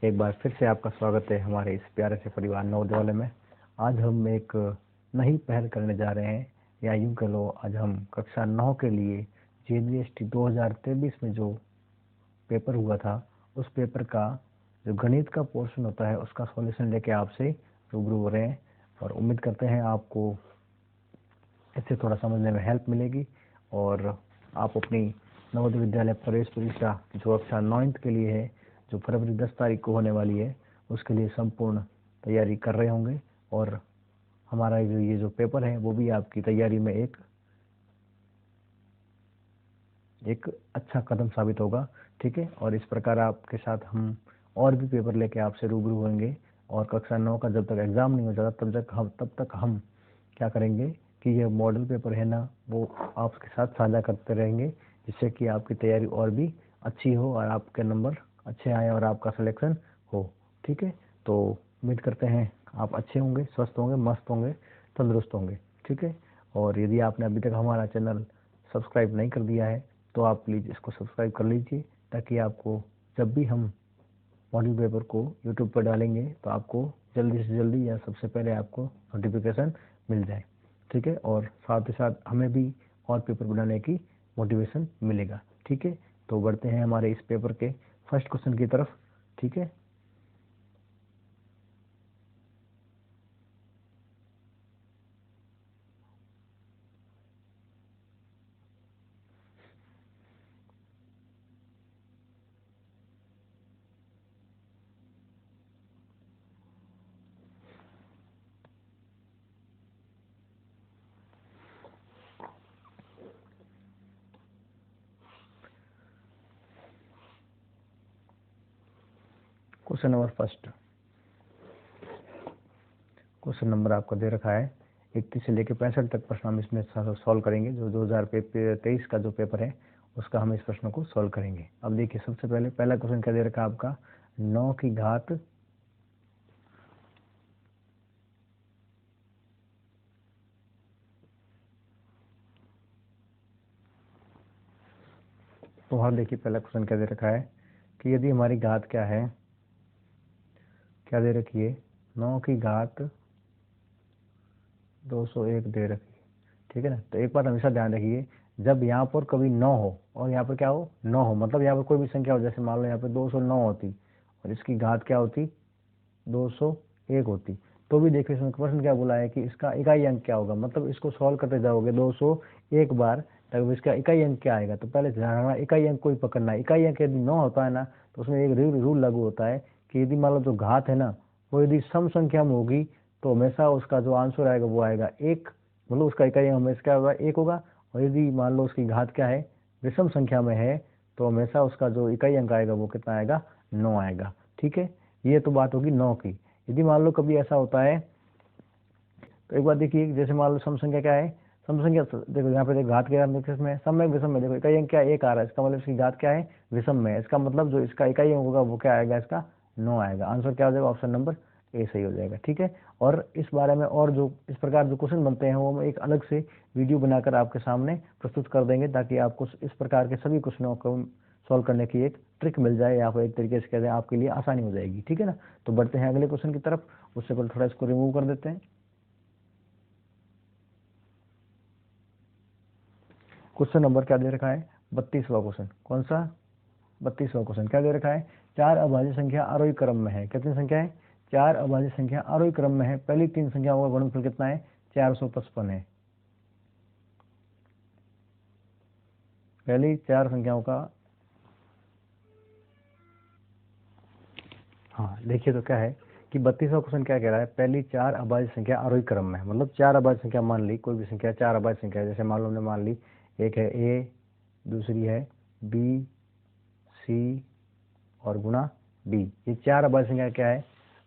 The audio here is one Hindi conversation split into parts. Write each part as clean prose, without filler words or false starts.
एक बार फिर से आपका स्वागत है हमारे इस प्यारे से परिवार नवोदय वाले में। आज हम एक नई पहल करने जा रहे हैं, या यूँ कह लो आज हम कक्षा 9 के लिए GST 2023 में जो पेपर हुआ था उस पेपर का जो गणित का पोर्शन होता है उसका सॉल्यूशन लेके आपसे रूबरू हो रहे हैं, और उम्मीद करते हैं आपको इससे थोड़ा समझने में हेल्प मिलेगी और आप अपनी नवोदय विद्यालय प्रवेश परीक्षा जो कक्षा 9th के लिए है, जो फरवरी 10 तारीख को होने वाली है, उसके लिए संपूर्ण तैयारी कर रहे होंगे। और हमारा ये जो पेपर है वो भी आपकी तैयारी में एक अच्छा कदम साबित होगा, ठीक है। और इस प्रकार आपके साथ हम और भी पेपर लेके आपसे रूबरू होंगे, और कक्षा 9 का जब तक एग्ज़ाम नहीं हो जाता तब तक हम क्या करेंगे कि ये मॉडल पेपर है ना, वो आपके साथ साझा करते रहेंगे, जिससे कि आपकी तैयारी और भी अच्छी हो और आपके नंबर अच्छे आए और आपका सिलेक्शन हो, ठीक है। तो उम्मीद करते हैं आप अच्छे होंगे, स्वस्थ होंगे, मस्त होंगे, तंदुरुस्त होंगे, ठीक है। और यदि आपने अभी तक हमारा चैनल सब्सक्राइब नहीं कर दिया है तो आप प्लीज़ इसको सब्सक्राइब कर लीजिए, ताकि आपको जब भी हम मॉडल पेपर को यूट्यूब पर डालेंगे तो आपको जल्दी से जल्दी या सबसे पहले आपको नोटिफिकेशन मिल जाए, ठीक है। और साथ ही साथ हमें भी और पेपर बनाने की मोटिवेशन मिलेगा, ठीक है। तो बढ़ते हैं हमारे इस पेपर के फर्स्ट क्वेश्चन की तरफ, ठीक है। Question number first, question number आपको दे रखा है 31 से लेकर 65 तक प्रश्न हम इसमें सॉल्व करेंगे। जो 2023 का जो पेपर है उसका हम इस प्रश्न को सॉल्व करेंगे। अब देखिए, सबसे पहले पहला क्वेश्चन क्या दे रखा है आपका, 9 की घात तो हाँ, देखिए पहला क्वेश्चन क्या दे रखा है कि यदि हमारी घात क्या है, क्या दे रखी है, 9 की घात 201 दे रखी है, ठीक है ना। तो एक बात हमेशा ध्यान रखिए, जब यहाँ पर कभी 9 हो और यहाँ पर क्या हो, 9 हो, मतलब यहाँ पर कोई भी संख्या हो, जैसे मान लो यहाँ पर 209 होती और इसकी घात क्या होती, 201 होती, तो भी देखिए इसमें प्रश्न क्या बोला है कि इसका इकाई अंक क्या होगा। मतलब इसको सॉल्व करते जाओगे 201 बार, तब इसका इकाई अंक क्या आएगा। तो पहले ध्यान रखना, इकाई अंक कोई पकड़ना है। इकाई अंक यदि 9 होता है ना, तो उसमें एक रूल लागू होता है कि यदि मान लो जो घात है ना वो यदि सम संख्या में होगी तो हमेशा उसका जो आंसर आएगा वो आएगा 1, मतलब उसका इकाई अंक हमेशा क्या होगा, 1 होगा। और यदि मान लो उसकी घात क्या है, विषम संख्या में है, तो हमेशा उसका जो इकाई अंक आएगा वो कितना आएगा, 9 आएगा, ठीक है। ये तो बात होगी 9 की। यदि मान लो कभी ऐसा होता है, तो एक बार देखिए, जैसे मान लो सम संख्या क्या है, सम संख्या देखो यहाँ पे घात क्या है, सम में विषम में, देखो इकाई अंक क्या है, 1 आ रहा है, इसका मतलब इसकी घात क्या है, विषम में। इसका मतलब जो इसका इकाई अंक होगा वो क्या आएगा, इसका 9 आएगा। आंसर क्या हो जाएगा, ऑप्शन नंबर ए सही हो जाएगा, ठीक है। और इस बारे में और जो इस प्रकार जो क्वेश्चन बनते हैं वो हम एक अलग से वीडियो बनाकर आपके सामने प्रस्तुत कर देंगे, ताकि आपको इस प्रकार के सभी क्वेश्चनों को सॉल्व करने की एक ट्रिक मिल जाए, या फिर एक तरीके से कहते हैं आपके लिए आसानी हो जाएगी, ठीक है ना। तो बढ़ते हैं अगले क्वेश्चन की तरफ। उससे पहले थोड़ा इसको रिमूव कर देते हैं। क्वेश्चन नंबर क्या दे रखा है, 32वां क्वेश्चन। कौन सा, 32वां क्वेश्चन क्या दे रखा है, 4 अभाज्य संख्या आरोही क्रम में है। कितनी संख्या है, 4 अभाज्य संख्या आरोही क्रम में है। पहली 3 संख्याओं का गुणनफल कितना है, 455 है। पहली 4 संख्याओं का, हाँ देखिए, तो क्या है कि 32वां क्वेश्चन क्या कह रहा है, पहली 4 अभाज्य संख्या आरोही क्रम में है। मतलब 4 अभाज्य संख्या मान ली, कोई भी संख्या 4 अभाज्य संख्या है, जैसे मान लो हमने मान ली एक है ए, दूसरी है बी, सी और गुणा डी। ये 4 अभाज्य संख्या क्या है,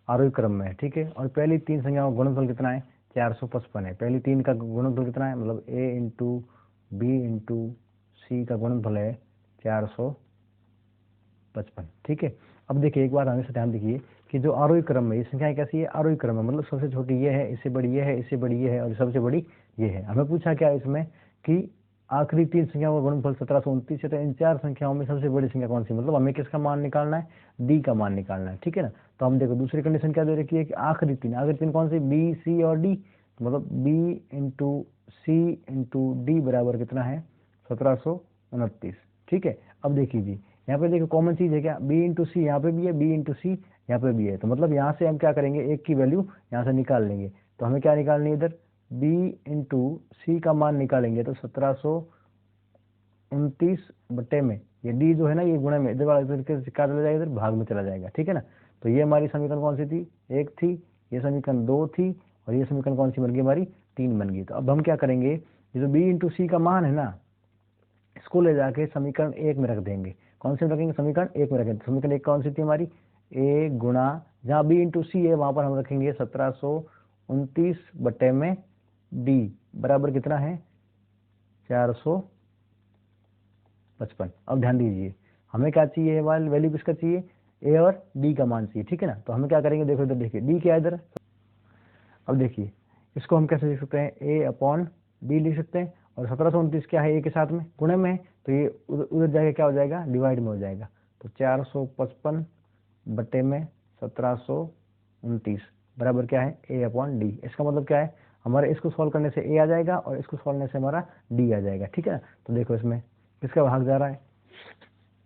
आरोही क्रम में है, ठीक है। और पहली 3 संख्याओं का गुणनफल कितना है, 455 है। पहली 3 का गुणनफल कितना है, मतलब ए इंटू बी इंटू सी का गुणनफल है 455, ठीक है। अब देखिए, एक बार हमेशा ध्यान देखिए कि जो आरोही क्रम में ये संख्याएं कैसी है, आरोही क्रम में, मतलब सबसे छोटी ये है, इससे बड़ी ये है, इससे बड़ी ये है और सबसे बड़ी ये है। हमें पूछा क्या इसमें कि आखिरी 3 संख्याओं का गुणनफल 1729 है, तो इन 4 संख्याओं में सबसे बड़ी संख्या कौन सी, मतलब हमें किसका मान निकालना है, डी का मान निकालना है, ठीक है ना। तो हम देखो दूसरी कंडीशन क्या दे रखी है कि आखिरी तीन कौन सी, बी, सी और डी, मतलब बी इंटू सी इंटू डी बराबर कितना है, 1729, ठीक है। अब देखिए जी, यहाँ पे देखो कॉमन चीज है क्या, बी इंटू सी यहाँ पे भी है, बी इंटू सी यहाँ पे भी है, तो मतलब यहाँ से हम क्या करेंगे, एक की वैल्यू यहाँ से निकाल लेंगे। तो हमें क्या निकालनी है, इधर बी इंटू सी का मान निकालेंगे, तो 1729 बटे में ये डी जो है ना, ये गुणे में इधर वाला इधर क्या चला जाएगा, इधर भाग में चला जाएगा, ठीक है ना। तो ये हमारी समीकरण कौन सी थी, एक थी, ये समीकरण 2 थी, और ये समीकरण कौन सी बन गई, हमारी 3 बन गई। तो अब हम क्या करेंगे, ये जो बी इंटू सी का मान है ना, इसको ले जाके समीकरण 1 में रख देंगे। कौन से रखेंगे, समीकरण 1 में रखेंगे। समीकरण 1 कौन सी थी हमारी, ए गुणा, जहाँ बी इंटू सी है वहां पर हम रखेंगे 1729 बटे में डी बराबर कितना है, 455। अब ध्यान दीजिए, हमें क्या चाहिए, वाली वैल्यू किसका चाहिए, ए और डी का मान चाहिए, ठीक है ना। तो हमें क्या करेंगे, देखो इधर देखिए डी क्या है इधर। अब देखिए इसको हम कैसे लिख सकते हैं, ए अपॉन डी लिख सकते हैं, और 1729 क्या है, ए के साथ में गुणे में है, तो ये उधर जाके क्या हो जाएगा, डिवाइड में हो जाएगा। तो 455 बटे में 1729 बराबर क्या है, ए अपॉन डी। इसका मतलब क्या है, हमारे इसको सॉल्व करने से ए आ जाएगा और इसको सॉल्व करने से हमारा डी आ जाएगा, ठीक है। तो देखो इसमें किसका भाग जा रहा है,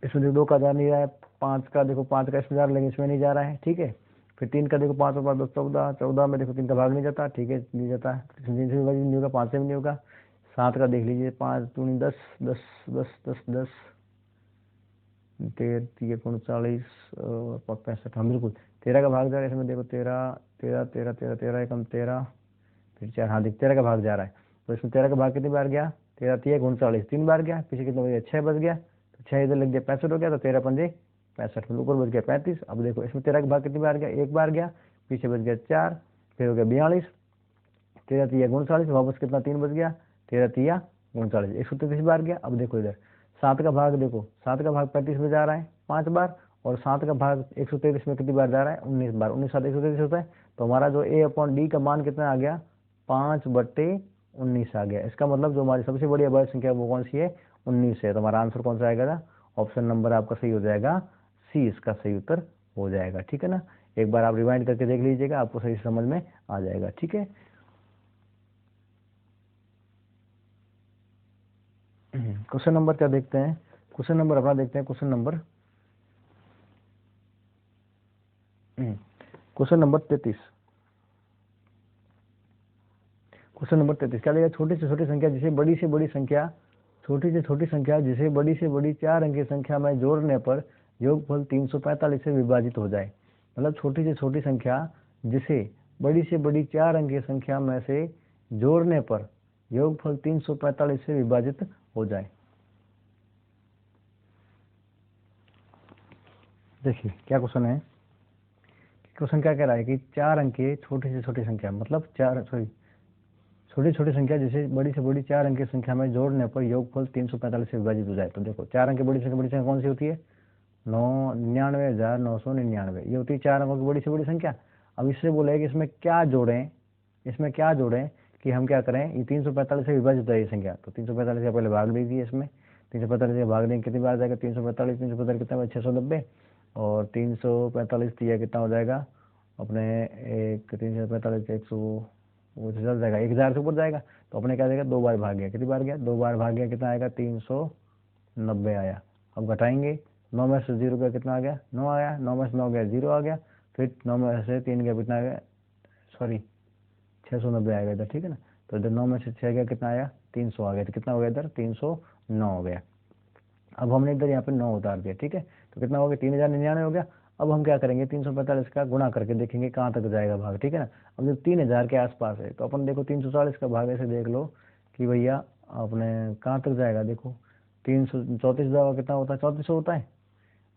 इसमें देखो 2 का जा नहीं रहा है, 5 का देखो 5 का इसमें जा रहा है, लेकिन इसमें नहीं जा रहा है, ठीक है। फिर 3 का देखो 5 और 5 14, 14 में देखो 3 का भाग नहीं जाता, ठीक है, नहीं जाता, 3 से भी नहीं होगा, 5 से भी नहीं होगा। 7 का देख लीजिए, 5 दूनी 10, 10 10 10 10 13 39 और 65, हाँ बिल्कुल 13 का भाग जा रहा है इसमें, देखो 13 13 13 13 13 एकम 13, फिर 4, हाँ देख 13 का भाग जा रहा है। तो इसमें 13 का भाग कितनी बार गया, 13 3 39, 3 बार गया, पीछे कितना बच गया, 6 बच गया, तो 6 इधर लग गया 65 हो गया, तो 13 पंजे 65, ऊपर बच गया 35। अब देखो इसमें 13 का भाग कितनी बार गया, 1 बार गया, पीछे बच गया 4, फिर हो गया 42, 13 3 39, वापस कितना 3 बच गया, 13 3 39, 133 बार गया। अब देखो इधर 7 का भाग, देखो 7 का भाग 35 में जा रहा है 5 बार, और 7 का भाग 133 में कितनी बार जा रहा है, 19 बार, 19 7 133 होता है। तो हमारा जो ए अपॉन डी का मान कितना आ गया, 5/19 आ गया। इसका मतलब जो हमारी सबसे बड़ी अभाज्य संख्या वो कौन सी है, 19 है। तो हमारा आंसर कौन सा आएगा, ऑप्शन नंबर आपका सही हो जाएगा, सी इसका सही उत्तर हो जाएगा, ठीक है ना। एक बार आप रिवाइंड करके देख लीजिएगा, आपको सही समझ में आ जाएगा, ठीक है। क्वेश्चन नंबर क्या देखते हैं, क्वेश्चन नंबर अपना देखते हैं, क्वेश्चन नंबर 33। क्वेश्चन नंबर 33 क्या लेगा, छोटी से छोटी संख्या जिसे बड़ी से बड़ी संख्या, छोटी से छोटी संख्या जिसे बड़ी से बड़ी 4 अंकीय संख्या में जोड़ने पर योगफल 345 से विभाजित हो जाए। मतलब छोटी से छोटी संख्या जिसे बड़ी से बड़ी 4 अंकीय संख्या में से जोड़ने पर योगफल 345 से विभाजित हो जाए। देखिए क्या क्वेश्चन है, क्वेश्चन क्या कह रहा है कि 4 अंकीय छोटी से छोटी संख्या, मतलब छोटी छोटी संख्या जिसे बड़ी से बड़ी 4 अंकीय संख्या में जोड़ने पर योगफल 345 से विभाजित हो जाए। तो देखो 4 अंक बड़ी से बड़ी संख्या कौन सी होती है, 99,999, ये होती है 4 अंकों की बड़ी से बड़ी संख्या। अब इससे बोला है कि इसमें क्या जोड़ें, इसमें क्या जोड़ें कि हम क्या करें, ये 345 से विभाजित है ये संख्या। तो 345 का पहले भाग दीजिए, इसमें 345 का भाग देंगे कितनी बार जाएगा, 345 कितना 690, और 345 दिया कितना हो जाएगा अपने, एक 345 100 वो चल जाएगा, 1000 से ऊपर जाएगा। तो अपने क्या जाएगा, 2 बार भाग गया, कितनी बार गया, 2 बार भाग गया, कितना आएगा 390 आया। अब घटाएंगे, 9 में से 0 गया कितना आ गया, 9 आया, 9 में से 9 गया 0 आ गया, फिर 9 में से 3 गया कितना आ गया, सॉरी 690 आएगा इधर, ठीक है ना। तो इधर 9 में से 6 गया कितना आया, 300 आ गया, तो कितना हो गया इधर 309 हो गया। अब हमने इधर यहाँ पे 9 उतार दिया, ठीक है, तो कितना हो गया 3099 हो गया। अब हम क्या करेंगे, 345 का गुणा करके देखेंगे कहाँ तक जाएगा भाग, ठीक है ना। अब जब 3000 के आसपास है तो अपन देखो 340 का भाग ऐसे देख लो कि भैया अपने कहाँ तक जाएगा, देखो 334 कितना होता है, 3400 होता है,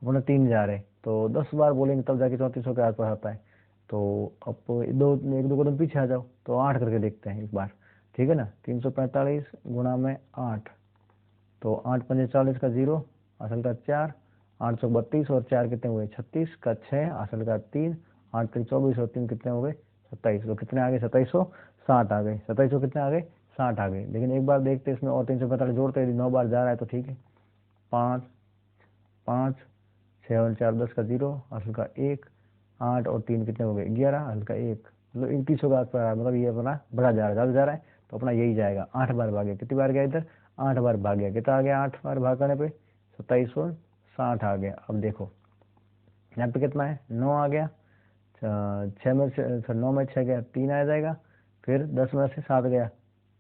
अपने 3000 है तो 10 बार बोलेंगे तब जाके 3400 के आसपास आता है। तो अब एक दो कदम पीछे आ जाओ, तो 8 करके देखते हैं एक बार, ठीक है ना। 345 गुणा में 8, तो 8 पंजे 40 का 0, असल का 4, 832 और 4 कितने हुए 36 का 6, असल का 3, 8 3 24 और 3 कितने हो गए 27। तो कितने आ गए 2760 आ गए, 2700 कितने आ गए 60 आ गए। लेकिन एक बार देखते इसमें और 345 जोड़ते, यदि 9 बार जा रहा है तो ठीक है। 5 5 6 और 4 10 का 0, असल का 1, 8 और 3 कितने हो गए 11, असल का 1, मतलब 31 होगा पर, मतलब ये अपना बढ़ा जा रहा है, ज़्यादा जा रहा है तो अपना यही जाएगा। 8 बार भागे, कितनी बार गया इधर 8 बार भाग गया, कितना आ गया 8 बार भाग करने पे 2760 आ गया। अब देखो यहाँ पे कितना है 9 आ गया, 6 में से 9 में 6 गया 3 आ जाएगा, फिर 10 में से 7 गया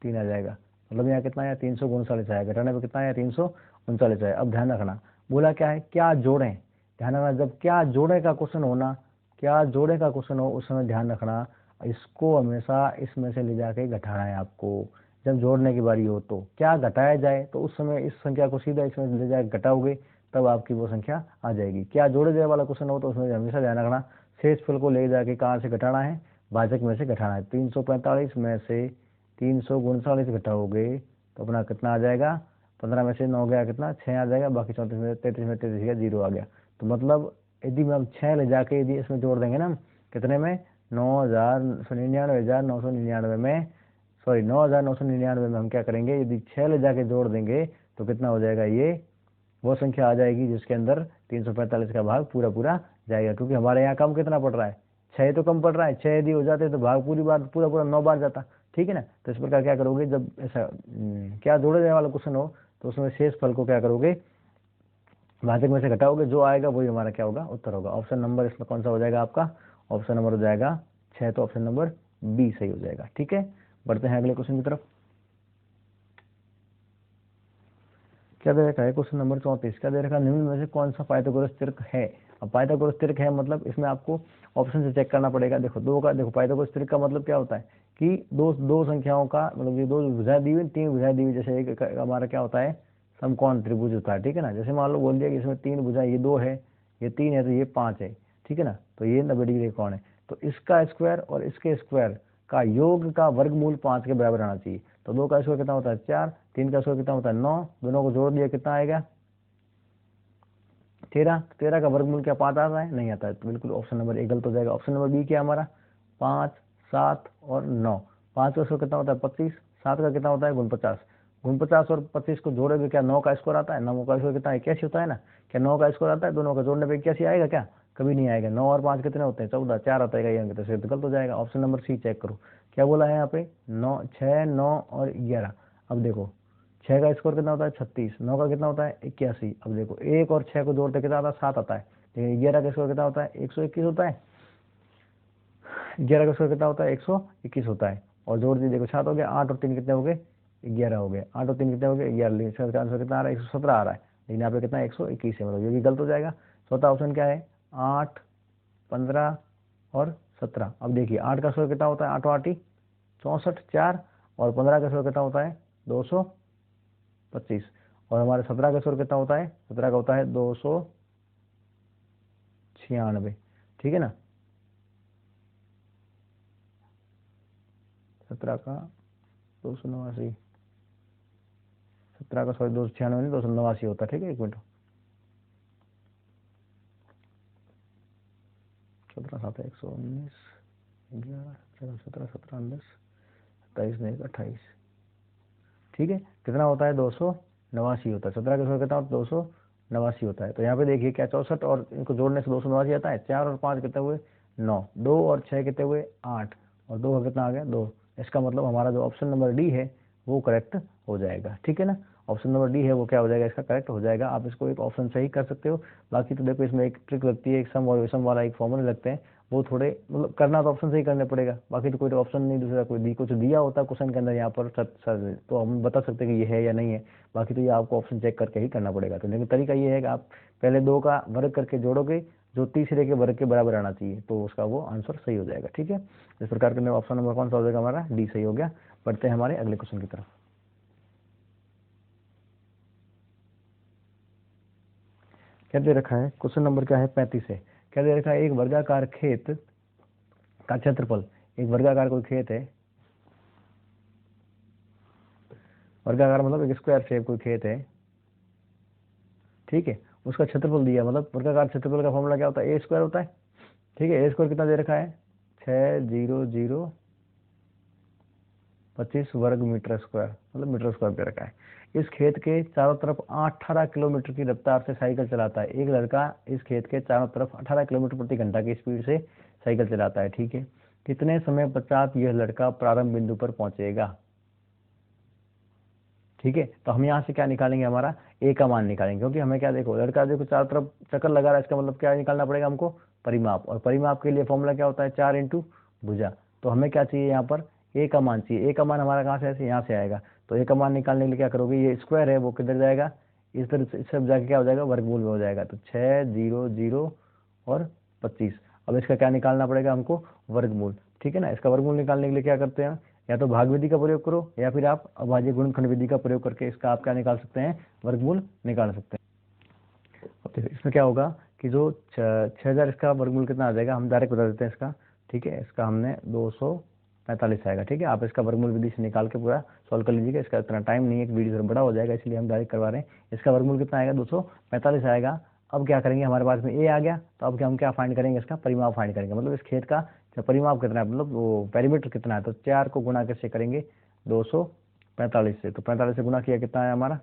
3 आ जाएगा, मतलब यहाँ कितना आया 339 आएगा, घटाने पे कितना आया 339 आया। अब ध्यान रखना बोला क्या है क्या जोड़ें, ध्यान रखना जब क्या जोड़े का क्वेश्चन होना, क्या जोड़े का क्वेश्चन हो उस समय ध्यान रखना इसको हमेशा इसमें से ले जाके घटाना है आपको। जब जोड़ने की बारी हो तो क्या घटाया जाए तो उस समय इस संख्या को सीधा इसमें ले जाके घटाओगे तब आपकी वो संख्या आ जाएगी। क्या जोड़े जाए वाला क्वेश्चन हो तो उसमें हमेशा ध्यान रखना शेष फल को ले जाके कहाँ से घटाना है, भाजक में से घटाना है। 345 में से 339 घटाओगे तो अपना कितना आ जाएगा, 15 में से 9 गया कितना 6 आ जाएगा, बाकी 34 में 33 गया 0 आ गया। तो मतलब यदि हम 6 ले जाके यदि इसमें जोड़ देंगे ना कितने में 9,999 में, सॉरी 9,999 में हम क्या करेंगे यदि 6 ले जाके जोड़ देंगे तो कितना हो जाएगा, ये वो संख्या आ जाएगी जिसके अंदर 345 का भाग पूरा पूरा जाएगा। क्योंकि हमारे यहाँ कम कितना पड़ रहा है 6 तो कम पड़ रहा है, 6 यदि हो जाते तो भाग पूरी बार पूरा पूरा 9 बार जाता, ठीक है ना। तो इस प्रकार क्या करोगे जब ऐसा क्या जोड़े जाने वाला क्वेश्चन हो तो उसमें शेष फल को क्या करोगे भाजक में से घटाओगे, जो आएगा वही हमारा क्या होगा उत्तर होगा। ऑप्शन नंबर इसमें कौन सा हो जाएगा आपका, ऑप्शन नंबर हो जाएगा 6, तो ऑप्शन नंबर बी सही हो जाएगा। ठीक है, बढ़ते हैं अगले क्वेश्चन की तरफ। क्या दे रखा है क्वेश्चन नंबर 34, क्या दे रखा है निम्न में से कौन सा पाइथागोरस तर्क है। अब पाइथागोरस तर्क है मतलब इसमें आपको ऑप्शन से चेक करना पड़ेगा। देखो दो का, देखो पाइथागोरस तर्क का मतलब क्या होता है कि दो संख्याओं का मतलब ये 2 भुजाएं दी हुई 3 भुजाएं दी हुई, जैसे एक हमारा क्या होता है समकोण त्रिभुज होता है, ठीक है ना। जैसे मान लो बोल दिया कि इसमें 3 भुजाएं, ये 2 है ये 3 है तो ये 5 है, ठीक है ना। तो ये 90 डिग्री कोण है, तो इसका स्क्वायर और इसके स्क्वायर का योग का वर्गमूल 5 के बराबर आना चाहिए। तो 2 का स्क्वायर कितना होता है 4, 3 का स्क्वायर कितना होता है 9, दोनों को जोड़ दिया कितना आएगा 13, 13 का वर्गमूल क्या 5 आता है, नहीं आता है, तो बिल्कुल ऑप्शन नंबर ए गलत हो जाएगा। ऑप्शन नंबर बी क्या हमारा 5, 7 और 9, 5 का स्क्वायर कितना होता है 25, 7 का कितना होता है 49, 49 और 25 को जोड़ेगे क्या 9 का स्क्वायर आता है, 9 का स्क्वायर कितना 81 होता है ना, क्या 9 का स्क्वायर आता है, दोनों का जोड़ने पे 81 आएगा क्या, कभी नहीं आएगा। 9 और 5 कितने होते हैं 14, 4 आता है, तो गलत हो जाएगा। ऑप्शन नंबर सी चेक करो क्या बोला है यहाँ पे 9, 6, 9 और 11। अब देखो 6 का स्कोर कितना होता है 36, 9 का कितना होता है 81। अब देखो 1 और 6 को जोड़ते कितना आता है 7 आता है, लेकिन 11 का स्कोर कितना होता है 121 होता है, 11 का स्कोर कितना होता है 121 होता है। और जोड़ दीजिए देखो 7 हो गया, 8 और 3 कितने हो गए 11 हो गए, 8 और 3 कितने हो गए 11, लेकिन इसका आंसर कितना आ रहा है 117 आ रहा है, लेकिन यहाँ पे कितना 121 है, मतलब ये भी गलत हो जाएगा। चौथा ऑप्शन क्या है 8, 15 और 17। अब देखिए 8 का स्कोर कितना होता है 8 8 64, 4 और 15 का स्कोर कितना होता है 225, और हमारे 17 का स्कोर कितना होता है 17 का होता है 296, ठीक है ना। 17 का 289, 17 का सॉरी 296 नहीं 289 होता है, ठीक है। एक मिनट 17 7 119 11 17 17 17 10 27 नहीं 28, ठीक है। कितना होता है 289 होता है, 17 का स्क्वायर कितना होता है 289 होता है। तो यहाँ पे देखिए क्या 64 और इनको जोड़ने से 289 आता है, 4 और 5 कितने हुए 9, 2 और 6 कितने हुए 8 और 2 का कितना आ गया 2। इसका मतलब हमारा जो ऑप्शन नंबर डी है वो करेक्ट हो जाएगा, ठीक है ना। ऑप्शन नंबर डी है वो क्या हो जाएगा इसका करेक्ट हो जाएगा। आप इसको एक ऑप्शन से ही कर सकते हो, बाकी तो देखो इसमें एक ट्रिक लगती है, एक सम और विषम वाला एक फॉर्मूले लगते हैं, वो थोड़े मतलब करना तो ऑप्शन से ही करने पड़ेगा, बाकी तो कोई ऑप्शन नहीं दूसरा कोई कुछ दिया होता है क्वेश्चन के अंदर यहाँ पर सर तो हम बता सकते हैं कि ये है या नहीं है, बाकी तो ये आपको ऑप्शन चेक करके ही करना पड़ेगा। तो लेकिन तरीका ये है कि आप पहले 2 का वर्ग करके जोड़ोगे, जो तीसरे के वर्ग के बराबर आना चाहिए, तो उसका वो आंसर सही हो जाएगा, ठीक है। इस प्रकार के ऑप्शन नंबर कौन सा हो जाएगा हमारा डी सही हो गया। बढ़ते हैं हमारे अगले क्वेश्चन की तरफ। क्या दे रखा है क्वेश्चन नंबर क्या है 35 है। क्या दे रखा है एक वर्गाकार खेत का क्षेत्रफल, एक वर्गाकार कोई खेत है, वर्गाकार मतलब एक स्क्वायर शेप कोई खेत है, ठीक है, उसका क्षेत्रफल दिया, मतलब वर्गाकार क्षेत्रफल का फॉर्मूला क्या होता है ए स्क्वायर होता है, ठीक है। ए स्क्वायर कितना दे रखा है 600 25 वर्ग मीटर स्क्वायर, मतलब मीटर स्क्वायर पे रखा है। इस खेत के चारों तरफ 18 किलोमीटर की रफ्तार से साइकिल चलाता है। एक लड़का इस खेत के चारों तरफ 18 किलोमीटर प्रति घंटा की स्पीड से साइकिल चलाता है, ठीक है। कितने समय पश्चात यह लड़का प्रारंभ बिंदु पर पहुंचेगा, ठीक है। तो हम यहाँ से क्या निकालेंगे, हमारा ए का मान निकालेंगे, क्योंकि हमें क्या, देखो लड़का देखो चारों तरफ चक्कर लगा रहा है, इसका मतलब क्या निकालना पड़ेगा हमको, परिमाप। और परिमाप के लिए फॉर्मूला क्या होता है, 4 इंटू भुजा। तो हमें क्या चाहिए यहाँ पर, ए का मान चाहिए। ए का मान हमारा कहाँ से, ऐसे यहाँ से आएगा। तो ए का मान निकालने के लिए क्या करोगे, ये स्क्वायर है वो किधर जाएगा, इस तरह से, इससे जाके क्या हो जाएगा, वर्गमूल में हो जाएगा। तो 6, 0, 0 और 25। अब इसका क्या निकालना पड़ेगा हमको, वर्गमूल, ठीक है ना। इसका वर्गमूल निकालने के लिए क्या करते हैं, या तो भाग विधि का प्रयोग करो, या फिर आप अभाज्य गुणनखंड विधि का प्रयोग करके इसका आप क्या निकाल सकते हैं, वर्गमूल निकाल सकते हैं। अब देखो इसमें क्या होगा कि जो 6000, इसका वर्गमूल कितना आ जाएगा, हम डायरेक्ट बता देते हैं इसका, ठीक है। इसका हमने 245 आएगा, ठीक है। आप इसका वर्गमूल विधि से निकाल के पूरा सॉल्व कर लीजिएगा, इसका इतना टाइम नहीं है, एक वीडियो थोड़ा बड़ा हो जाएगा, इसलिए हम डायरेक्ट करवा रहे हैं। इसका वर्गमूल कितना आएगा, 245 आएगा। अब क्या करेंगे, हमारे पास में ए आ गया, तो अब हम क्या फाइंड करेंगे, इसका परिमाप फाइंड करेंगे, मतलब इस खेत का परिमाप कितना है, मतलब वो पेरीमीटर कितना है। तो 4 को गुणा कैसे करेंगे, 245 से। तो 45 से गुणा किया कितना है हमारा,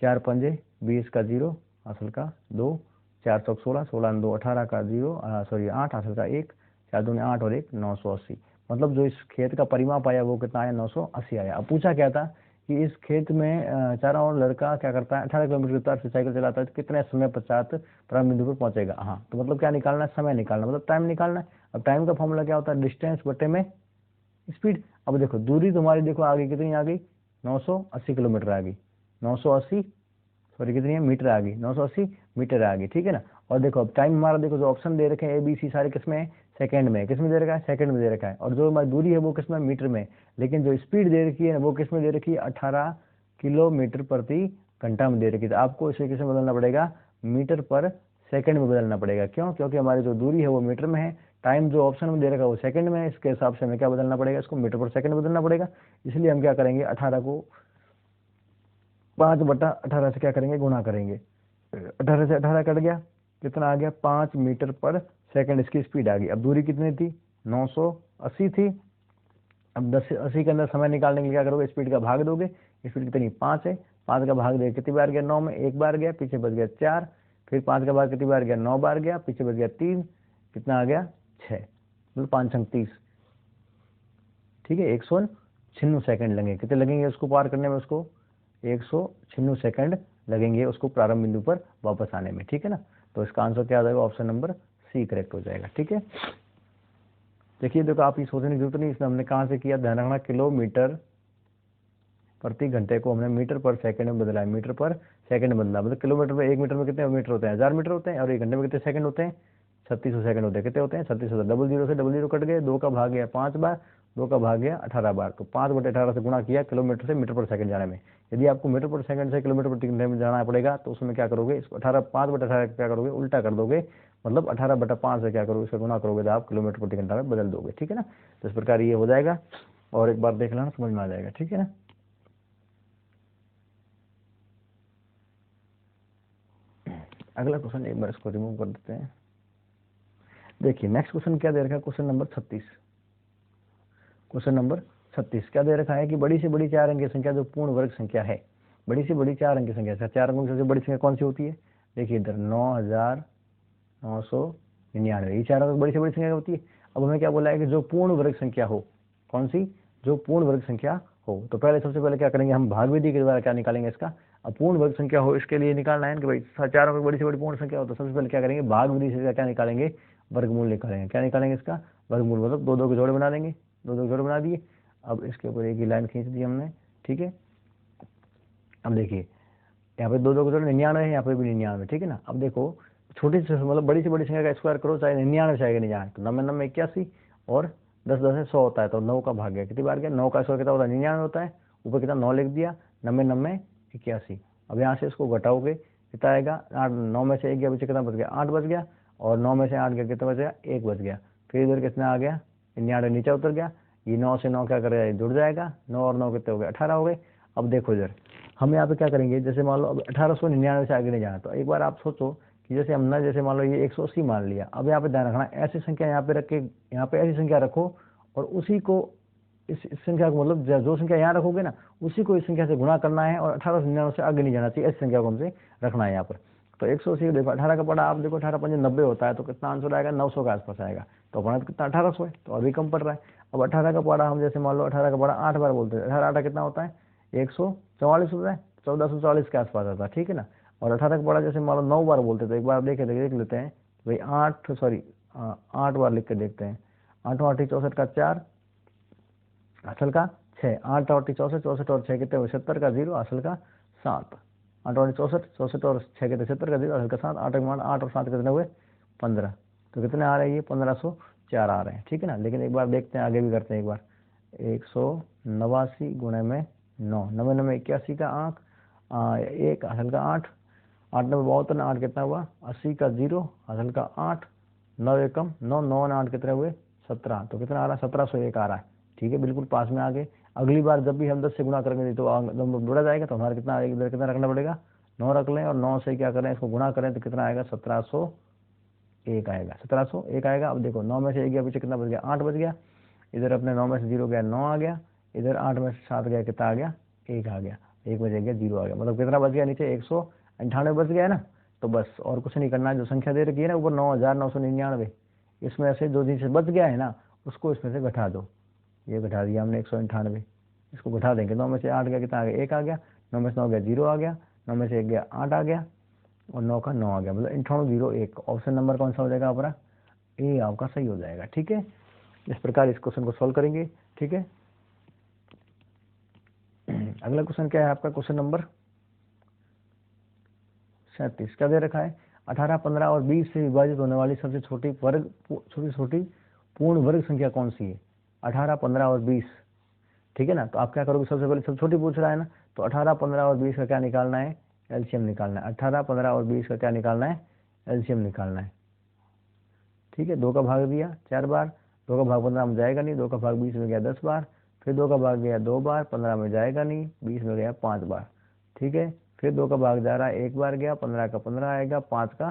4 पंजे 20 का 0, हासिल का 2, 4 चौक 16, 16 2 18 का 0, सॉरी 8, हासिल का 1, 4 दूनी 8 और 1 980। मतलब जो इस खेत का परिमाप आया वो कितना आया, 980 आया। अब पूछा क्या था कि इस खेत में चारों ओर लड़का क्या करता है, 18 किलोमीटर की रफ्तार से साइकिल चलाता है, तो कितने समय पश्चात प्रारंभ बिंदु पर पहुंचेगा। हाँ, तो मतलब क्या निकालना है, समय निकालना, मतलब टाइम निकालना है। अब टाइम का फॉर्मूला क्या होता है, डिस्टेंस बटे में स्पीड। अब देखो दूरी तुम्हारी देखो आ गई, कितनी आ गई, 980 किलोमीटर आ गई, 980, सॉरी कितनी है, मीटर आ गई, 980 मीटर आ गई, ठीक है ना। और देखो अब टाइम हमारा, देखो जो ऑप्शन दे रखे हैं ABC सारे किसमें है, सेकंड में। किसमें दे रखा है, सेकंड में दे रखा है। और जो हमारी दूरी है वो किसमें, मीटर में। लेकिन जो स्पीड दे रखी है वो किसमें दे रखी है, 18 किलोमीटर प्रति घंटा में दे रखी है। तो आपको इसे किसमें बदलना पड़ेगा, मीटर पर सेकंड में बदलना पड़ेगा। क्यों, क्योंकि हमारी जो दूरी है वो मीटर में है, टाइम जो ऑप्शन में दे रखा है वो सेकंड में है, इसके हिसाब से हमें क्या बदलना पड़ेगा, इसको मीटर पर सेकंड बदलना पड़ेगा। इसलिए हम क्या करेंगे, 18 को 5/18 से क्या करेंगे, गुणा करेंगे। 18 से 18 कट गया, कितना आ गया, 5 मीटर पर सेकंड इसकी स्पीड आ गई। अब दूरी कितनी थी, 980 थी। अब 10 से 80 के अंदर समय निकालने के लिए क्या करोगे, स्पीड का भाग दोगे। स्पीड कितनी, 5 है, 5 का भाग दे कितनी बार गया, 9 में 1 बार गया, पीछे बच गया 4, फिर 5 का भाग कितनी बार गया, 9 बार गया, पीछे बच गया 3, कितना आ गया 6, मतलब 5 छंग 30, ठीक है। 196 सेकंड लगेंगे, कितने लगेंगे उसको पार करने में, उसको 196 सेकंड लगेंगे उसको प्रारंभ बिंदु पर वापस आने में, ठीक है ना। तो इसका आंसर क्या आ जाएगा, ऑप्शन नंबर सी करेक्ट हो जाएगा, ठीक है। देखिए देखो आप ये सोचने की जरूरत नहीं, इसमें हमने कहाँ से किया, ध्यान रखना, किलोमीटर प्रति घंटे को हमने मीटर पर सेकंड में बदला है, मीटर पर सेकंड बदला, मतलब किलोमीटर में, 1 मीटर में कितने मीटर होते हैं, 1000 मीटर होते हैं, और 1 घंटे में कितने सेकंड होते हैं, 3600 सेकंड होते हैं। कितने होते हैं, 3600। डबल जीरो से डबल जीरो कट गए, 2 का भाग गया 5 बार, 2 का भाग गया 18 बार। तो 5/18 से गुणा किया किलोमीटर से मीटर पर सेकंड जाने में। यदि आपको मीटर पर सेकंड से किलोमीटर प्रति घंटे में जाना पड़ेगा तो उसमें क्या करोगे, इसको 5/18 क्या करोगे, उल्टा कर दोगे, मतलब 18/5 से क्या करोगे, इसका गुणा करोगे तो आप किलोमीटर प्रति घंटा में बदल दोगे, ठीक है ना। तो इस प्रकार ये हो जाएगा, और एक बार देख लेना समझ में आ जाएगा, ठीक है ना। अगला क्वेश्चन एक बार इसको रिमूव कर देते हैं। देखिए नेक्स्ट क्वेश्चन क्या दे रखा है, क्वेश्चन नंबर 36। क्वेश्चन नंबर 36 क्या दे रखा है कि बड़ी से बड़ी 4 अंक की संख्या जो पूर्ण वर्ग संख्या है, बड़ी से बड़ी 4 अंक की संख्या, 4 अंकों की सबसे बड़ी संख्या कौन सी होती है, देखिए इधर 9999, ये 4 अंक बड़ी से बड़ी संख्या होती है। अब हमें क्या बोला है कि जो पूर्ण वर्ग संख्या हो, कौन सी, जो पूर्ण वर्ग संख्या हो। तो पहले सबसे पहले क्या करेंगे, हम भाग विधि के द्वारा क्या निकालेंगे इसका, अब पूर्ण वर्ग संख्या हो इसके लिए निकालना है कि भाई 4 अंक बड़ी से बड़ी पूर्ण संख्या हो। तो सबसे पहले क्या करेंगे, भाग विधि से क्या निकालेंगे, वर्गमूल निकालेंगे। क्या निकालेंगे इसका, वर्गमूल, मतलब 2 2 के जोड़े बना देंगे, 2 2 के जोड़े बना दिए। अब इसके ऊपर एक ही लाइन खींच दी हमने, ठीक है। अब देखिए यहाँ पे 2 2 के जोड़े 99 है, यहाँ पे भी 99, ठीक है ना। अब देखो छोटी से मतलब बड़ी से बड़ी संख्या का स्क्वायर करो, चाहे 99 चाहे 99, तो 99 81, और 10 10 है 100 होता है, तो 9 का भाग गया, कितनी बार गया, 9 का स्क्वायर कितना होता है, 99 होता है, ऊपर कितना 9 लिख दिया, 90 90 81। अब यहाँ से इसको घटाओगे कितना आएगा, 9 में से 1 गया, बच्चे कितना बच गया, 8 बच गया, और 9 में से 8 गया, कितना बच गया, 1 बच गया। फिर इधर कितना आ गया, 99 नीचे उतर गया, ये 9 से 9 क्या करेगा, जुड़ जाएगा, 9 और 9 कितने हो गए, 18 हो गए। अब देखो इधर हम यहाँ पे क्या करेंगे, जैसे मान लो अब 1899 से आगे नहीं जाना, तो एक बार आप सोचो कि जैसे हमने, जैसे मान लो ये 180 मान लिया। अब यहाँ पे ध्यान रखना, ऐसी संख्या यहाँ पे रख के, यहाँ पे ऐसी संख्या रखो और उसी को इस संख्या को मतलब जो संख्या यहाँ रखोगे ना उसी को इस संख्या से गुणा करना है और 1899 से आगे नहीं जाना चाहिए, इस संख्या को हमसे रखना है यहाँ पर। तो 180 देखो 18 का पड़ा आप देखो 18 5 90 होता है, तो कितना आंसर आएगा 900 के आसपास आएगा। तो अपना तो कितना 1800 है, तो अभी कम पड़ रहा है। अब 18 का पड़ा हम जैसे मान लो 18 का पड़ा 8 बार बोलते हैं, 18 8 कितना होता है 144 होता है, 1440 के आसपास आता है, ठीक है ना। और 18 का पड़ा जैसे मान लो 9 बार बोलते तो एक बार देख लेते हैं भाई 8 बार लिख के देखते हैं। 8 8 64 का 4 असल का 6, 8 8 64 64 और 6 कितने हुए 70 का 0 असल का 7, 8 8 64 64 और 6 कितने 70 का 0 असल का 7, 8 और 7 कितने हुए 15। तो कितने आ रहे हैं ये 1504 आ रहे हैं, ठीक है ना। लेकिन एक बार देखते हैं आगे भी करते हैं एक बार। 189 गुणे में 9, 9 9 81 का आंक 1 असल का 8, 8 9 52, 8 कितना हुआ 80 का 0 असल का 8, 9 एकम 9 9 8 कितने हुए 17। तो कितना आ रहा है 1701 आ रहा है, ठीक है, बिल्कुल पास में आ गए। अगली बार जब भी हम 10 से गुणा करेंगे तो नंबर बढ़ा जाएगा, तो हमारा कितना इधर कितना रखना पड़ेगा 9 रख लें और 9 से क्या करें इसको गुणा करें तो कितना आएगा 1701 आएगा, 1701 आएगा। अब देखो 9 में से 1 गया पीछे कितना बच गया 8 बच गया, इधर अपने 9 में से 0 गया 9 आ गया, इधर 8 में से 7 गया कितना आ गया 1 आ गया, 1 बच गया 0 आ गया, मतलब कितना बच गया नीचे 198 बच गया है ना। तो बस और कुछ नहीं करना है, जो संख्या दे रखी है ना ऊपर 9999 इसमें से जो नीचे बच गया है ना उसको इसमें से घटा दो। ये घटा दिया हमने 198, इसको घटा देंगे 9 में से 8 गया कितना आ गया 1 आ गया, 9 में से 9 गया 0 आ गया, 9 में से 1 गया 8 आ गया और 9 का 9 आ गया, मतलब 9801। ऑप्शन नंबर कौन सा हो जाएगा हमारा ए आपका सही हो जाएगा, ठीक है। इस प्रकार इस क्वेश्चन को सॉल्व करेंगे, ठीक है। अगला क्वेश्चन क्या है आपका क्वेश्चन नंबर 37 क्या दे रखा है 18 15 और 20 से विभाजित होने वाली सबसे छोटी पूर्ण वर्ग संख्या कौन सी है 18 15 और 20, ठीक है ना। तो आप क्या करोगे सबसे पहले सबसे छोटी पूछ रहा है ना, तो 18 15 और 20 का क्या निकालना है एलसीएम निकालना है। 18 15 और 20 का क्या निकालना है एलसीएम निकालना है, ठीक है। 2 का भाग दिया 4 बार, 2 का भाग 15 में जाएगा नहीं, 2 का भाग 20 में गया 10 बार, फिर 2 का भाग गया 2 बार, 15 में जाएगा नहीं, 20 में गया 5 बार, ठीक है। फिर 2 का भाग जा रहा है 1 बार गया, 15 का 15 आएगा, 5 का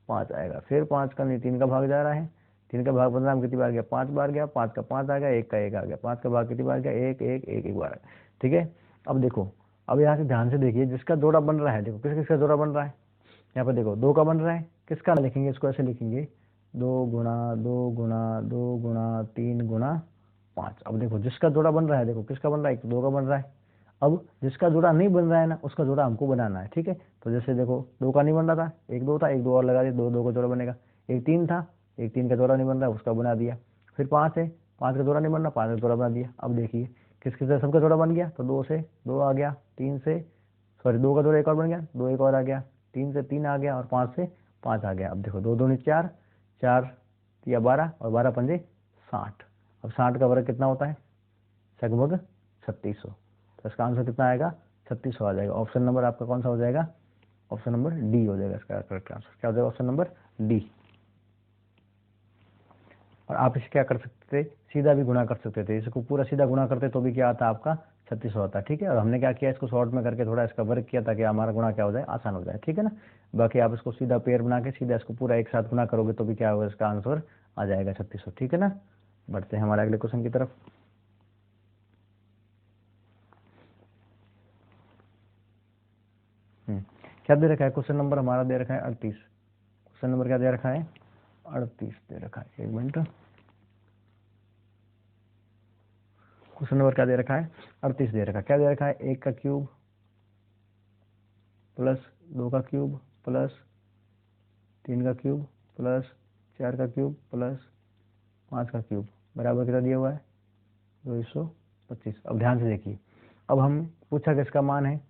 5 आएगा, फिर 5 का नहीं 3 का भाग जा रहा है, 3 का भाग 15 में कितनी बार गया 5 बार गया, 5 का 5 आ गया, 1 का 1 आ गया, 5 का भाग कितनी बार गया 1 1 1 1 बार, ठीक है। अब देखो अब यहाँ से ध्यान से देखिए जिसका जोड़ा बन रहा है, देखो किस किसका जोड़ा बन रहा है यहाँ पर देखो 2 का बन रहा है, किसका लिखेंगे इसको ऐसे लिखेंगे 2 गुणा 2 गुणा 2 गुणा 3 गुणा 5। अब देखो जिसका जोड़ा बन रहा है देखो किसका बन रहा है 2 का बन रहा है। अब जिसका जोड़ा नहीं बन रहा है ना उसका जोड़ा हमको बनाना है, ठीक है। तो जैसे देखो 2 का नहीं बन रहा था 1 2 था 1 2 और लगा दिया 2 2 का जोड़ा बनेगा, 1 3 था 1 3 का जोड़ा नहीं बन रहा उसका बना दिया, फिर 5 है 5 का जोड़ा नहीं बन रहा 5 का जोड़ा बना दिया। अब देखिए किस किस सबका जोड़ा बन गया, तो 2 से 2 आ गया, 3 से 2 का जोड़ा एक और बन गया, 2 एक और आ गया, 3 से 3 आ गया और 5 से 5 आ गया। अब देखो 2 2 4 4 या 12 और 12 पंजे 60। अब 60 का वर्ग कितना होता है लगभग 3600, तो इसका आंसर कितना आएगा 3600 आ जाएगा। ऑप्शन नंबर आपका कौन सा हो जाएगा ऑप्शन नंबर डी हो जाएगा इसका करेक्ट आंसर, क्या हो जाएगा ऑप्शन नंबर डी। और आप इसे क्या कर सकते थे सीधा भी गुणा कर सकते थे, इसको पूरा सीधा गुणा करते तो भी क्या आता आपका 3600 होता है, ठीक है। और हमने क्या किया इसको शॉर्ट में करके थोड़ा इसका वर्क किया ताकि हमारा गुणा क्या हो जाए आसान हो जाए, ठीक है ना। बाकी आप इसको सीधा पेयर बना के सीधा इसको पूरा एक साथ गुणा करोगे तो भी क्या होगा इसका आंसर आ जाएगा 3600, ठीक है ना। बढ़ते हैं हमारे अगले क्वेश्चन की तरफ। क्या दे रखा है क्वेश्चन नंबर हमारा दे रखा है 38। क्वेश्चन नंबर क्या दे रखा है 38 दे रखा है, एक मिनट। क्वेश्चन नंबर क्या दे रखा है 38 दे रखा है, क्या दे रखा है 1 का क्यूब प्लस 2 का क्यूब प्लस 3 का क्यूब प्लस 4 का क्यूब प्लस 5 का क्यूब बराबर कितना दिया हुआ है 225। अब ध्यान से देखिए, अब हम पूछा कि इसका मान है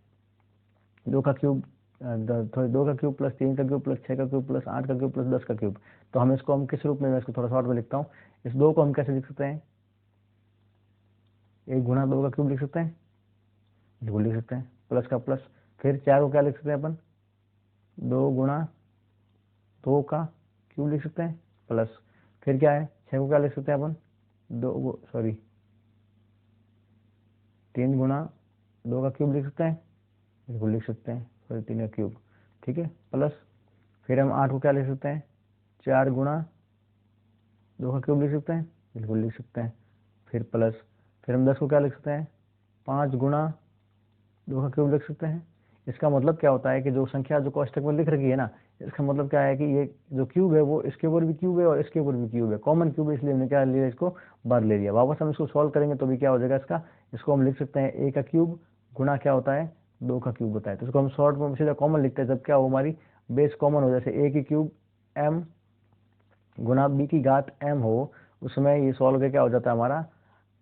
2 का क्यूब 2 का क्यूब प्लस 3 का क्यूब प्लस 6 का क्यूब प्लस 8 का क्यूब प्लस 10 का क्यूब। तो हम इसको हम किस रूप में, मैं इसको थोड़ा शॉर्ट में लिखता हूँ। इस 2 को हम कैसे लिख सकते हैं 1 गुणा 2 का क्यूब लिख सकते हैं, बिल्कुल लिख सकते हैं, प्लस का प्लस। फिर 4 को क्या लिख सकते हैं अपन 2 गुणा 2 का क्यूब लिख सकते हैं प्लस। फिर क्या है 6 को क्या लिख सकते हैं अपन 3 गुणा 2 का क्यूब लिख सकते हैं, बिल्कुल लिख सकते हैं, सॉरी 3 का क्यूब, ठीक है, प्लस। फिर हम 8 को क्या लिख सकते हैं 4 गुणा 2 का क्यूब लिख सकते हैं, बिल्कुल लिख सकते हैं, फिर प्लस। फिर हम 10 को क्या लिख सकते हैं, 5 गुणा 2 का क्यूब लिख सकते हैं। इसका मतलब क्या होता है कि जो संख्या जो कोष्टक में लिख रखी है ना, इसका मतलब क्या है कि ये जो क्यूब है वो इसके ऊपर भी क्यूब है और इसके ऊपर भी क्यूब है, कॉमन क्यूब है, इसलिए हमने क्या लिया, इसको बाहर ले लिया। वापस हम इसको सॉल्व करेंगे तो भी क्या हो जाएगा इसका, इसको हम लिख सकते हैं a का क्यूब गुणा क्या होता है, 2 का क्यूब होता है। तो इसको हम शॉर्ट में सीधा कॉमन लिखते हैं, जब क्या हो हमारी बेस कॉमन हो, जैसे a की क्यूब m गुणा b की घात m हो, उसमें ये सॉल्व करके क्या हो जाता है हमारा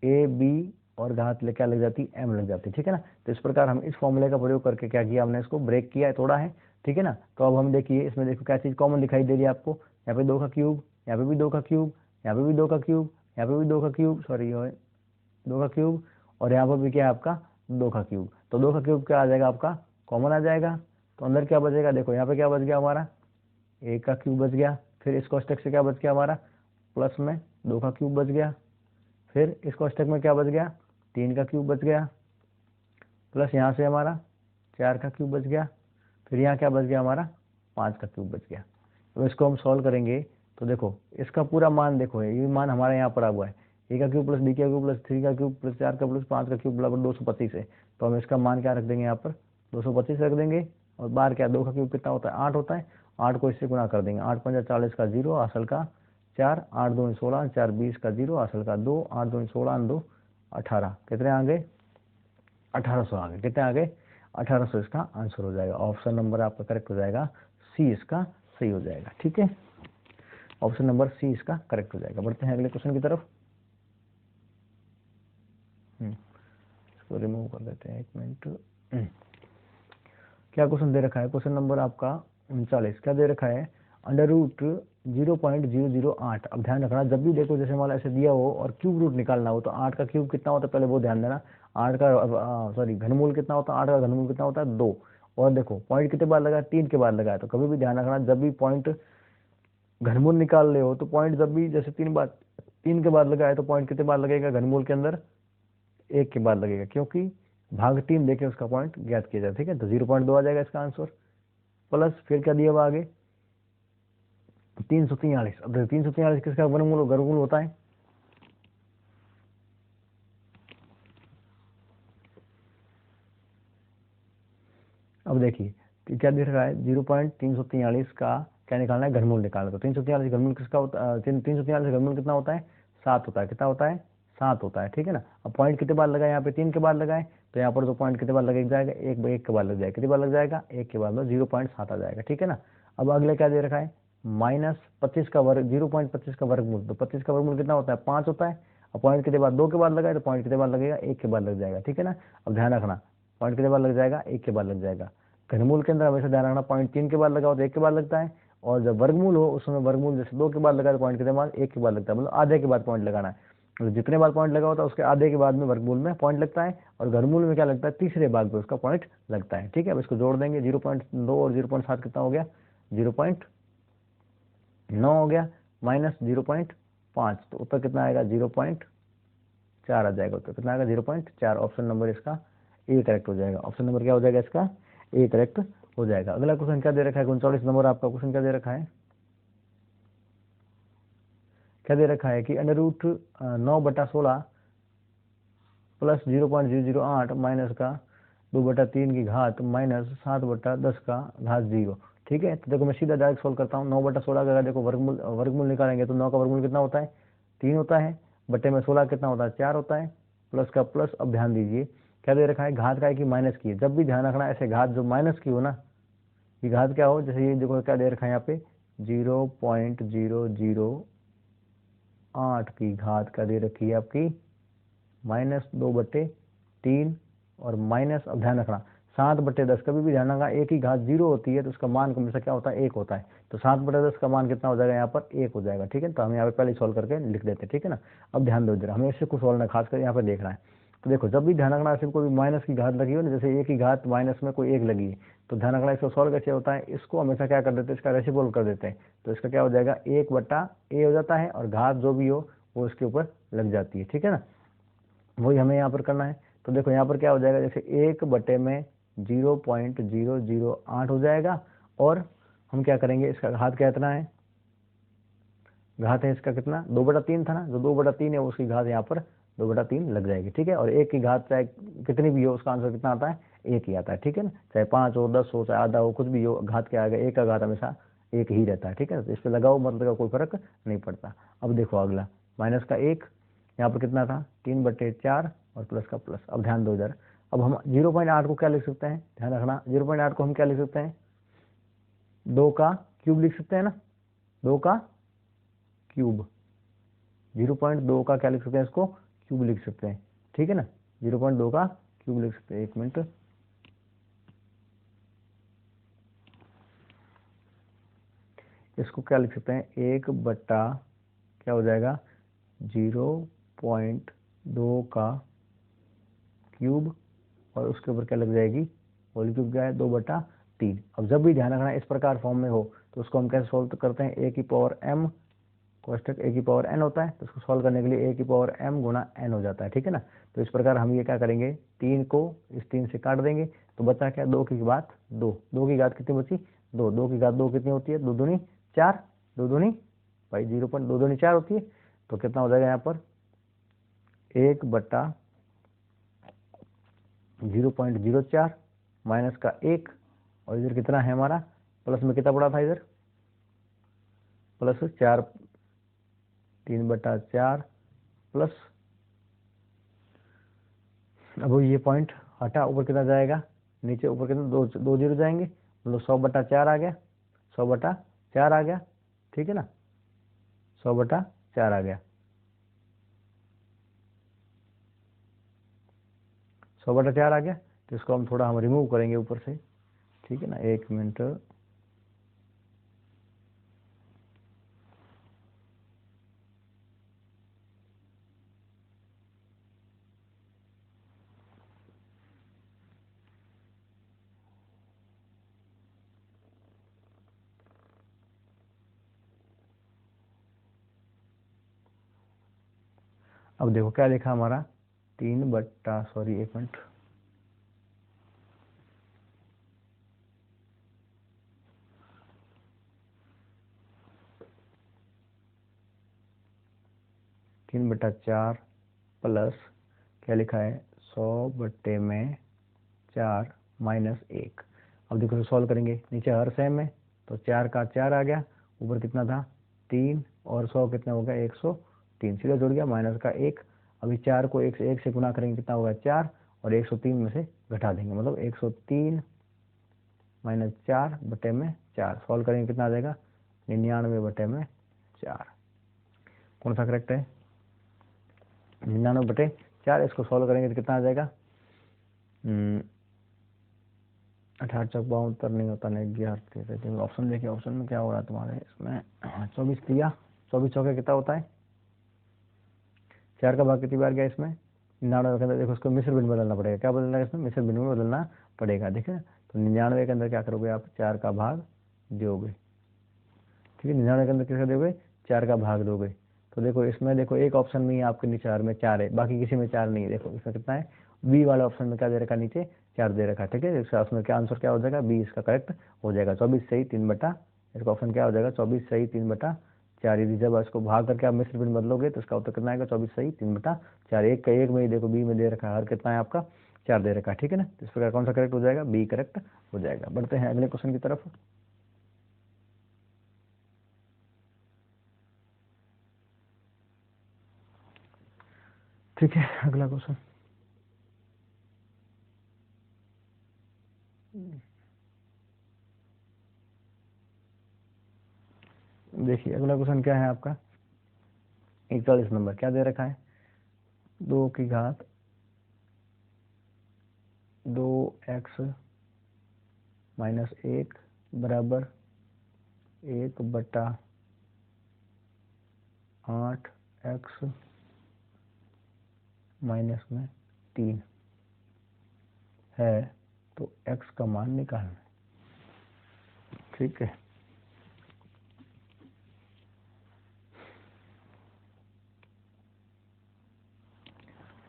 a b और घात क्या लग जाती है, m लग जाती है, ठीक है ना। तो इस प्रकार हम इस फॉर्मूले का प्रयोग करके क्या किया, हमने इसको ब्रेक किया है, तोड़ा है, ठीक है ना। तो अब हम देखिए इसमें देखो क्या चीज़ कॉमन दिखाई दे रही है आपको, यहाँ पे 2 का क्यूब, यहाँ पे भी 2 का क्यूब, यहाँ पे भी 2 का क्यूब, यहाँ पे भी 2 का क्यूब, सॉरी 2 का क्यूब, और यहाँ पर भी क्या है आपका 2 का क्यूब। तो 2 का क्यूब क्या आ जाएगा आपका, कॉमन आ जाएगा। तो अंदर क्या बचेगा, देखो यहाँ पे क्या बच गया हमारा, 1 का क्यूब बच गया। फिर इस कोष्टक से क्या बच गया हमारा, प्लस में 2 का क्यूब बच गया। फिर इस कोष्टक में क्या बच गया, 3 का क्यूब बच गया, प्लस यहाँ से हमारा 4 का क्यूब बच गया। फिर यहाँ क्या बच गया हमारा, 5 का क्यूब बच गया। तो इसको हम सॉल्व करेंगे तो देखो इसका पूरा मान देखो, ये मान हमारे यहाँ पर आ हुआ है, a का क्यूब प्लस b का क्यूब प्लस 3 का क्यूब प्लस 4 का प्लस 5 का क्यूब बराबर 225 है। तो हम इसका मान क्या रख देंगे, यहाँ पर 225 रख देंगे। और बाहर क्या 2 का क्यूब कितना होता है, 8 होता है, 8 को इससे गुणा कर देंगे, 8 5 40 का 0 असल का 4, 8 2 16, 4 20 का 0 असल का 2, 8 2 16 2 18, कितने आ गए, 1800 आ गए। कितने आ गए, 1800 इसका आंसर हो जाएगा। ऑप्शन नंबर आपका करेक्ट हो जाएगा, सी इसका सही हो जाएगा, ठीक है। ऑप्शन नंबर सी इसका करेक्ट हो जाएगा। बढ़ते हैं अगले क्वेश्चन की तरफ। इसको रिमूव कर देते हैं, 1 मिनट। क्या क्वेश्चन दे रखा है, क्वेश्चन नंबर आपका 39 क्या दे रखा है, अंडर रूट 0.008। अब ध्यान रखना, जब भी देखो जैसे मान ऐसे दिया हो और क्यूब रूट निकालना हो तो 8 का क्यूब कितना होता है पहले वो ध्यान देना। 8 का सॉरी घनमूल कितना होता है, 8 का घनमूल कितना होता है 2। और देखो पॉइंट कितने बार लगाया, 3 के बाद लगाया। तो कभी भी ध्यान रखना, जब भी पॉइंट घनमूल निकाल रहे हो तो पॉइंट जब भी जैसे 3 के बाद लगाए तो पॉइंट कितने बार लगेगा घनमूल के अंदर, 1 के बाद लगेगा, क्योंकि भाग 3 देके उसका पॉइंट ज्ञात किया जाए, ठीक है। तो 0.2 आ जाएगा इसका आंसर। प्लस फिर क्या दिया हुआ आगे 343। अब 343 किसका वर्गमूल होता है, अब देखिए क्या दिख रहा है, 0.343 का क्या निकालना है, घनमूल निकालना। तो 343 घनमूल किसका होता है, 343 घनमूल कितना होता है, 7 होता है। कितना होता है, 7 होता है, ठीक है ना। अब पॉइंट कितने बार लगाए, यहाँ पे 3 के बाद लगाए, तो यहाँ पर जो पॉइंट कितने बार लग जाएगा, एक के बाद लग जाएगा। कितने बार लग जाएगा, 1 के बाद में 0.7 आ जाएगा, ठीक है ना। अब अगले क्या दे रखा है, -25 का वर्ग, 0.25 का वर्गमूल। तो 25 का वर्गमूल कितना होता है, 5 होता है। अब पॉइंट कितने बाद 2 के बाद लगाए तो पॉइंट कितने बार लगेगा, 1 के बाद लग जाएगा, ठीक है ना। अब ध्यान रखना, पॉइंट कितने बार लग जाएगा, 1 के बाद लग जाएगा। घनमूल के अंदर हमेशा ध्यान रखना, पॉइंट 3 के बाद लगाओ तो 1 के बाद लगता है, और जब वर्गमूल हो उसमें वर्गमूल जैसे 2 के बाद लगा तो पॉइंट कितने बाद, 1 के बाद लगता है, मतलब आधे के बाद पॉइंट लगाना है। तो जितने बार पॉइंट लगा होता है उसके आधे के बाद में वर्गमूल में पॉइंट लगता है, और घनमूल में क्या लगता है, तीसरे भाग पे उसका पॉइंट लगता है, ठीक है। अब इसको जोड़ देंगे, 0.2 और 0.7 कितना हो गया, 0.9 हो गया, -0.5, तो उत्तर कितना आएगा, 0.4 आ जाएगा। उत्तर कितना आएगा, 0.4। ऑप्शन नंबर इसका ए करेक्ट हो जाएगा। ऑप्शन नंबर क्या हो जाएगा इसका, ए करेक्ट हो जाएगा। अगला क्वेश्चन क्या दे रखा है, 39 नंबर आपका क्वेश्चन क्या दे रखा है, क्या दे रखा है कि अंडर रूट 9/16 प्लस 0.008 माइनस का 2/3 की घात माइनस 7/10 का घात 0, ठीक है। तो देखो मैं सीधा डायरेक्ट सोल्व करता हूँ। 9/16 का देखो वर्गमूल निकालेंगे तो 9 का वर्गमूल कितना होता है, 3 होता है, बटे में 16 कितना होता है, 4 होता है, प्लस का प्लस। अब ध्यान दीजिए क्या दे रखा है, घात का है कि माइनस की है। जब भी ध्यान रखना ऐसे घात जो माइनस की हो ना, ये घात क्या हो, जैसे ये देखो क्या दे रखा है यहाँ पे 0.008 की घात का दे रखी है आपकी -2/3 और माइनस, अब ध्यान रखना 7/10। कभी भी ध्यान रखना एक ही घात 0 होती है तो उसका मान हमेशा क्या होता है, 1 होता है। तो 7/10 का मान कितना हो जाएगा, यहाँ पर 1 हो जाएगा, ठीक है। तो हम यहाँ पे पहले सॉल्व करके लिख देते हैं, ठीक है ना। अब ध्यान दो जरा, हमें इससे कुछ सॉल्व ना खासकर यहाँ पे देखना है। तो देखो जब भी ध्यान रखना सिर्फ कोई माइनस की घात लगी हो ना, जैसे 1 की घात माइनस में कोई 1 लगी है, तो ध्यान रखना इसको सॉल्व कैसे होता है, इसको हमेशा क्या कर देते हैं, इसका रेसिप्रोकल कर देते हैं। तो इसका क्या हो जाएगा, 1/a हो जाता है, और घात जो भी हो वो इसके ऊपर लग जाती है, ठीक है ना। वही हमें यहाँ पर करना है। तो देखो यहाँ पर क्या हो जाएगा, जैसे 1/0.008 हो जाएगा, और हम क्या करेंगे, इसका घात क्या इतना है, घात है इसका कितना 2/3 था ना, जो 2/3 है उसकी घात यहाँ पर 2/3 लग जाएगी, ठीक है। और 1 की घात चाहे कितनी भी हो उसका आंसर कितना आता है, 1 ही आता है, ठीक है ना। चाहे 5 हो, 10 हो, चाहे आधा हो, कुछ भी हो, घात क्या आएगा, 1 का घात हमेशा 1 ही रहता है, ठीक है। तो इस पर लगाओ मतलब का कोई फर्क नहीं पड़ता। अब देखो अगला माइनस का 1, यहाँ पर कितना था 3/4 और प्लस का प्लस। अब ध्यान दो इधर, अब हम 0.8 को क्या लिख सकते हैं, ध्यान रखना, 0.8 को हम क्या लिख सकते हैं, 2 का क्यूब लिख सकते हैं ना, 2 का क्यूब, 0.2 का क्या लिख सकते हैं, इसको क्यूब लिख सकते हैं, ठीक है ना। 0.2 का क्यूब लिख सकते हैं, 1 मिनट, इसको क्या लिख सकते हैं, 1 बट्टा क्या हो जाएगा 0.2 का क्यूब और उसके ऊपर क्या लग जाएगी, होल क्यूब क्या है 2/3। अब जब भी ध्यान रखना इस प्रकार फॉर्म में हो तो उसको हम कैसे सॉल्व करते हैं, a की पावर m कोष्टक a की पावर n होता है, तो उसको सॉल्व करने के लिए a की पावर m गुना n हो जाता है, ठीक है ना। तो इस प्रकार हम ये क्या करेंगे, 3 को इस 3 से काट देंगे, तो बचा क्या 2 की घात 2, 2 की घात कितनी बची 2, 2 की घात 2 कितनी होती है 2 दूनी 4, 2 दूनी भाई 0.2 दूनी 4 होती है। तो कितना हो जाएगा यहाँ पर 1/0.04 माइनस का 1, और इधर कितना है हमारा प्लस में कितना पड़ा था इधर प्लस 4, 3/4 प्लस, अब ये पॉइंट हटा, ऊपर कितना जाएगा नीचे, ऊपर कितना 2 जीरो जाएंगे, मतलब 100/4 आ गया, 100/4 आ गया, ठीक है ना, 100/4 आ गया, 100/4 आ गया। तो इसको हम थोड़ा रिमूव करेंगे ऊपर से, ठीक है ना, 1 मिनट, अब देखो क्या लिखा हमारा 1 मिनट, तीन बटा चार प्लस क्या लिखा है 100/4 माइनस 1। अब देखो सॉल्व करेंगे, नीचे हर सेम है तो 4 का 4 आ गया, ऊपर कितना था 3 और 100 कितना हो गया 103, सीधा जुड़ गया माइनस का 1। अभी 4 को 1 से गुना करेंगे कितना होगा 4, और 103 में से घटा देंगे, मतलब 103 माइनस 4/4, सॉल्व करेंगे कितना आ जाएगा 99/4। कौन सा करेक्ट है 99/4। इसको सॉल्व करेंगे तो कितना आ जाएगा 18 नहीं होता ना 11, ऑप्शन देखिए, ऑप्शन में क्या हो रहा है तुम्हारे इसमें 24 दिया, 24 चौके कितना होता है 4 का भाग कितनी बार गया इसमें 99 के अंदर, देखो उसको मिश्र भिन्न बदलना पड़ेगा, क्या बदलना है इसमें मिश्र भिन्न में बदलना पड़ेगा, ठीक है। तो 99 के अंदर क्या करोगे आप 4 का भाग दोगे, ठीक है, 99 के अंदर किसका दोगे 4 का भाग दोगे। तो देखो इसमें देखो एक ऑप्शन में ही आपके नीचे 4 में 4 है, बाकी किसी में 4 नहीं है, देखो इसमें कितना है बी वाले ऑप्शन में क्या दे रखा नीचे 4 दे रखा, ठीक है। इसका उसमें क्या आंसर क्या हो जाएगा बी इसका करेक्ट हो जाएगा, 24 सही 3/, इसका ऑप्शन क्या हो जाएगा 24 सही 3/4। यदि जब इसको भाग करके आप मिश्र भिन्न बदलोगे तो इसका उत्तर कितना आएगा 24 सही 3/4। एक का एक में ही देखो बी में दे रखा है, हर कितना है आपका 4 दे रखा है, ठीक है ना। इस प्रकार कौन सा करेक्ट हो जाएगा बी करेक्ट हो जाएगा। बढ़ते हैं अगले क्वेश्चन की तरफ, ठीक है। अगला क्वेश्चन देखिए, अगला क्वेश्चन क्या है आपका 41 नंबर, क्या दे रखा है 2 की घात 2x माइनस 1 बराबर 1/8x माइनस में 3 है, तो x का मान निकालना है, ठीक है।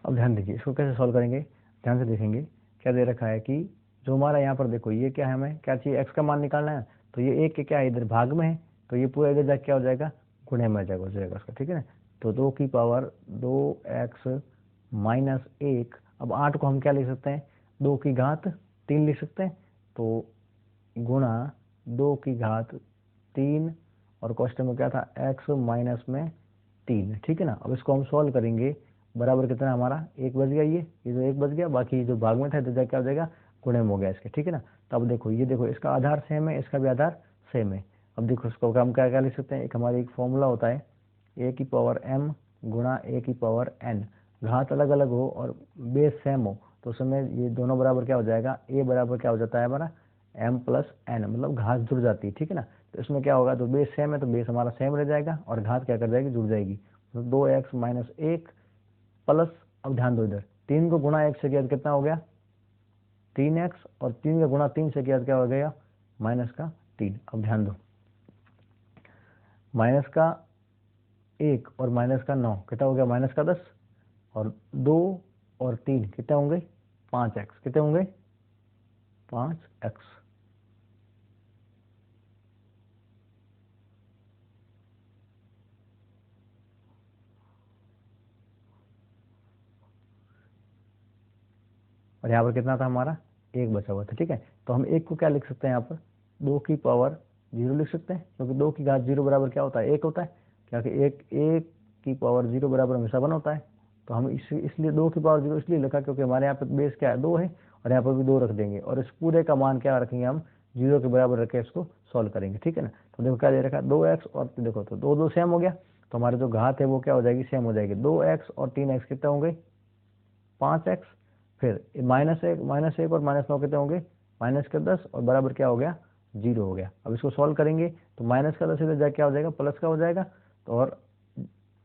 अब ध्यान देखिए इसको कैसे सॉल्व करेंगे, ध्यान से देखेंगे क्या दे रखा है कि जो हमारा यहाँ पर देखो ये क्या है, हमें क्या चाहिए x का मान निकालना है, तो ये एक के क्या है इधर भाग में है, तो ये पूरा इधर क्या हो जाएगा गुणे में हो जाएगा उसका, ठीक है ना। तो 2 की पावर 2x माइनस 1। अब 8 को हम क्या लिख सकते हैं, 2 की घात 3 लिख सकते हैं, तो गुणा 2 की घात 3 और क्वेश्चन में क्या था, x माइनस में 3। ठीक है ना। अब इसको हम सॉल्व करेंगे, बराबर कितना हमारा 1 बच गया, ये जो 1 बच गया, बाकी जो भाग में था तो क्या हो जाएगा, गुणे में हो गया इसके। ठीक है ना। तो अब देखो, ये देखो इसका आधार सेम है, इसका भी आधार सेम है। अब देखो इसको हम क्या क्या लिख सकते हैं, एक हमारी एक फॉर्मूला होता है a की पावर m गुणा a की पावर n। घात अलग अलग हो और बेस सेम हो तो उस समय ये दोनों बराबर क्या हो जाएगा, a बराबर क्या हो जाता है हमारा m प्लस n, मतलब घात जुड़ जाती है। ठीक है ना। तो इसमें क्या होगा, तो बेस सेम है तो बेस हमारा सेम रह जाएगा और घात क्या कर जाएगी, जुड़ जाएगी। तो 2x माइनस 1 प्लस, अब ध्यान दो इधर, 3 को गुणा 1 से किया तो कितना हो गया 3x, और 3 का गुणा 3 से किया तो क्या हो गया माइनस का 3। अब ध्यान दो, माइनस का 1 और माइनस का 9 कितना हो गया, माइनस का 10, और 2 और 3 कितने होंगे 5x, कितने होंगे 5x। और यहाँ पर कितना था हमारा 1 बचा हुआ था। ठीक है, तो हम 1 को क्या लिख सकते हैं, यहाँ पर 2 की पावर 0 लिख सकते हैं, क्योंकि 2 की घात 0 बराबर क्या होता है 1 होता है, क्योंकि 1 की पावर 0 बराबर हमेशा 1 होता है। तो हम इसलिए 2 की पावर 0 इसलिए लिखा क्योंकि हमारे यहाँ पर बेस क्या है 2 है, और यहाँ पर भी 2 रख देंगे, और इस पूरे का मान क्या रखेंगे हम 0 के बराबर रख के इसको सॉल्व करेंगे। ठीक है ना। तो देखो क्या दे रखा है 2x, और देखो तो 2 2 सेम हो गया, तो हमारे जो घात है वो क्या हो जाएगी, सेम हो जाएगी। 2x और 3x कितने होंगे 5x, फिर माइनस एक और माइनस 9 कितने होंगे माइनस के 10, और बराबर क्या हो गया 0 हो गया। अब इसको सॉल्व करेंगे तो माइनस का 10 इधर जाके क्या हो जाएगा प्लस का हो जाएगा, तो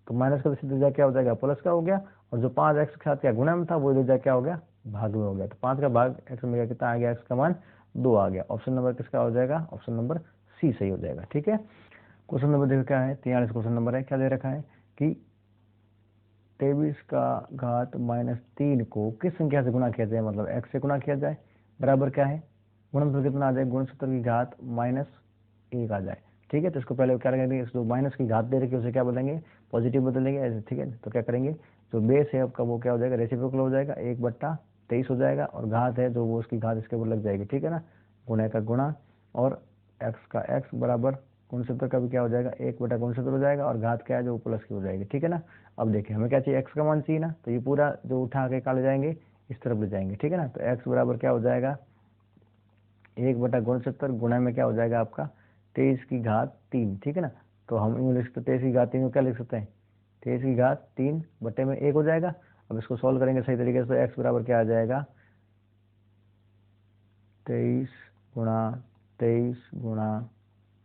माइनस का 10 इधर जाके क्या हो जाएगा प्लस का हो गया, और जो 5x के साथ क्या गुणा में था वो इधर जाके क्या हो गया भाग में हो गया। तो 5 का भाग x में गया, कितना आ गया, x का मान 2 आ गया। ऑप्शन नंबर किसका हो जाएगा, ऑप्शन नंबर सी सही हो जाएगा। ठीक है। क्वेश्चन नंबर देखो क्या है, 43 क्वेश्चन नंबर है, क्या दे रखा है कि 23 का घात माइनस 3 को किस संख्या से गुणा किया जाए, मतलब x से गुणा किया जाए, बराबर क्या है गुणनफल कितना आ जाए, गुणसूत्र की घात माइनस 1 आ जाए। ठीक है, तो इसको पहले क्या करेंगे, जो माइनस की घात दे रखी है उसे क्या बदलेंगे, पॉजिटिव बदलेंगे ऐसे। ठीक है, तो क्या करेंगे, जो बेस है आपका वो क्या हो जाएगा रेसिप्रोकल हो जाएगा, 1/23 हो जाएगा, और घात है जो वो उसकी घात इसके ऊपर लग जाएगी। ठीक है ना, गुणा का गुणा, और x का x बराबर गुणसूत्र का भी क्या हो जाएगा 1/गुणसूत्र हो जाएगा, और घात क्या है जो प्लस की हो जाएगी। ठीक है ना। अब देखिए हमें क्या चाहिए, x का मान चाहिए ना, तो ये पूरा जो उठा के काले जाएंगे इस तरफ ले जाएंगे। ठीक है ना, तो x बराबर क्या हो जाएगा 1/गुणसूत्र गुणा में क्या हो जाएगा आपका 23 की घात 3। ठीक है ना, तो हम यूँ लिख सकते 23 की घात 3 को क्या लिख सकते हैं 23 की घात 3 बटे में 1 हो जाएगा। अब इसको सॉल्व करेंगे सही तरीके से, तो x बराबर क्या आ जाएगा 23 गुणा 23 गुणा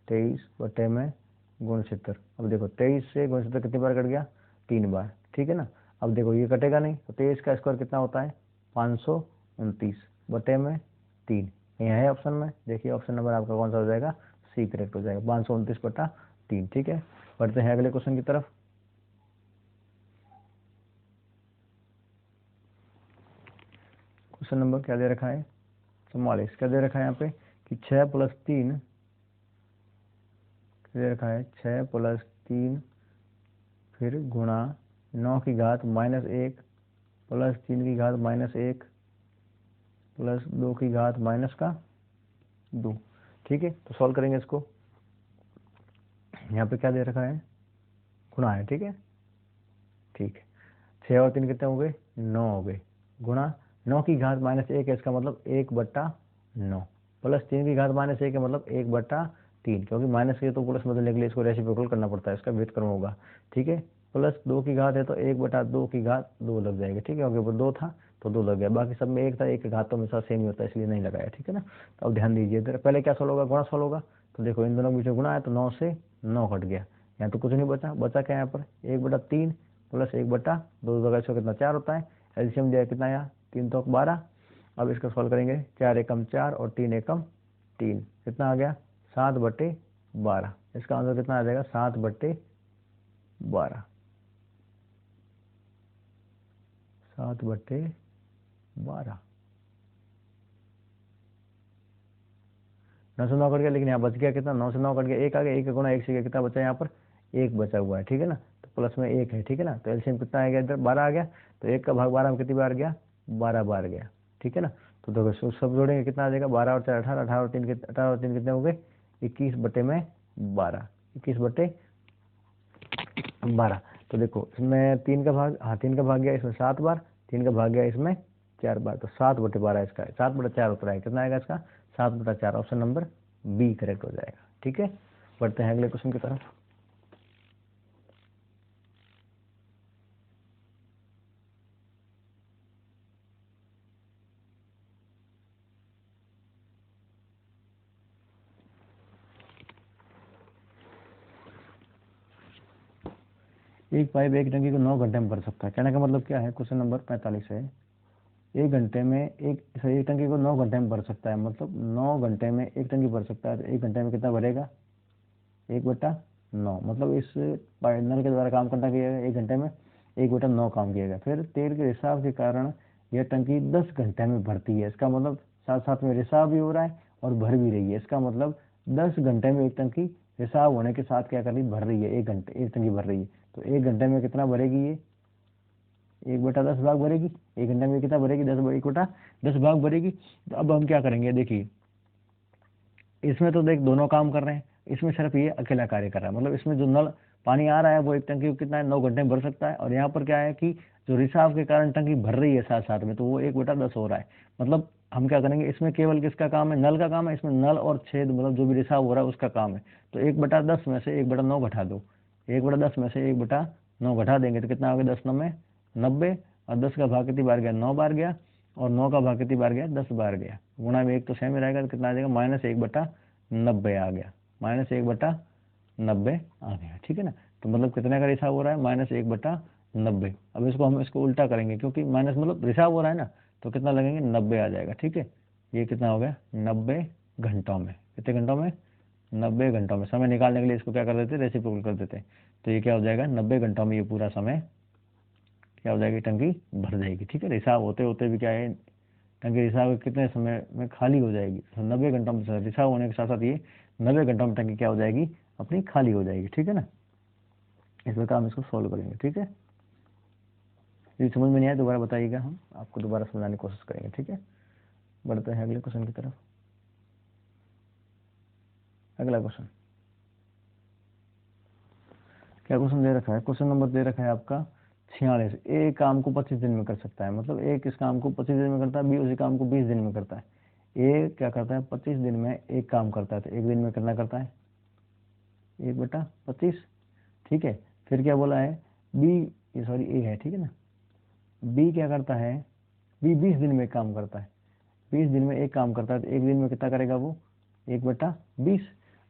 23 बटे में गुणसूत्र। अब देखो 23 से गुणसूत्र कितनी बार कट गया 3 बार। ठीक है ना। अब देखो ये कटेगा नहीं, तो 23 का स्क्वायर कितना होता है 529 बटे में 3, यहाँ है ऑप्शन में, देखिए ऑप्शन नंबर आपका कौन सा हो जाएगा, सी करेक्ट हो जाएगा 529/3। ठीक है, बढ़ते हैं अगले क्वेश्चन की तरफ। क्वेश्चन नंबर क्या दे रखा है 44, क्या दे रखा है यहाँ पे कि 6 + 3 दे रखा है 6 + 3 फिर गुणा 9 की घात -1 प्लस 3 की घात -1 प्लस 2 की घात -2। ठीक है, तो सॉल्व करेंगे इसको, यहाँ पे क्या दे रखा है गुणा है। ठीक है, ठीक है, 6 और 3 कितने हो गए 9 हो गए, गुणा 9 की घात -1 है, इसका मतलब 1/9 प्लस 3 की घात -1 है, मतलब 1/3, क्योंकि माइनस के तो प्लस बदलने के लिए इसको रेसिप्रोकल करना पड़ता है, इसका व्युत्क्रम होगा। ठीक है, प्लस 2 की घात है तो 1/2 की घात 2 लग जाएगी। ठीक है, क्योंकि ऊपर 2 था तो 2 लग गया, बाकी सब में 1 था, 1 की घात तो हमेशा सेम ही होता है इसलिए नहीं लगाया। ठीक है ना, तो अब ध्यान दीजिए इधर पहले क्या सॉल्व होगा, गुणा सॉल्व होगा, तो देखो इन दोनों के बीच में गुणा है तो 9 से 9 कट गया, यहाँ तो कुछ नहीं बचा, बचा क्या यहाँ पर 1/3 प्लस 1/2 का कितना 4 होता है, एलसीएम दिया कितना आया 3 तो 12। अब इसका सॉल्व करेंगे, 4 एकम 4 और 3 एकम 3, कितना आ गया 7/12। इसका आंसर कितना आ जाएगा 7/12, 7/12। 9 से 9 कट गया, लेकिन यहाँ बच गया कितना 9 से 9 कट गया 1 आ गया, 1 का गुणा 1 से कितना बचा यहाँ पर 1 बचा हुआ है। ठीक है ना, तो प्लस में 1 है, ठीक है ना। तो एलसीएम कितना आ गया इधर 12 आ गया, तो 1 का भाग 12 में कितनी बार गया 12 बार गया, ठीक है ना। तो देखो सब जोड़ेंगे कितना आ जाएगा 12 और 4 18, 18 और 3 कितने हो गए 21 बटे में 12, 21 बटे 12। तो देखो इसमें 3 का भाग, हाँ 3 का भाग गया इसमें 7 बार, 3 का भाग गया इसमें 4 बार, तो 7 बटे 12 इसका 7 बटे 4 उत्तर आएगा, कितना आएगा इसका 7 बटा 4, ऑप्शन नंबर बी करेक्ट हो जाएगा, ठीक है। बढ़ते हैं अगले क्वेश्चन की तरफ। एक पाइप एक टंकी को 9 घंटे में भर सकता है, कहने का मतलब क्या है, क्वेश्चन नंबर 45 है। एक घंटे में एक टंकी को 9 घंटे में भर सकता है, मतलब 9 घंटे में एक टंकी भर सकता है, तो एक घंटे में कितना भरेगा 1/9, मतलब इस नल के द्वारा काम करना किया एक घंटे में 1/9 काम किया गया। फिर तेल के रिसाव के कारण यह टंकी 10 घंटे में भरती है, इसका मतलब साथ साथ में रिसाव भी हो रहा है और भर भी रही है, इसका मतलब 10 घंटे में एक टंकी रिसाव होने के साथ क्या कर रही भर रही है, एक टंकी भर रही है। तो एक घंटे में कितना भरेगी ये 1/10 भाग भरेगी, एक घंटे में कितना भरेगी 1/10 भाग भरेगी। तो अब हम क्या करेंगे, देखिए इसमें तो देख दोनों काम कर रहे हैं, इसमें सिर्फ ये अकेला कार्य कर रहा है, मतलब इसमें जो नल पानी आ रहा है वो एक टंकी को कितना है 9 घंटे में भर सकता है, और यहाँ पर क्या है कि जो रिसाव के कारण टंकी भर रही है साथ साथ में, तो वो 1/10 हो रहा है। मतलब हम क्या करेंगे, इसमें केवल किसका काम है, नल का काम है, इसमें नल और छेद मतलब जो भी रिसाव हो रहा है उसका काम है। तो 1/10 में से 1/9 घटा दो, 1/10 में से 1/9 घटा देंगे तो कितना हो गया 10 में 90, और 10 का भाग कितनी बार गया 9 बार गया, और 9 का भाग कितनी बार गया 10 बार गया, गुणा में 1 तो सेम ही रहेगा, तो कितना आ जाएगा -1/90 आ गया, -1/90 आ गया, ठीक है ना। तो मतलब कितने का रिसाव हो रहा है -1/90। अब इसको उल्टा करेंगे, क्योंकि माइनस मतलब रिसाव हो रहा है ना, तो कितना लगेंगे 90 आ जाएगा, ठीक है। ये कितना हो गया 90 घंटों में, कितने घंटों में 90 घंटों में। समय निकालने के लिए इसको क्या कर देते रेसिप्रोकल कर देते, तो ये क्या हो जाएगा 90 घंटों में ये पूरा समय क्या हो जाएगी टंकी भर जाएगी, ठीक है। रिसाव होते होते भी क्या है टंकी रिसाव कितने समय में खाली हो जाएगी, तो 90 घंटों में रिसाव होने के साथ साथ ये 90 घंटों में टंकी क्या हो जाएगी अपनी खाली हो जाएगी, ठीक है ना। इस प्रकार हम इसको सॉल्व करेंगे, ठीक है। यदि समझ में नहीं आया दोबारा बताइएगा, हम आपको दोबारा समझाने की कोशिश करेंगे, ठीक है। बढ़ते हैं अगले क्वेश्चन की तरफ। अगला क्वेश्चन क्या क्वेश्चन दे रखा है, क्वेश्चन नंबर दे रखा है आपका 46। एक काम को 25 दिन में कर सकता है, मतलब एक इस काम को 25 दिन में करता है, बी उसी काम को 20 दिन में करता है। ए क्या करता है 25 दिन में एक काम करता है, तो एक दिन में कितना करता है 1/25, ठीक है। फिर क्या बोला है बी, ये सॉरी ए है, ठीक है ना। बी क्या करता है, बी 20 दिन में एक काम करता है, 20 दिन में एक काम करता है, तो एक दिन में कितना करेगा वो 1/20।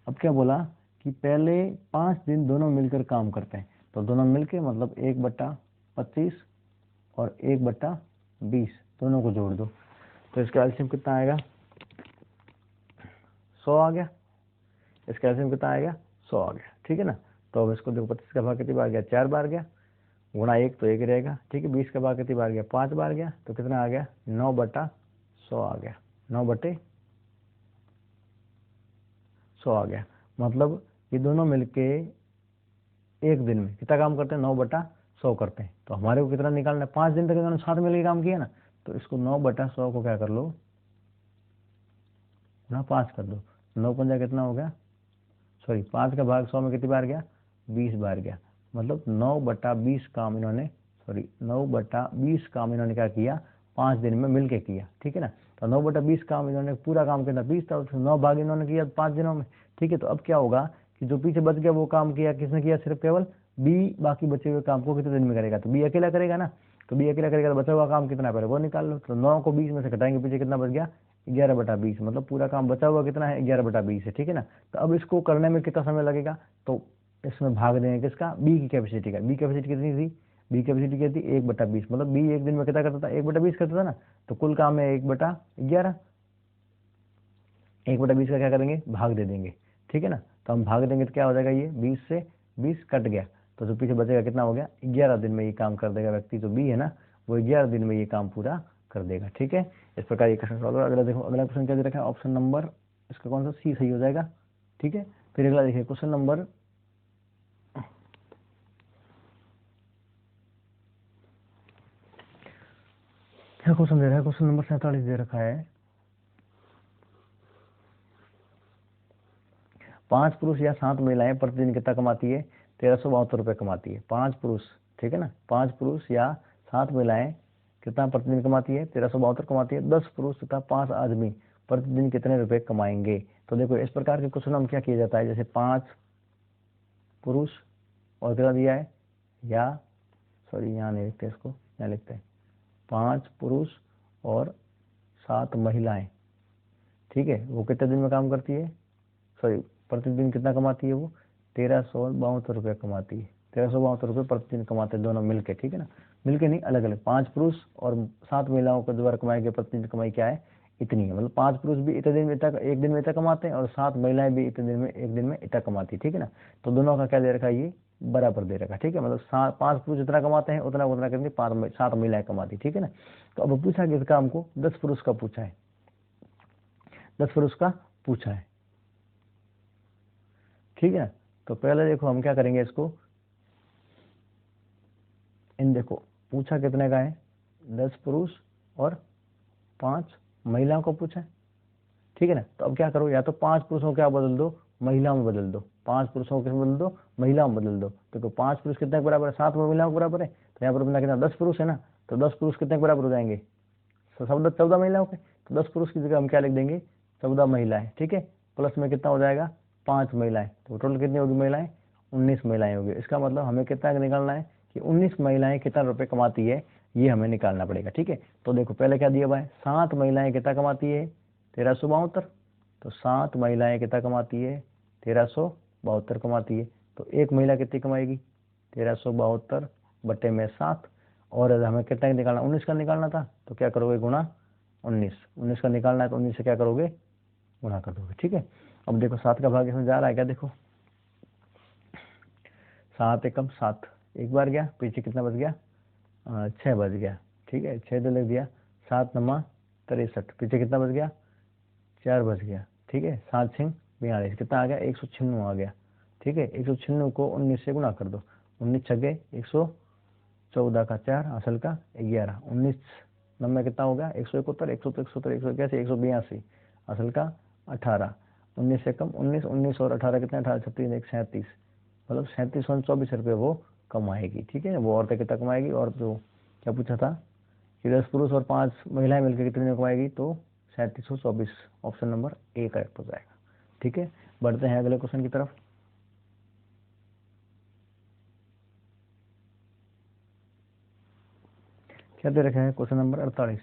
अब क्या बोला कि पहले 5 दिन दोनों मिलकर काम करते हैं, तो दोनों मिलकर मतलब 1/25 और 1/20 दोनों को जोड़ दो, तो इसका एलसीएम कितना आएगा 100 आ गया, इसका एलसीएम कितना आएगा 100 आ गया, ठीक है ना। तो अब इसको देखो 25 का भाग कितनी बार गया 4 बार गया, गुणा 1 तो 1 रहेगा, ठीक है। 20 का भाग कितनी बार गया 5 बार गया, तो कितना आ गया 9/100 आ गया, 9/100 आ गया। मतलब ये दोनों मिलके एक दिन में कितना काम करते हैं 9/100 करते हैं। तो हमारे को कितना निकालना है 5 दिन तक इन्होंने साथ मिलकर काम किया ना, तो इसको 9/100 को क्या कर लो ना 5 कर दो, 9×5 कितना हो गया, सॉरी 5 का भाग 100 में कितनी बार गया 20 बार गया, मतलब 9/20 काम इन्होंने 9/20 काम इन्होंने क्या किया 5 दिन में मिलके किया, ठीक है ना। तो 9/20 काम इन्होंने पूरा काम किया 20 था, 9 भाग इन्होंने किया 5 दिनों में, ठीक है। तो अब क्या होगा कि जो पीछे बच गया वो काम किया किसने किया, सिर्फ केवल बी बाकी बचे हुए काम को कितने दिन में करेगा, तो बी अकेला करेगा ना, तो बी अकेला करेगा तो बचा हुआ काम कितना पहले वो निकाल लो। तो 9 को 20 में से घटाएंगे पीछे कितना बच गया 11/20, मतलब पूरा काम बचा हुआ कितना है 11/20 है, ठीक है ना। तो अब इसको करने में कितना समय लगेगा, तो इसमें भाग देंगे किसका बी की कैपेसिटी का, बी कैपेसिटी कितनी थी, बी कैपेसिटी क्या थी 1/20, मतलब बी एक दिन में कितना करता था 1/20 करता था ना, तो कुल काम है 1/11, 1/20 का क्या करेंगे भाग दे देंगे, ठीक है ना। तो हम भाग देंगे तो क्या हो जाएगा ये 20 से 20 कट गया, तो जो पीछे बचेगा कितना हो गया 11 दिन में ये काम कर देगा व्यक्ति, तो बी है ना वो 11 दिन में ये काम पूरा कर देगा, ठीक है। इस प्रकार ये क्वेश्चन सॉल्व। अगला देखो, अगला क्वेश्चन क्या दे रखा है, ऑप्शन नंबर इसका कौन सा सी सही हो जाएगा, ठीक है। फिर अगला देखिए क्वेश्चन नंबर क्या क्वेश्चन दे रहा है? क्वेश्चन नंबर 47 दे रखा है, 5 पुरुष या 7 महिलाएं प्रतिदिन कितना कमाती है? 1372 रुपये कमाती है। 5 पुरुष, ठीक है ना, 5 पुरुष या 7 महिलाएं कितना प्रतिदिन कमाती है? 1372 कमाती है। 10 पुरुष तथा 5 आदमी प्रतिदिन कितने रुपए कमाएंगे? तो देखो इस प्रकार के क्वेश्चन हम क्या किया जाता है, जैसे 5 पुरुष और कितना दिया है, या सॉरी यहाँ नहीं लिखते, इसको यहाँ लिखते हैं 5 पुरुष और 7 महिलाएं, ठीक है, वो कितने दिन में काम करती है, सॉरी प्रतिदिन कितना कमाती है? वो 1372 रुपये कमाती है। 1372 रुपये प्रतिदिन कमाते हैं दोनों मिलके, ठीक है ना, मिलके नहीं, अलग अलग। 5 पुरुष और 7 महिलाओं के द्वारा कमाई गई प्रतिदिन कमाई क्या है? इतनी है। मतलब 5 पुरुष भी इतने दिन में इतना, एक दिन में इतना कमाते हैं, और 7 महिलाएं भी इतने दिन में, एक दिन में इतना कमाती है, ठीक है ना। तो दोनों का क्या दे रखा है? ये बराबर दे रखा है, ठीक है। मतलब 5 पुरुष जितना कमाते हैं उतना उतना कितनी 7 महिलाएं कमाती, ठीक है ना। तो अब पूछा कि इसका हमको 10 पुरुष का पूछा है, 10 पुरुष का पूछा है, ठीक है। तो पहले देखो हम क्या करेंगे इसको, इन देखो पूछा कितने का है? 10 पुरुष और 5 महिलाओं को पूछा है, ठीक है ना। तो अब क्या करो, या तो 5 पुरुषों को क्या बदल दो, महिलाओं में बदल दो। 5 पुरुषों को किस बदल दो? महिलाओं में बदल दो। देखो 5 पुरुष कितने के बराबर है? 7 महिलाओं के बराबर है। तो यहाँ पर अपना कितना 10 पुरुष है ना, तो 10 पुरुष कितने के बराबर हो जाएंगे? सब 14 महिलाओं के। तो 10 पुरुष की जगह हम क्या लिख देंगे? 14 महिलाएं, ठीक है। प्लस में कितना हो जाएगा? 5 महिलाएं। तो टोटल कितनी होगी महिलाएं? 19 महिलाएं होगी। इसका मतलब हमें कितना निकालना है कि 19 महिलाएं कितना रुपए कमाती है, ये हमें निकालना पड़ेगा, ठीक है। तो देखो पहले क्या दिया हुआ है, 7 महिलाएं कितना कमाती है? 1372। तो 7 महिलाएं कितना कमाती है? 1372 कमाती है। तो एक महिला कितनी कमाएगी? 1372 बटे में 7। और हमें कितना निकालना? 19 का निकालना था। तो क्या करोगे? गुणा 19। 19 का निकालना है तो 19 से क्या करोगे? गुणा कर दोगे, ठीक है। अब देखो 7 का भाग इसमें जा रहा है क्या? देखो 7 एकम 7, एक बार गया, पीछे कितना बच गया? 6 बच गया, ठीक है। 6 तो लिख दिया। 7 नमा 63, पीछे कितना बच गया? 4 बच गया, ठीक है। 7 6 42, कितना आ गया? 196 आ गया, ठीक है। 196 को 19 से गुणा कर दो। 19 छगे 114 का 4, असल का 11, 19 नंबर कितना हो गया? 171, 171, 181, 182, असल का 18, 19 से कम 19, 19 और 18 कितना? 18 36 1 37, मतलब 3724 रुपये वो कमाएगी, ठीक है। वो औरतें कितना कमाएगी? और जो क्या पूछा था कि 10 पुरुष और 5 महिलाएं मिलकर कितने कमाएगी? तो 3724, ऑप्शन नंबर ए करेक्ट हो जाएगा, ठीक है। बढ़ते हैं अगले क्वेश्चन की तरफ। क्या दे रखा है? Question number 48।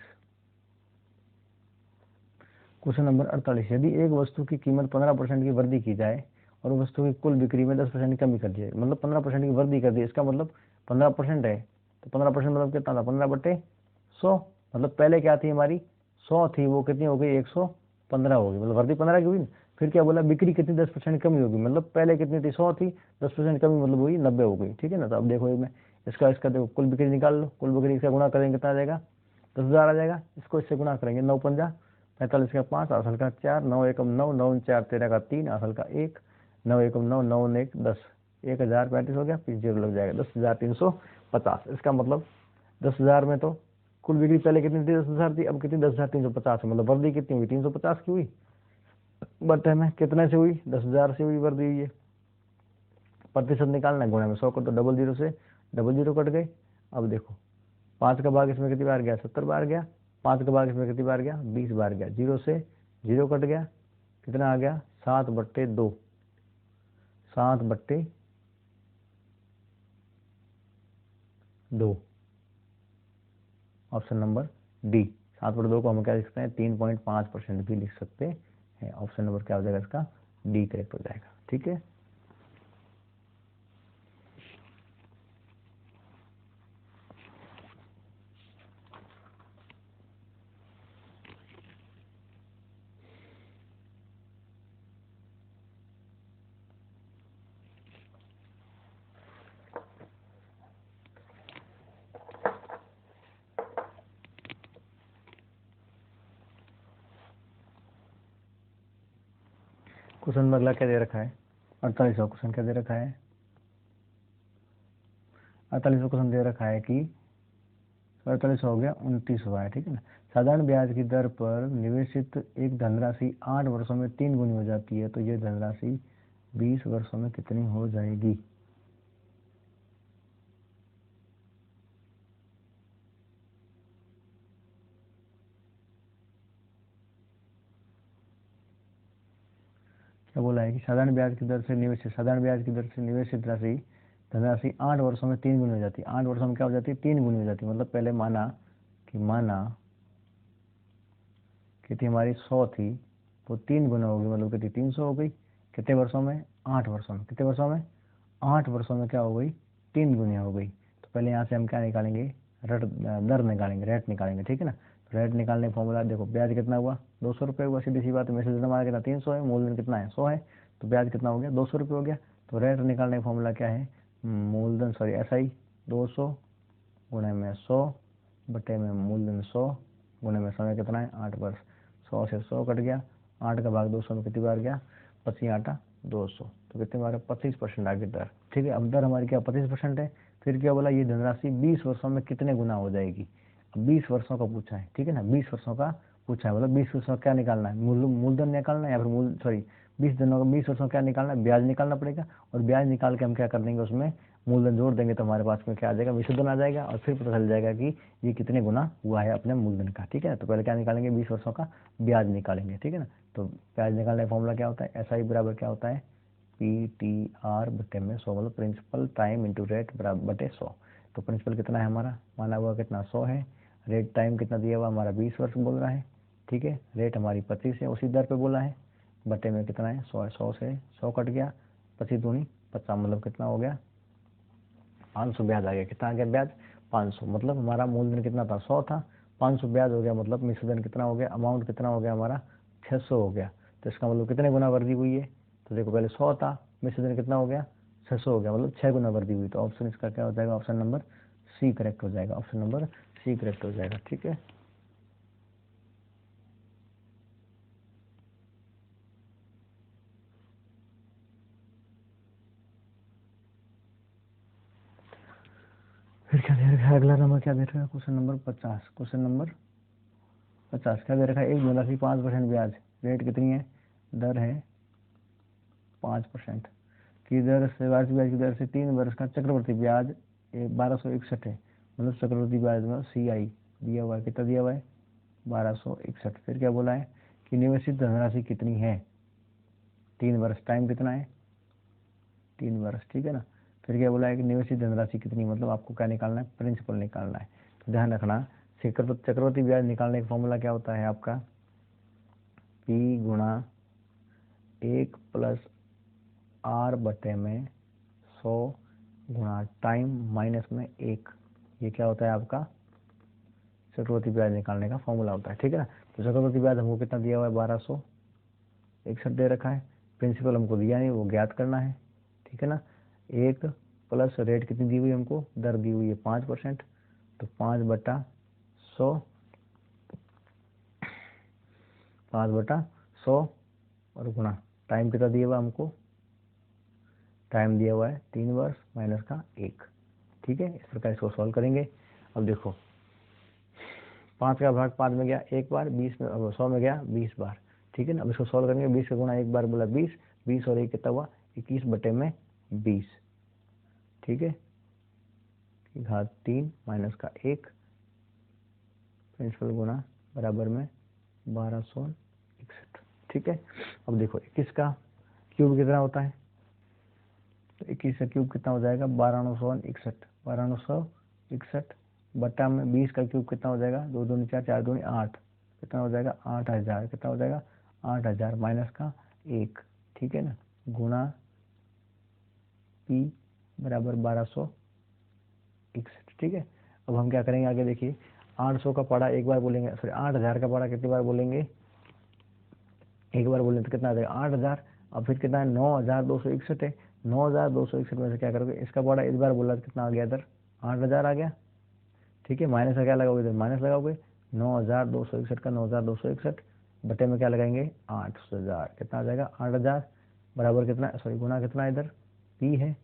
क्वेश्चन नंबर 48, यदि एक वस्तु की कीमत 15% की वृद्धि की जाए और वस्तु की कुल बिक्री में 10% की कमी कर दी जाए, मतलब 15% की वृद्धि कर दी, इसका मतलब 15% है, तो 15% मतलब कितना था? 15 बटे 100, मतलब पहले क्या थी हमारी? 100 थी, वो कितनी हो गई? 115 हो गई, मतलब वृद्धि 15 की हुई। फिर क्या बोला? बिक्री कितनी? 10% कमी होगी, मतलब पहले कितनी थी? 100 थी, 10% कमी मतलब हुई 90 हो गई, ठीक है ना। तो अब देखो मैं इसका देखो कुल बिक्री निकाल लो, कुल बिक्री इसका गुणा करेंगे कितना आ जाएगा? 10,000 आ जाएगा। इसको इससे गुणा करेंगे, 9 पंजा 45 का 5, असल का 4, 9 एकम 9, 9 4 13 का 3, असल का 1, 9 एकम 9, 9 1 10, 1035 हो गया, फिर जीरो लग जाएगा, 10,350। इसका मतलब 10,000 में तो कुल बिक्री पहले कितनी थी? 10,000 थी, अब कितनी? 10,350, मतलब वृद्धि कितनी हुई? 350 की हुई। बटे में कितने से हुई? 10,000 से हुई वृद्धि हुई है। प्रतिशत निकालना है, गुणा में 100 को, तो डबल जीरो से डबल जीरो कट गए। अब देखो 5 का भाग इसमें कितनी बार गया? 70 बार गया। 5 का भाग इसमें कितनी बार गया? 20 बार गया। जीरो से जीरो कट गया, कितना आ गया? 7 बट्टे 2, 7 बट्टे 2, ऑप्शन नंबर डी। 7 बटे 2 को हम क्या लिख सकते हैं? 3.5% भी लिख सकते हैं। ऑप्शन नंबर क्या हो जाएगा इसका? डी करेक्ट हो जाएगा, ठीक है। क्वेश्चन में अगला क्या दे रखा है? 48वां क्वेश्चन क्या दे रखा है? 48वां क्वेश्चन दे रखा है कि 48 हो गया, 29 हुआ है, ठीक है ना। साधारण ब्याज की दर पर निवेशित एक धनराशि 8 वर्षों में 3 गुनी हो जाती है, तो ये धनराशि 20 वर्षों में कितनी हो जाएगी? क्या बोला है कि साधारण ब्याज की दर से निवेशित राशि धनराशि 8 वर्षों में 3 गुनी हो जाती है। 8 वर्षों में क्या हो जाती है? 3 गुनी हो जाती है। मतलब पहले माना कितनी हमारी 100 थी, वो 3 गुना होगी, मतलब कितनी 300 हो गई। कितने वर्षों में? 8 वर्षों में। कितने वर्षों में? 8 वर्षों में क्या हो गई? 3 गुनिया हो गई। तो पहले यहाँ से हम क्या निकालेंगे? दर निकालेंगे, रेट निकालेंगे, ठीक है ना। तो रेट निकालने का फॉर्मूला देखो, ब्याज कितना हुआ? 200 रुपये हुआ, सीधी सी बात है। मैसेज हमारा कितना? 300 है, मूलधन कितना है? 100 है, तो ब्याज कितना हो गया? 200 रुपये हो गया। तो रेट निकालने का फॉर्मूला क्या है? मूलधन SI 200 गुणे में 100 बटे में मूलधन 100 गुणे में समय कितना है? 8 वर्ष। 100 से 100 कट गया, 8 का भाग 200 में कितनी बार गया? 25 8 200, तो कितने बार? 25% आ गई दर, ठीक है। अब दर हमारी क्या 25% है। फिर क्या बोला? ये धनराशि 20 वर्षों में कितने गुना हो जाएगी? अब 20 वर्षों का पूछा है, ठीक है ना। 20 वर्षों का पूछा है, मतलब 20 वर्षों का क्या निकालना है? मूलधन निकालना है, या फिर 20 दिनों का 20 वर्षों का क्या निकालना है? ब्याज निकालना पड़ेगा। और ब्याज निकाल के हम क्या कर देंगे? उसमें मूलधन जोड़ देंगे, तो हमारे पास में क्या आ जाएगा? विशुद्धन आ जाएगा। और फिर पता चल जाएगा कि ये कितने गुना हुआ है अपने मूलधन का, ठीक है ना। तो पहले क्या निकालेंगे? 20 वर्षों का ब्याज निकालेंगे, ठीक है ना। तो ब्याज निकालने का फॉर्मूला क्या होता है? SI बराबर क्या होता है? PTR बटे में 100, मतलब प्रिंसिपल टाइम इंटू रेट बराबर बटे 100। तो प्रिंसिपल कितना है हमारा? माना हुआ कितना? 100 है। रेट टाइम कितना दिया हुआ हमारा? 20 वर्ष बोल रहा है, ठीक है। रेट हमारी 25 है, उसी दर पे बोला है। बटे में कितना है? 100 है। 100 से 100 कट गया, 25 दूनी 50, मतलब कितना हो गया? 500 ब्याज आ गया। कितना आ गया ब्याज? 500। मतलब हमारा मूलधन कितना था? 100 था, 500 ब्याज हो गया, मतलब मिश्रधन कितना हो गया? अमाउंट कितना हो गया हमारा? 600 हो गया। तो इसका मतलब कितने गुना वृद्धि हुई है? तो देखो, पहले 100 था, मिश्रधन कितना हो गया? 600 हो गया, मतलब 6 गुना वृद्धि हुई। तो ऑप्शन इसका क्या हो जाएगा? ऑप्शन नंबर सी करेक्ट हो जाएगा। ऑप्शन नंबर सी करेक्ट हो जाएगा, ठीक है। फिर क्या दे रखा है? अगला नंबर क्या दे रखा है? Question number 50। क्वेश्चन नंबर 50 क्या दे रखा है? एक धनराशि 5% ब्याज, रेट कितनी है? दर है 5% की दर से, वार्षिक ब्याज की दर से 3 वर्ष का चक्रवर्ती ब्याज 1261 है। मतलब चक्रवर्ती ब्याज में CI दिया हुआ है, कितना दिया हुआ है? 1261। फिर क्या बोला है कि निवेशित धनराशि कितनी है? 3 वर्ष। टाइम कितना है? 3 वर्ष, ठीक है ना। फिर क्या बोला है कि निवेशित धनराशि कितनी, मतलब आपको क्या निकालना है? प्रिंसिपल निकालना है। तो ध्यान रखना, चक्रवर्ती ब्याज निकालने का फॉर्मूला क्या होता है आपका? P गुणा 1 प्लस R बटे में 100 गुणा टाइम माइनस में 1। ये क्या होता है आपका? चक्रवर्ती ब्याज निकालने का फॉर्मूला होता है, ठीक है ना। तो चक्रवर्ती ब्याज हमको कितना दिया हुआ है? 1261 दे रखा है। प्रिंसिपल हमको दिया नहीं, वो ज्ञात करना है, ठीक है ना। 1 प्लस रेट कितनी दी हुई हमको? दर दी हुई है 5%, तो 5/100, 5/100 और गुणा टाइम कितना दिया हुआ हमको? टाइम दिया हुआ है 3 वर्ष माइनस का 1, ठीक है। इस प्रकार इसको सॉल्व करेंगे। अब देखो, 5 का भाग 5 में गया एक बार, 20 में 100 में गया 20 बार, ठीक है ना। अब इसको सॉल्व करेंगे। 20 का गुणा एक बार बोला 20, 20 और 1 कितना हुआ? 21 बटे में 20, ठीक है। घात 3 माइनस का 1, प्रिंसिपल गुणा बराबर में 1261, ठीक है। अब देखो 21 का क्यूब कितना होता है? तो 21 का क्यूब कितना हो जाएगा? 1261, 1261 बटा में 20 का क्यूब कितना हो जाएगा? 2 दूनी 4, 4 दूनी 8, कितना हो जाएगा? 8000, कितना हो जाएगा? 8000 माइनस का 1, ठीक है ना, गुणा P बराबर 1261, ठीक है। अब हम क्या करेंगे आगे? देखिए, 800 का पढ़ा एक बार बोलेंगे, सॉरी 8000 का पढ़ा कितनी बार बोलेंगे? एक बार बोलें तो कितना आ जाएगा? 8000। अब फिर कितना है? 9261 है। 9261 में से क्या करोगे? इसका पढ़ा इस बार बोला तो कितना आ गया? इधर 8000 आ गया, ठीक है। माइनस का क्या लगाओगे? इधर माइनस लगाओगे। 9261 का 9261 बटे में क्या लगाएंगे? 8000, कितना आ जाएगा? 8000 बराबर कितना, सॉरी गुना कितना है इधर? P है,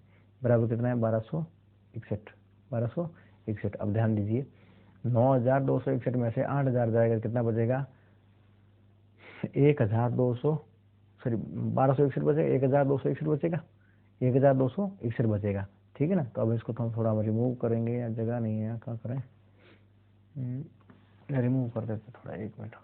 बराबर कितना है? 1261, 1261। अब ध्यान दीजिए, 9,261 में से 8,000 जाएगा, कितना बचेगा? 1,200, सॉरी 1,261 बचेगा, 1,261 बचेगा, 1,261 बचेगा। ठीक है ना। तो अब इसको तो हम थोड़ा रिमूव करेंगे, या जगह नहीं है, क्या करें, रिमूव कर देते थोड़ा, 1 मिनट।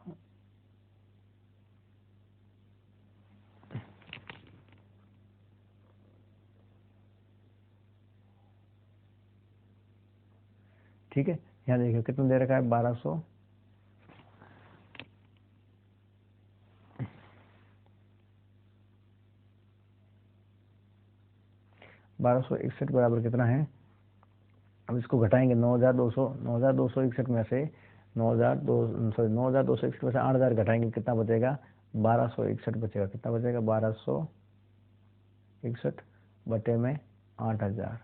ठीक है, यहाँ देखिए कितना दे रखा है, 1200, 1261 बराबर कितना है? अब इसको घटाएंगे, 9,261 में से 9,261 में से 8,000 घटाएंगे, कितना बचेगा? 1,261 बचेगा। कितना बचेगा? 1,261 बटे में 8,000।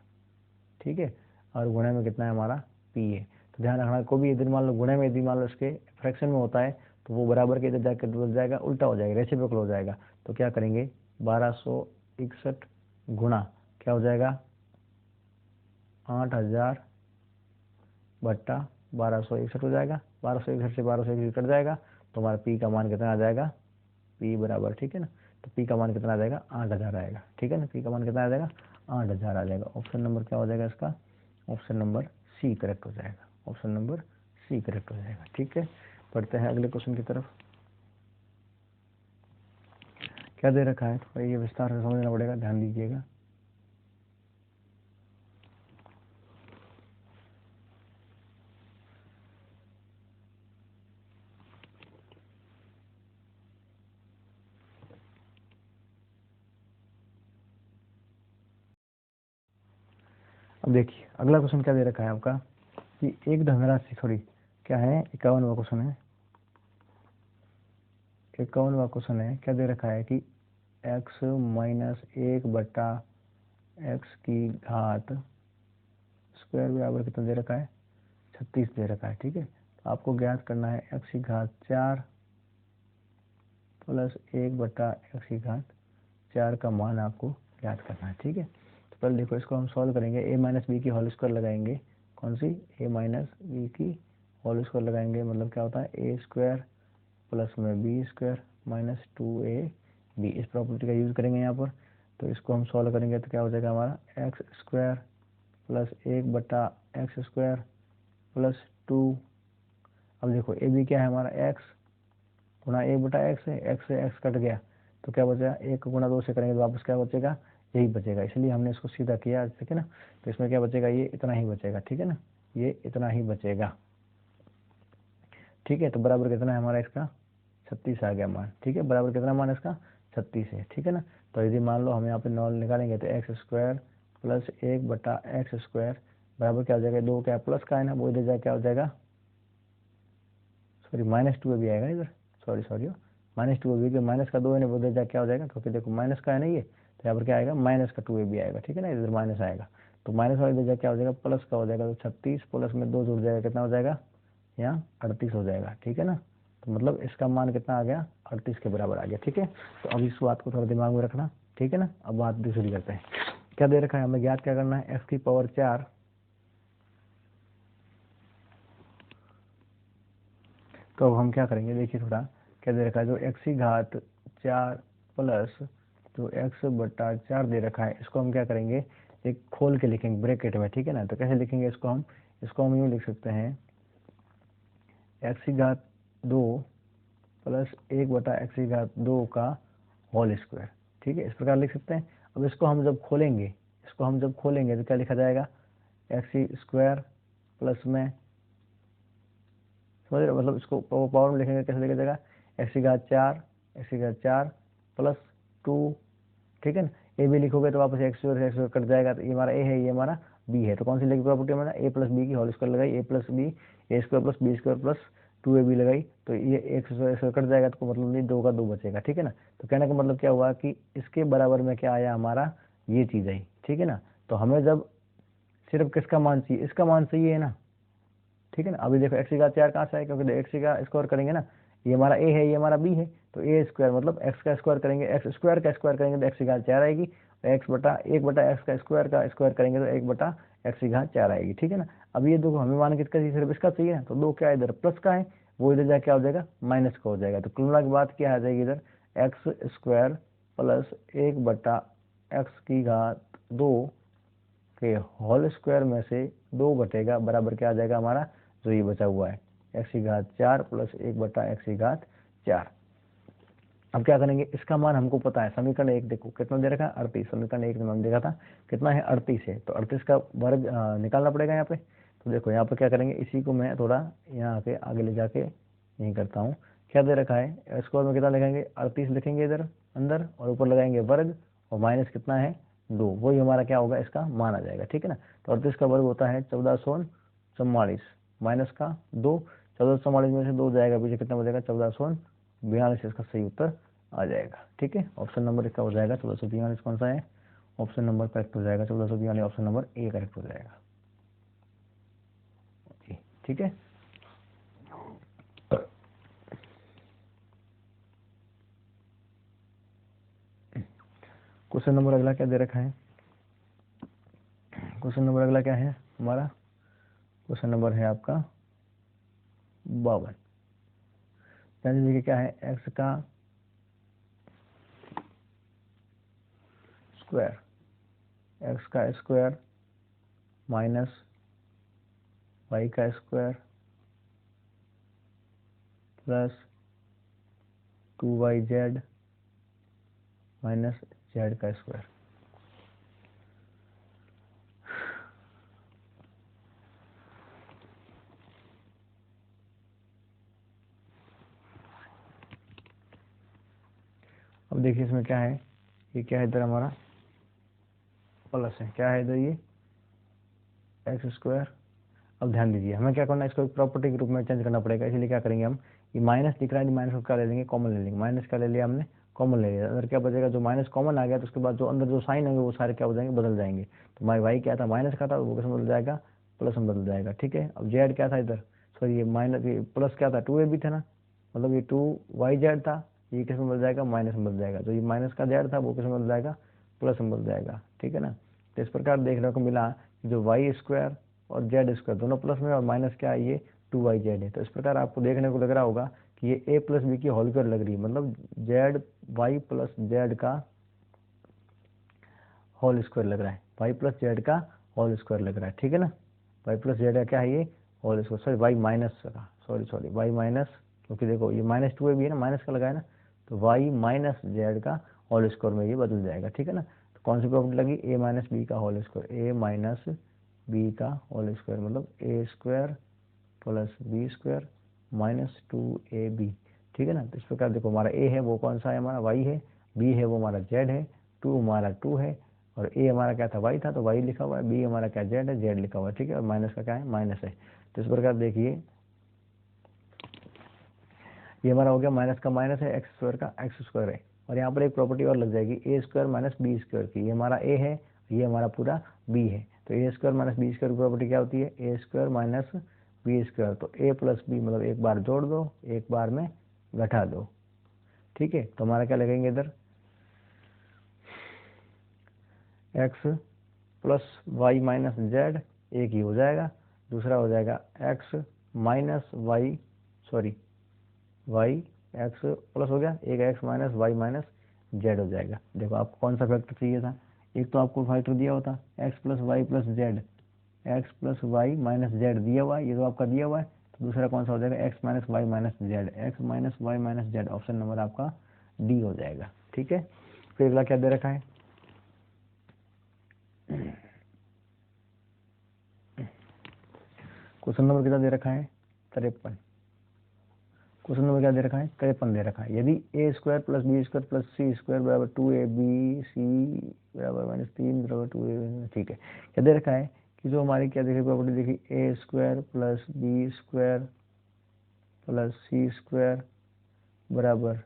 ठीक है, और गुणे में कितना है हमारा? पी है। तो ध्यान रखना, कोई भी यदि मान लो गुणे में, यदि मान लो इसके फ्रैक्शन में होता है तो वो बराबर के इधर जाकर बदल जाएगा, उल्टा हो जाएगा, रेसिप्रोकल हो जाएगा। तो क्या करेंगे, 1261 गुणा क्या हो जाएगा? 8,000 बट्टा 1261 हो जाएगा। 1261 से 1261 कट जाएगा, तो हमारा पी का मान कितना आ जाएगा? पी बराबर, ठीक है ना, तो पी का मान कितना आ जाएगा? 8,000 आएगा। ठीक है ना, पी का मान कितना आ जाएगा? 8,000 आ जाएगा। ऑप्शन नंबर क्या हो जाएगा इसका? ऑप्शन नंबर सी करेक्ट हो जाएगा। ऑप्शन नंबर सी करेक्ट हो जाएगा। ठीक है, पढ़ते हैं अगले क्वेश्चन की तरफ। क्या दे रखा है, तो ये विस्तार से समझना पड़ेगा, ध्यान दीजिएगा। अब देखिए अगला क्वेश्चन क्या दे रखा है आपका, कि एक धनराशि, सॉरी क्या है, 51वां क्वेश्चन है। 51वां क्वेश्चन है, क्या दे रखा है कि x माइनस 1 बट्टा एक्स की घात स्क्वायर बराबर कितना दे रखा है? 36 दे रखा है। ठीक है, तो आपको ज्ञात करना है x की घात 4 प्लस 1 बट्टा एक्स की घात 4 का मान आपको ज्ञात करना है। ठीक है, तो पहले देखो इसको हम सॉल्व करेंगे। a माइनस बी की होल स्क्वायर लगाएंगे, कौन सी? a माइनस बी की होल स्क्वायर लगाएंगे, मतलब क्या होता है? a स्क्वायर प्लस में बी स्क्वायर माइनस 2ab, इस प्रॉपर्टी का यूज़ करेंगे यहाँ पर। तो इसको हम सॉल्व करेंगे तो क्या हो जाएगा हमारा? एक्स स्क्वायर प्लस 1 बट्टा एक्स स्क्वायर प्लस 2। अब देखो ए बी क्या है हमारा? एक्स गुणा 1 बटा एक्स है, एक्स से एक्स कट गया तो क्या बचेगा? 1 गुणा 2 से करेंगे तो वापस क्या बचेगा? यही बचेगा, इसलिए हमने इसको सीधा किया। ठीक है ना, तो इसमें क्या बचेगा? ये इतना ही बचेगा। ठीक है ना, ये इतना ही बचेगा। ठीक है, तो बराबर कितना है हमारा इसका? 36 आ गया मान। ठीक है, बराबर कितना मान इसका? 36 है। ठीक है ना, तो यदि मान लो हम यहाँ पे नॉल निकालेंगे तो एक्स स्क्वायर प्लस 1 बटा एक्स स्क्वायर बराबर क्या हो जाएगा? 2 क्या प्लस का है ना, वो इधर जाए क्या हो जाएगा? सॉरी माइनस 2 भी आएगा इधर, सॉरी माइनस 2 भी, माइनस का 2 है ना, वो इधर जाए क्या हो जाएगा? क्योंकि देखो माइनस का है ना ये, तो यहाँ पर क्या आएगा? माइनस का 2 भी आएगा। ठीक है ना, इधर माइनस आएगा, तो माइनस वाला इधर जाए क्या हो जाएगा? प्लस का हो जाएगा। तो 36 प्लस में 2 जुड़ जाएगा, कितना हो जाएगा? यहाँ 38 हो जाएगा। ठीक है ना, तो मतलब इसका मान कितना आ गया? 38 के बराबर आ गया। ठीक है, तो अब इस बात को थोड़ा दिमाग में रखना। ठीक है ना, अब बात दूसरी करते हैं। क्या दे रखा है हमें? ज्ञात क्या करना है? x की पावर 4, तो अब हम क्या करेंगे, देखिए थोड़ा क्या दे रखा है, जो x की घात 4 प्लस जो x बटा 4 दे रखा है, इसको हम क्या करेंगे? एक खोल के लिखेंगे ब्रैकेट में। ठीक है ना, तो कैसे लिखेंगे इसको हम यूँ लिख सकते हैं, x की घात 2 प्लस 1 बटा एक्स की घात 2 का होल स्क्वायर। ठीक है, इस प्रकार लिख सकते हैं। अब इसको हम जब खोलेंगे तो क्या लिखा जाएगा? एक्स स्क्वायर प्लस में, समझ रहे हो, मतलब इसको पावर में लिखेंगे, कैसे लिखा जाएगा? एक्स की घात 4 प्लस 2। ठीक है ना, ए भी लिखोगे तो वापस एक्स स्क्वायर कट जाएगा, तो ये हमारा ए है, ये हमारा बी है। तो कौन सी लगी प्रॉपर्टी हमारा? ए प्लस बी की होल स्क्वायर लगाई, A plus B, A square plus B square plus 2ab लगाई, तो ये एक स्क्वायर कट जाएगा, तो मतलब नहीं, 2 का 2 बचेगा। ठीक है ना, तो कहने का मतलब क्या हुआ कि इसके बराबर में क्या आया हमारा? ये चीज़ आई। ठीक है ना, तो हमें जब सिर्फ किसका मान चाहिए? इसका मान चाहिए है ना। ठीक है ना, अभी देखो एक्स की घात 4 कहाँ से है? क्योंकि एक्स का स्क्वायर करेंगे ना, ये हमारा ए है, ये हमारा बी है, तो ए स्क्वायर मतलब एक्स का स्क्वायर करेंगे, एक्स स्क्वायर का स्क्वायर करेंगे तो एक्स की घात 4 आएगी। एक्स बटा 1 बटा एक्स का स्क्वायर करेंगे तो 1 बटा x की घात 4 आएगी, ठीक है ना। अब ये देखो हमें मान किसका चाहिए, सिर्फ इसका चाहिए ना, तो 2 क्या इधर प्लस का है, वो इधर जाके क्या हो जाएगा, माइनस का हो जाएगा। तो कुल मिला के बाद क्या आ जाएगी इधर, एक्स स्क्वायर प्लस 1/x की घात 2 के होल स्क्वायर में से 2 घटेगा, बराबर क्या आ जाएगा हमारा, जो ये बचा हुआ है x की घात 4 प्लस 1/x की घात 4। अब क्या करेंगे, इसका मान हमको पता है, समीकरण 1 देखो कितना दे रखा है, 38। समीकरण 1 में हमने देखा था कितना है, 38 है। तो 38 का वर्ग निकालना पड़ेगा यहाँ पे। तो देखो यहाँ पे क्या करेंगे, इसी को मैं थोड़ा यहाँ के आगे ले जाके यही करता हूँ। क्या दे रखा है, स्क्वायर में कितना लिखेंगे, 38 लिखेंगे इधर अंदर, और ऊपर लगाएंगे वर्ग, और माइनस कितना है 2, वही हमारा क्या होगा, इसका मान आ जाएगा, ठीक है ना। तो 38 का वर्ग होता है 1444 माइनस का 2, 1444 में से 2 जाएगा पीछे, कितना बचेगा 1442, इसका सही उत्तर आ जाएगा, ठीक है। ऑप्शन नंबर इसका हो जाएगा 1442, कौन सा है, ऑप्शन नंबर करेक्ट हो जाएगा 1442, ऑप्शन नंबर ए करेक्ट हो जाएगा जी, ठीक है। क्वेश्चन नंबर अगला क्या दे रखा है, क्वेश्चन नंबर अगला क्या है हमारा, क्वेश्चन नंबर है आपका 52। देखिए क्या है, एक्स का स्क्वायर, एक्स का स्क्वायर माइनस वाई का square plus 2yz minus Z का स्क्वायर। अब देखिए इसमें क्या है, ये क्या है इधर हमारा प्लस है, क्या है इधर ये एक्स स्क्वायर। अब ध्यान दीजिए हमें क्या करना है, इसको एक प्रॉपर्टी के रूप में चेंज करना पड़ेगा, इसलिए क्या करेंगे हम, ये माइनस दिख रहा है, माइनस को क्या ले लेंगे, कॉमन ले लेंगे। माइनस क्या ले लिया हमने, कॉमन ले लिया। अगर क्या बचेगा, जो माइनस कॉमन आ गया तो उसके बाद जो अंदर जो साइन होंगे वो सारे क्या हो जाएंगे, बदल जाएंगे। तो माई वाई क्या था, माइनस का था, वो किस में बदल जाएगा, प्लस में बदल जाएगा, ठीक है। अब जेड क्या था इधर, सॉरी ये माइनस, ये प्लस क्या था, 2a भी था ना, मतलब ये 2yz था, ये किस में बदल जाएगा, माइनस में बदल जाएगा। जो ये माइनस का जेड था वो किस में बदल जाएगा, प्लस में बदल जाएगा, ठीक है ना। तो इस प्रकार देखने को मिला जो वाई स्क्वायर और जेड स्क्वायर दोनों प्लस में, और माइनस क्या है ये 2yz है। तो इस प्रकार आपको देखने को लग रहा होगा कि ये a प्लस बी की होल स्क्वायर लग रही है, मतलब जेड वाई प्लस जेड का होल स्क्वायर लग रहा है, वाई प्लस जेड का होल स्क्वायर लग रहा है, ठीक है ना। वाई प्लस जेड का क्या है ये whole square, sorry y minus का, सॉरी वाई माइनस, क्योंकि देखो ये माइनस 2a भी है ना, माइनस का लगा है ना, तो वाई माइनस जेड का होल स्क्वायर में ये बदल जाएगा, ठीक है ना। तो कौन सी प्रॉपर्टी लगी, a माइनस बी का whole square, A minus B का होल स्क्वायर, मतलब A square plus B square minus 2ab, ठीक है ना। तो इस प्रकार देखो हमारा a है वो कौन सा है, हमारा y है, b है वो हमारा z है, 2 हमारा 2 है, और a हमारा क्या था, y था तो y लिखा हुआ है, b हमारा क्या z है, z लिखा हुआ है, ठीक है। और माइनस का क्या है, माइनस है। तो इस प्रकार देखिए ये हमारा हो गया, माइनस का माइनस है, एक्स स्क्वायर का एक्स स्क्वायर है, और यहाँ पर एक प्रॉपर्टी और लग जाएगी ए स्क्वायर माइनस बी स्क्वायर की। ये हमारा a है, ये हमारा पूरा b है, तो ए स्क्वायर माइनस बी स्क्वायर की प्रॉपर्टी क्या होती है, ए स्क्वायर माइनस बी स्क्वायर। तो a प्लस बी मतलब एक बार जोड़ दो, एक बार में घटा दो, ठीक है। तो हमारा क्या लगेंगे इधर, x plus y minus z एक ही हो जाएगा, दूसरा हो जाएगा x minus y, sorry y x plus हो गया, एक x minus y minus z हो जाएगा। देखो आपको कौन सा फैक्टर चाहिए था, एक तो आपको फैक्टर दिया होता x plus y plus z, x plus y minus z दिया हुआ है, ये तो आपका दिया हुआ है। तो दूसरा कौन सा हो जाएगा, x minus y minus z, x minus y minus z, option number आपका डी हो जाएगा, ठीक है। फिर अगला क्या दे रखा है, क्वेश्चन नंबर कितना दे रखा है, 53। क्वेश्चन नंबर क्या दे रखा है, 53 दे रखा है। यदि A square plus B square plus C square बराबर 2ab बराबर माइनस 3 बराबर 2a, ठीक है। क्या दे रखा है कि जो हमारी क्या देखी प्रॉपर्टी देखी, A square plus B square plus C square बराबर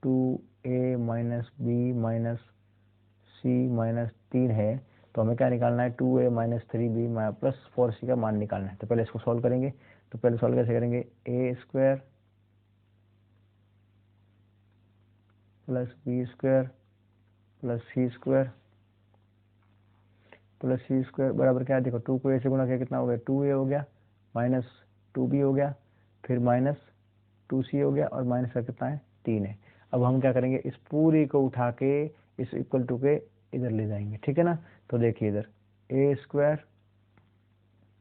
2a minus B minus C minus 3 है। तो हमें क्या निकालना है, 2a minus 3b plus 4c का मान निकालना है। तो पहले इसको सॉल्व करेंगे, तो पहले सॉल्व कैसे करेंगे, A square plus B square plus C square plus C square बराबर क्या है, देखो 2 को ए से गुणा किया कितना हो गया, 2a हो गया, माइनस 2b हो गया, फिर माइनस 2c हो गया, और माइनस का कितना है, 3 है। अब हम क्या करेंगे, इस पूरी को उठा के इस इक्वल टू के इधर ले जाएंगे, ठीक है ना। तो देखिए इधर ए स्क्वायर,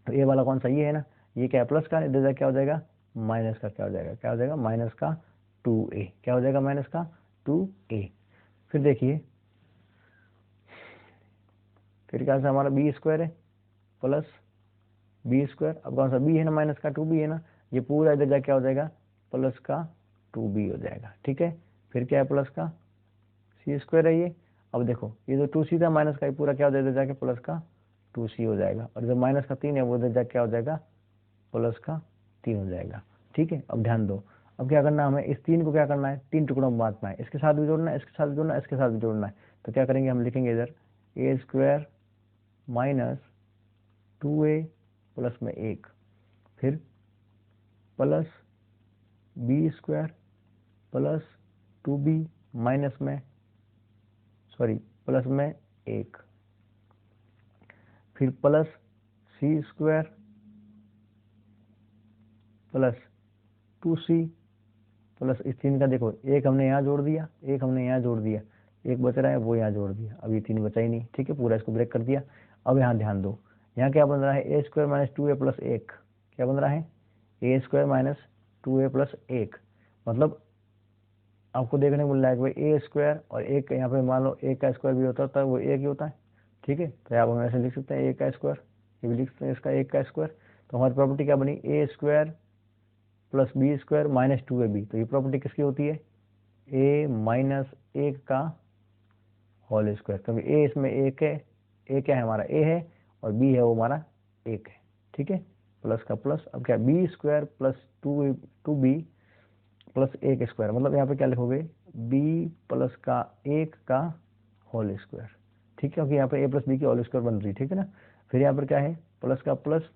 तो ए वाला कौन सा, ये है ना, ये क्या है प्लस का, इधर क्या हो जाएगा माइनस का, क्या हो जाएगा, क्या हो जाएगा माइनस का 2a, क्या हो जाएगा माइनस का 2a। फिर देखिए फिर क्या हमारा बी स्क्वायर है प्लस बी स्क्वायर, अब कौन सा बी है ना, माइनस का 2b है ना, ये पूरा इधर जा क्या हो जाएगा प्लस का 2b हो जाएगा, ठीक है। फिर क्या है प्लस का सी स्क्वायर है ये, अब देखो ये जो 2c था माइनस का, ये पूरा क्या हो जाएगा जाके प्लस का 2c हो जाएगा, और जो माइनस का 3 है वो इधर जाके क्या हो जाएगा प्लस का 3 हो जाएगा, ठीक है। अब ध्यान दो, अब क्या करना है हमें, इस 3 को क्या करना है, 3 टुकड़ों में बांटना है, इसके साथ भी जोड़ना है, इसके साथ भी जोड़ना है, इसके साथ भी जोड़ना है। तो क्या करेंगे, हम लिखेंगे इधर ए स्क्वायर माइनस 2a प्लस में 1, फिर plus B square plus 2b minus में प्लस में 1, फिर प्लस सी स्क्वायर प्लस 2c प्लस इस 3 का देखो एक हमने यहाँ जोड़ दिया, एक हमने यहाँ जोड़ दिया, एक बच रहा है वो यहाँ जोड़ दिया, अब ये 3 बचा ही नहीं, ठीक है, पूरा इसको ब्रेक कर दिया। अब यहाँ ध्यान दो, यहाँ क्या बन रहा है, ए स्क्वायर माइनस 2a प्लस 1, क्या बन रहा है ए स्क्वायर माइनस 2a प्लस 1, मतलब आपको देखने को मिल रहा है कि भाई ए स्क्वायर और एक यहाँ पे मान लो एक का स्क्वायर भी होता है वो एक ही होता है, ठीक है। तो आप हम ऐसे लिख सकते हैं एक का स्क्वायर, ये भी लिख सकते हैं इसका एक का स्क्वायर। तो हमारी प्रॉपर्टी क्या बनी, A square plus B square minus 2ab, तो ये प्रॉपर्टी किसकी होती है, ए माइनस 1 का होल स्क्वायर, क्योंकि ए इसमें एक है, ए क्या है हमारा ए है, और बी है वो हमारा 1 है, ठीक है, प्लस का प्लस। अब क्या b square plus 2b plus 1 square, मतलब यहाँ पे क्या लिखोगे बी प्लस का 1 का होल स्क्वायर, ठीक है, क्योंकि यहाँ पे ए प्लस बी की होल स्क्वायर बन रही है, ठीक है ना। फिर यहाँ पर क्या है प्लस का प्लस,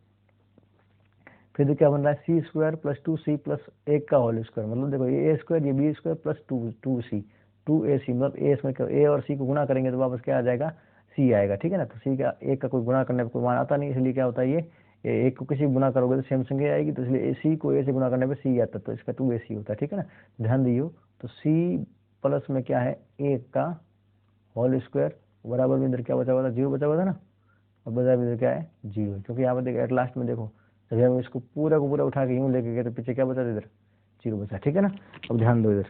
फिर तो क्या बन रहा है सी स्क्वायर प्लस 2c प्लस 1 का होल स्क्वायर, मतलब देखो ये ए स्क्वायर ये b square plus 2c 2ac, मतलब ए इसमें ए और सी को गुणा करेंगे तो वापस क्या आ जाएगा सी आएगा, ठीक है ना। तो सी का एक का कोई गुणा करने पर कोई मान आता नहीं, इसलिए क्या होता है ये एक को किसी गुणा करोगे तो सेम संख्या आएगी, तो इसलिए सी को ए से गुणा करने पर सी आता है, तो इसका 2ac होता है, ठीक है ना। ध्यान दियो, तो सी प्लस में क्या है 1 का होल स्क्वायर बराबर में इधर क्या बचा हुआ था 0 बचा हुआ था ना, और बचा इधर क्या है 0, क्योंकि यहाँ पर देखो एट लास्ट में देखो जब हम इसको पूरा को पूरा उठा के यूं लेके गए तो पीछे क्या बचा इधर 0 बचा, ठीक है ना। अब ध्यान दो इधर,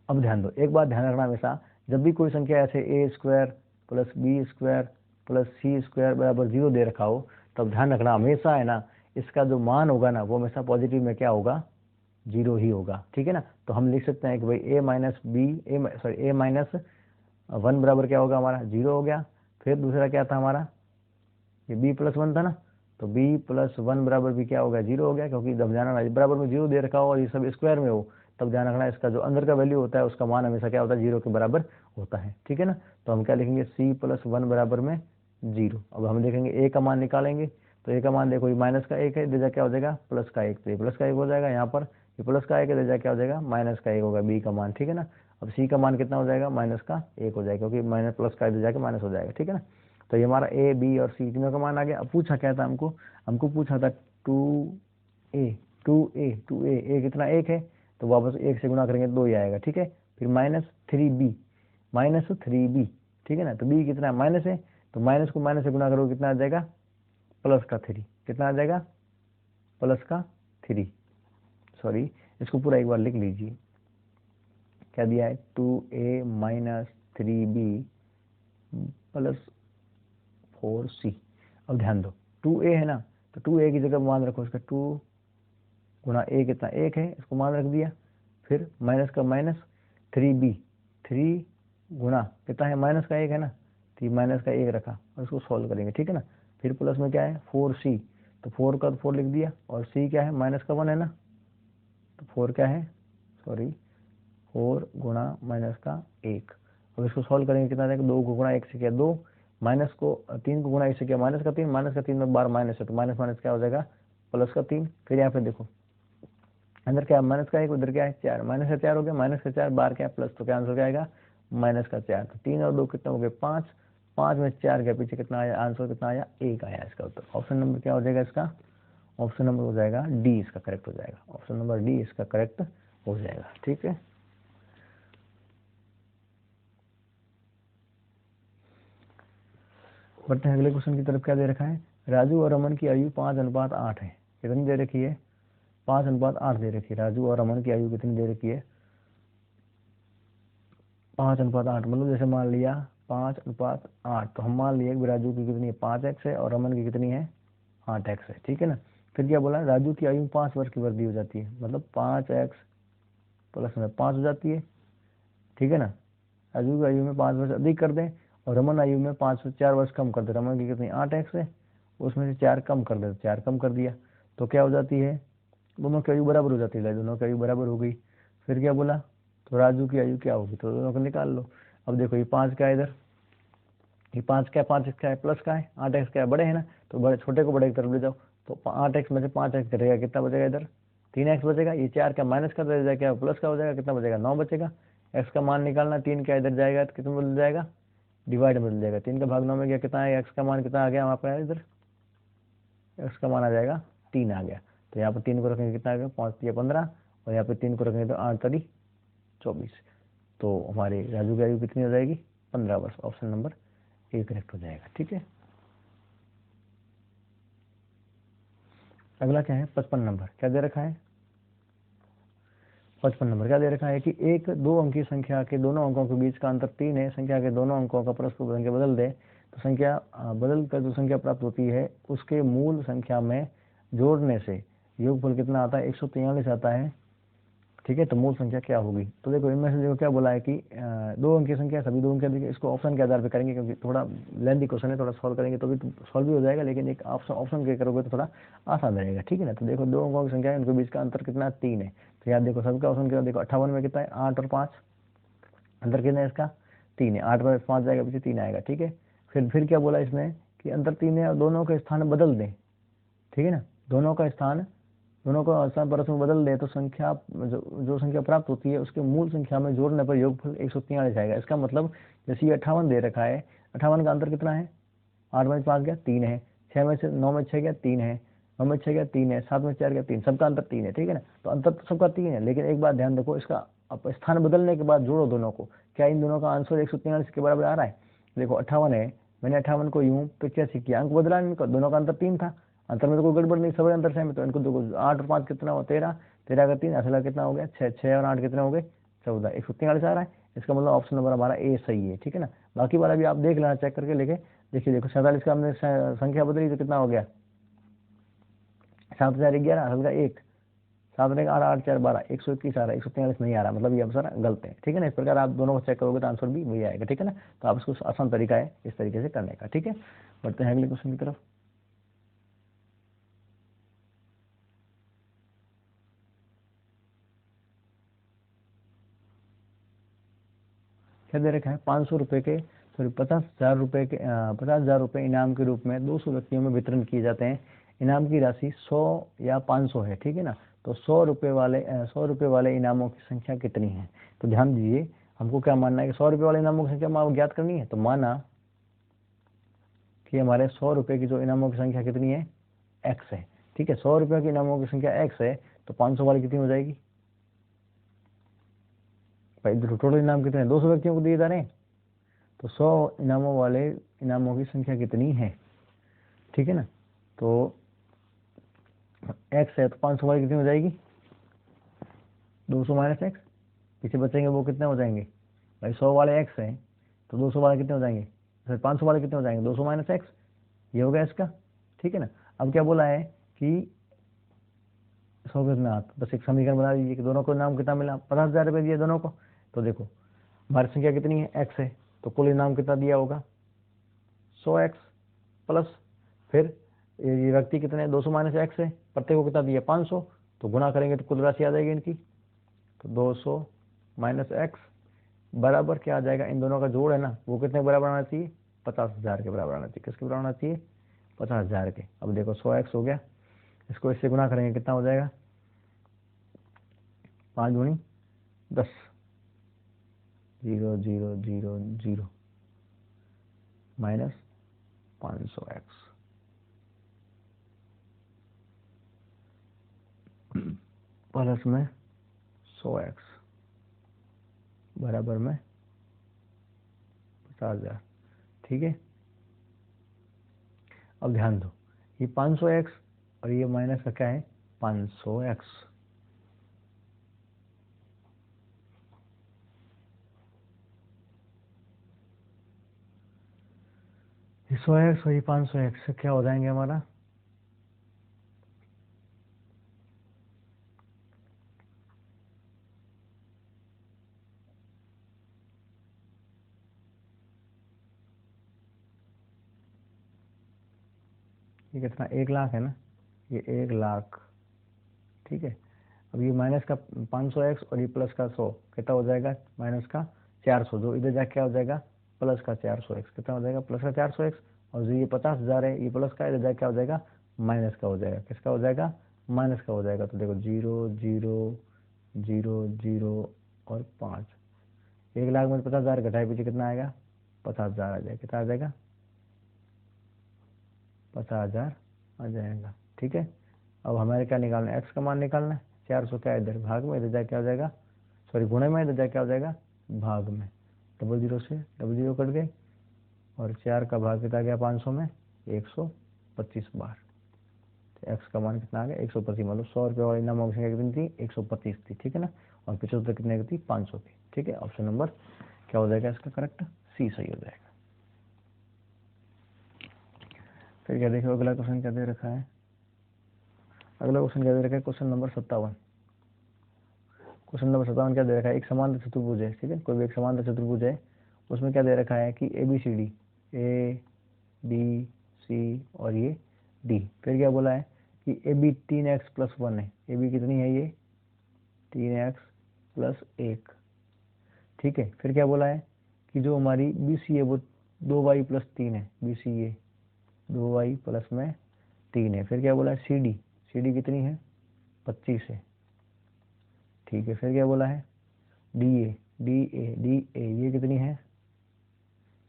अब ध्यान दो, एक बात ध्यान रखना हमेशा, जब भी कोई संख्या ऐसे A square plus B square plus C square बराबर 0 दे रखा हो, तब ध्यान रखना हमेशा है ना इसका जो मान होगा ना वो हमेशा पॉजिटिव में क्या होगा 0 ही होगा, ठीक है ना। तो हम लिख सकते हैं कि भाई ए माइनस बी ए माइनस 1 बराबर क्या होगा हमारा 0 हो गया। फिर दूसरा क्या था हमारा ये b प्लस 1 था ना, तो b प्लस 1 बराबर भी क्या हो गया 0 हो गया, क्योंकि जब ध्यान रखना बराबर में 0 दे रखा हो और ये सब स्क्वायर में हो तब ध्यान रखना इसका जो अंदर का वैल्यू होता है उसका मान हमेशा क्या होता है 0 के बराबर होता है, ठीक है ना। तो हम क्या लिखेंगे c प्लस 1 बराबर में 0। अब हम देखेंगे a का मान निकालेंगे, तो a का मान देखो ये माइनस का 1 है, इधर क्या हो जाएगा प्लस का 1, तो ये प्लस का 1 हो जाएगा, यहाँ पर ये प्लस का 1 है, इधर क्या हो जाएगा माइनस का 1 होगा b का मान, ठीक है ना। अब c का मान कितना हो जाएगा माइनस का 1 हो जाएगा, क्योंकि माइनस प्लस का इधर जाके माइनस हो जाएगा, ठीक है ना। तो ये हमारा ए बी और सी तीनों का मान आ गया। अब पूछा क्या था हमको पूछा था 2a ए कितना 1 है, तो वापस 1 से गुणा करेंगे 2 ही आएगा, ठीक है। फिर माइनस 3b, ठीक है ना, तो b कितना माइनस है, तो माइनस को माइनस से गुणा करोगे कितना आ जाएगा प्लस का 3, कितना आ जाएगा प्लस का 3, सॉरी इसको पूरा एक बार लिख लीजिए, क्या दिया है 2a minus 3b plus 4c। अब ध्यान दो 2a है ना, तो 2a की जगह मान रखो इसका 2 गुणा a कितना 1 है, इसको मान रख दिया। फिर माइनस का माइनस 3b 3 गुणा कितना है माइनस का 1 है ना, तो माइनस का 1 रखा और इसको सॉल्व करेंगे, ठीक है ना। फिर प्लस में क्या है 4c, तो 4 का 4 लिख दिया, और c क्या है माइनस का 1 है ना, तो 4 क्या है 4 गुणा माइनस का 1। अब इसको सॉल्व करेंगे कितना देगा 2 को गुणा 1 से किया 2, माइनस को 3 को गुणा 1 से किया माइनस का 3, माइनस का 3 में बार माइनस है, तो माइनस माइनस क्या हो जाएगा प्लस का 3। फिर यहाँ पे देखो अंदर क्या माइनस का 1 उधर क्या है 4, माइनस का 4 हो गया, माइनस का 4 बार क्या प्लस, तो क्या आंसर क्या आएगा माइनस का 4। तो 3 और 2 कितना हो गए 5, 5 में 4 के पीछे कितना आया, आंसर कितना आया, 1 आया इसका उत्तर। ऑप्शन नंबर क्या हो जाएगा इसका, ऑप्शन नंबर हो जाएगा डी इसका करेक्ट हो जाएगा, ऑप्शन नंबर डी इसका करेक्ट हो जाएगा। ठीक है, बढ़ते हैं अगले क्वेश्चन की तरफ। क्या दे रखा है, राजू और रमन की आयु 5:8 है। कितनी दे रखी है, 5:8 दे रखी है। राजू और रमन की आयु कितनी दे रखी है, 5:8। मतलब जैसे मान लिया 5:8, तो हम मान लिए राजू की कितनी है, 5x है, और रमन की कितनी है, 8x है। ठीक है ना। फिर क्या बोला, राजू की आयु 5 वर्ष की वृद्धि हो जाती है, मतलब 5x प्लस में 5 हो जाती है। ठीक है ना, राजू की आयु में 5 वर्ष अधिक कर दें और रमन आयु में 5 से 4 वर्ष कम कर दे। रमन की कितनी 8x है, उसमें से 4 कम कर दे, 4 कम कर दिया तो क्या हो जाती है, दोनों की आयु बराबर हो जाती है, दोनों की आयु बराबर हो गई। फिर क्या बोला, तो राजू की आयु क्या होगी, तो दोनों को निकाल लो। अब देखो ये 5 का है इधर, ये 5 का है, 5 का है, प्लस का है, 8x का है, बड़े है ना, तो बड़े छोटे को बड़े की तरफ ले जाओ, तो 8x में से 5x कटेगा, कितना बचेगा इधर 3x बचेगा। ये 4 का माइनस कर दे जाएगा, क्या प्लस का हो जाएगा, कितना बचेगा 9 बचेगा। x का मान निकालना, 3 का इधर जाएगा तो कितना बदल जाएगा, डिवाइड में बदल जाएगा। 3 का भाग 9 में गया, कितना आएगा, x का मान कितना आ गया वहाँ पर, इधर x का मान आ जाएगा 3 आ गया। तो यहाँ पर 3 को रखेंगे कितना आ गया, 5 3 15, और यहाँ पे 3 को रखेंगे तो 8 3 24। तो हमारे राजू की आयु कितनी हो जाएगी, 15 वर्ष। ऑप्शन नंबर ए करेक्ट हो जाएगा। ठीक है, अगला क्या है, 55 नंबर। क्या दे रखा है, 55 नंबर क्या दे रखा है कि एक 2 अंकी संख्या के दोनों अंकों के बीच का अंतर 3 है, संख्या के दोनों अंकों का परस्पर संख्या बदल दे तो संख्या बदल कर जो संख्या प्राप्त होती है उसके मूल संख्या में जोड़ने से योगफल कितना आता है, 143 आता है। ठीक है, तो मूल संख्या क्या होगी, तो देखो इनमें से देखो क्या बोला है कि 2 अंकी संख्या, सभी 2 अंकी देखिए, इसको ऑप्शन के आधार पर करेंगे क्योंकि थोड़ा लेंथी क्वेश्चन है, थोड़ा सॉल्व करेंगे तो भी सॉल्व भी हो जाएगा, लेकिन एक ऑप्शन के करोगे तो थोड़ा आसान रहेगा। ठीक है ना, तो देखो 2 अंकों की संख्या है, उनके बीच का अंतर कितना 3 है। तो याद देखो सबका ऑप्शन क्या, देखो 58 में कितना है, 8 और 5, अंतर कितना है इसका 3 है, 8 में 5 जाएगा पीछे 3 आएगा। ठीक है, फिर क्या बोला इसने कि अंतर 3 है और दोनों का स्थान बदल दें। ठीक है ना, दोनों का स्थान परस्पर बदल दे तो संख्या जो संख्या प्राप्त होती है उसके मूल संख्या में जोड़ने पर योगफल 143 आएगा। इसका मतलब जैसे ये 58 दे रखा है, 58 का अंतर कितना है, 8 में 5 गया 3 है, 6 में से 9 में 6 गया 3 है, 9 में 6 गया 3 है, 7 में 4 गया 3, सबका अंतर 3 है। ठीक है ना, तो अंतर तो सबका 3 है, लेकिन एक बात ध्यान रखो, इसका स्थान बदलने के बाद जोड़ो दोनों को, क्या इन दोनों का आंसर 143 के बराबर आ रहा है। देखो 58 है, मैंने 58 को यूं 85 किया, अंक बदला इनका, दोनों का अंतर 3 था, अंतर में तो कोई गड़बड़ नहीं, सब अंतर सेम है। तो इनको देखो 8 और 5 कितना हो, 13, 13 का 3 असल कितना हो गया 6, 6 और 8 कितना हो गए 14, 143 आ रहा है। इसका मतलब ऑप्शन नंबर हमारा ए सही है। ठीक है ना, बाकी वाला भी आप देख लेना चेक करके लेके। देखिए देखो 47 का हमने संख्या बदली तो कितना हो गया, 7 4 11, असल का 1, 7 ने 8 8 4 12, 121 आ रहा है, 143 नहीं आ रहा, मतलब ये आंसर गलत है। ठीक है ना, इस प्रकार आप दोनों को चेक करोगे तो आंसर भी वही आएगा। ठीक है ना, तो आप इसको आसान तरीका है इस तरीके से करने का। ठीक है, बढ़ते हैं अगले क्वेश्चन की तरफ। क्या दे रखा है, 500 रुपए के सॉरी 50,000 रुपए के 50,000 रुपए इनाम के रूप में 200 व्यक्तियों में वितरण किए जाते हैं। इनाम की राशि 100 या 500 है। ठीक है ना, तो 100 रुपए वाले इनामों की संख्या कितनी है। तो ध्यान दीजिए, हमको क्या मानना है कि 100 रुपए वाले इनामों की संख्या ज्ञात करनी है। तो माना कि हमारे 100 रुपए की जो इनामों की संख्या कितनी है, एक्स है। ठीक है, 100 रुपए की इनामों की संख्या एक्स है, तो 500 वाली कितनी हो जाएगी भाई, टोटल इनाम कितने हैं, 200 व्यक्तियों को दिए जा रहे हैं, तो 100 इनामों वाले इनामों की संख्या कितनी है। ठीक है ना, तो एक्स है तो 500 वाली कितनी हो जाएगी, 200 माइनस एक्स, पीछे बचेंगे वो कितने हो जाएंगे भाई, 100 वाले एक्स हैं तो 200 वाले कितने हो जाएंगे, फिर 500 वाले कितने हो जाएंगे, 200 माइनस एक्स, ये हो गया इसका। ठीक है ना, अब क्या बोला है कि 100 कितना, बस एक समीकरण बना दीजिए कि दोनों को इनाम कितना मिला, 50,000 रुपये दिए दोनों को। तो देखो हमारी संख्या कितनी है, एक्स है, तो कुल इनाम कितना दिया होगा 100x प्लस, फिर ये व्यक्ति कितने हैं, 200 माइनस एक्स है, प्रत्येक को कितना दिया 500, तो गुणा करेंगे तो कुल राशि आ जाएगी इनकी, तो 200 माइनस एक्स बराबर क्या आ जाएगा, इन दोनों का जोड़ है ना वो कितने के बराबर आना चाहिए, 50,000 के बराबर आना चाहिए। किसके बराबर आना चाहिए, 50,000 के। अब देखो 100x हो गया, इसको इससे गुणा करेंगे कितना हो जाएगा, 5 दूनी 10, 0 0 0 0, माइनस 500x प्लस में 100x बराबर में 50,000। ठीक है, अब ध्यान दो, ये 500x और ये माइनस का क्या है 500x। ये 100x और ये 500x क्या हो जाएंगे हमारा, ये कितना 1 लाख है ना, ये 1 लाख। ठीक है, अब ये माइनस का 500x और ये प्लस का 100 कितना हो जाएगा, माइनस का 400, जो इधर जाके क्या हो जाएगा प्लस का 400x, कितना हो जाएगा प्लस का 400x, और जो ये 50,000 है ये प्लस का, इधर जाके क्या हो जाएगा माइनस का हो जाएगा, किसका हो जाएगा माइनस का हो जाएगा। तो देखो 0 0 0 0 और 5, 1 लाख में 50,000 घटाए पीछे कितना आएगा 50,000 आ जाएगा, कितना आ जाएगा 50,000 आ जाएगा। ठीक है, अब हमारे क्या निकालना है, एक्स का मान निकालना है। 400 क्या इधर भाग में, इधर जाके क्या हो जाएगा, सॉरी गुणे में, इधर जाके क्या हो जाएगा भाग में। 00 से 00 कट गए और 4 का भाग कितना गया 500 में 125 बार। तो एक्स का मान कितना आ गया 125, मतलब 100 रुपये वाली नामक संख्या कितनी थी 125 थी। ठीक है ना, और 75 कितने की थी 500 की। ठीक है, ऑप्शन नंबर क्या हो जाएगा इसका करेक्ट, सी सही हो जाएगा। फिर क्या देखो अगला क्वेश्चन क्या दे रखा है, अगला क्वेश्चन क्या दे रखा है, क्वेश्चन नंबर 57। क्वेश्चन नंबर 57 क्या दे रखा है, एक समांतर चतुर्भुज है। ठीक है, कोई भी एक समांतर चतुर्भुज है, उसमें क्या दे रखा है कि ABCD, ABC और ये D। फिर क्या बोला है कि AB 3x + 1 है। AB कितनी है ये 3x + 1। ठीक है, फिर क्या बोला है कि जो हमारी BC है वो 2y + 3 है। BC ये 2y + 3 है। फिर क्या बोला है CD कितनी है 25 है। ठीक है, फिर क्या बोला है DA ये कितनी है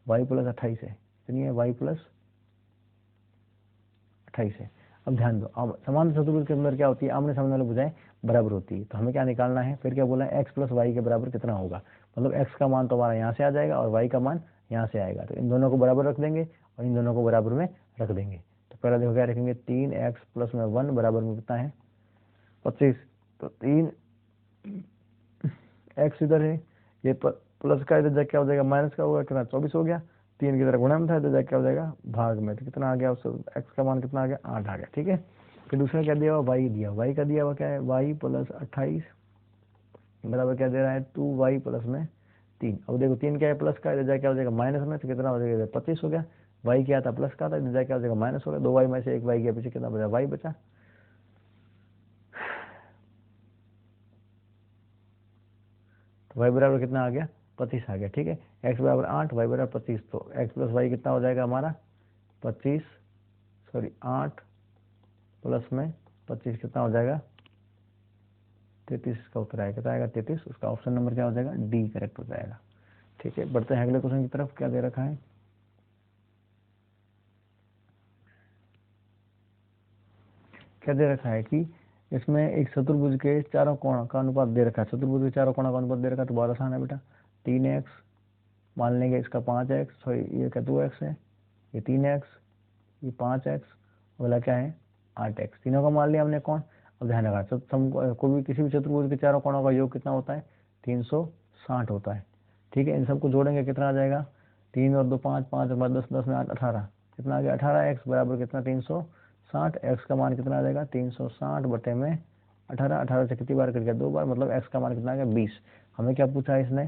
y + 28 है। कितनी है y + 28 है। अब ध्यान दो, अब समांतर चतुर्भुज के अंदर क्या होती है, आमने सामने वाली भुजाएं बराबर होती है। तो हमें क्या निकालना है, फिर क्या बोला है x + y के बराबर कितना होगा, मतलब x का मान तो हमारा यहाँ से आ जाएगा और y का मान यहाँ से आएगा। तो इन दोनों को बराबर रख देंगे और इन दोनों को बराबर में रख देंगे। तो पहला देखो क्या रखेंगे 3x + 1 बराबर में कितना है 25। तो 3x इधर है, ये प्लस का इधर जाके क्या हो जाएगा माइनस का होगा, कितना 24 हो गया। 3 की तरह गुणा में था, इधर जाके क्या हो जाएगा भाग में। तो कितना आ गया उससे x का मान कितना आ गया 8 आ गया। ठीक है, फिर दूसरा क्या दिया हुआ y दिया, y का दिया हुआ क्या है y + 28 बराबर क्या दे रहा है 2y + 3। अब देखो 3 क्या है प्लस का, इधर जाके क्या हो जाएगा माइनस में, तो कितना हो जाएगा 25 हो गया। y क्या था प्लस का था, इधर जाके क्या हो जाएगा माइनस हो गया। 2y में से 1y गया, पीछे कितना बचा y बचा। तो y बराबर कितना आ गया 25 आ गया। ठीक है, x बराबर 8 y बराबर 25, तो x + y कितना हो जाएगा हमारा 25, सॉरी 8 + में 25 कितना हो जाएगा 33 का उत्तर आएगा, कितना आएगा 33। उसका ऑप्शन नंबर क्या हो जाएगा डी करेक्ट हो जाएगा। ठीक है, बढ़ते हैं अगले क्वेश्चन की तरफ। क्या दे रखा है, क्या दे रखा है कि इसमें एक चतुर्भुज के चारों कोण का अनुपात दे रखा है। चतुर्भुज के चारों कोणों का अनुपात दे रखा है, तो बहुत आसान है बेटा। 3x मान लेंगे, इसका 5x, सॉरी ये क्या 2x है, ये 3x, ये 5x, अगला क्या है 8x। तीनों का मान लिया हमने कोण। अब ध्यान रखा कोई भी किसी भी चतुर्भुज के चारों कोणों का योग कितना होता है 360 होता है। ठीक है, इन सबको जोड़ेंगे कितना आ जाएगा 3 और 2 5, 5 और 10, 10 में 8 18, कितना आ गया 18x बराबर कितना 360। x का मान कितना आ जाएगा 360 बटे में 18, 18 से कितनी बार कट गया 2 बार, मतलब x का मान कितना आ गया 20। हमें क्या पूछा है इसने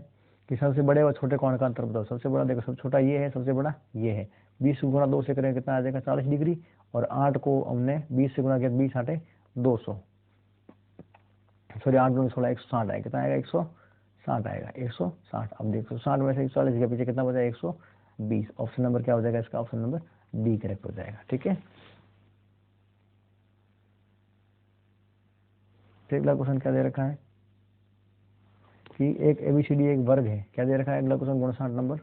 कि सबसे बड़े और छोटे कोण का अंतर बताओ। सबसे बड़ा देखो, सबसे छोटा ये है, सबसे बड़ा ये है। 20 गुणा 2 से करें कितना आ जाएगा 40 डिग्री, और 8 को हमने 20 से गुणा किया 20 8 200, सॉरी 8 2 16 160 आएगा, कितना आएगा 160 आएगा 160। अब देखो 160 में से 140 के पीछे कितना बचा 120। ऑप्शन नंबर क्या हो जाएगा इसका, ऑप्शन नंबर डी करेक्ट हो जाएगा। ठीक है, अगला क्वेश्चन क्या दे रखा है कि एक ABCD एक वर्ग है। क्या दे रखा है अगला क्वेश्चन 59 नंबर,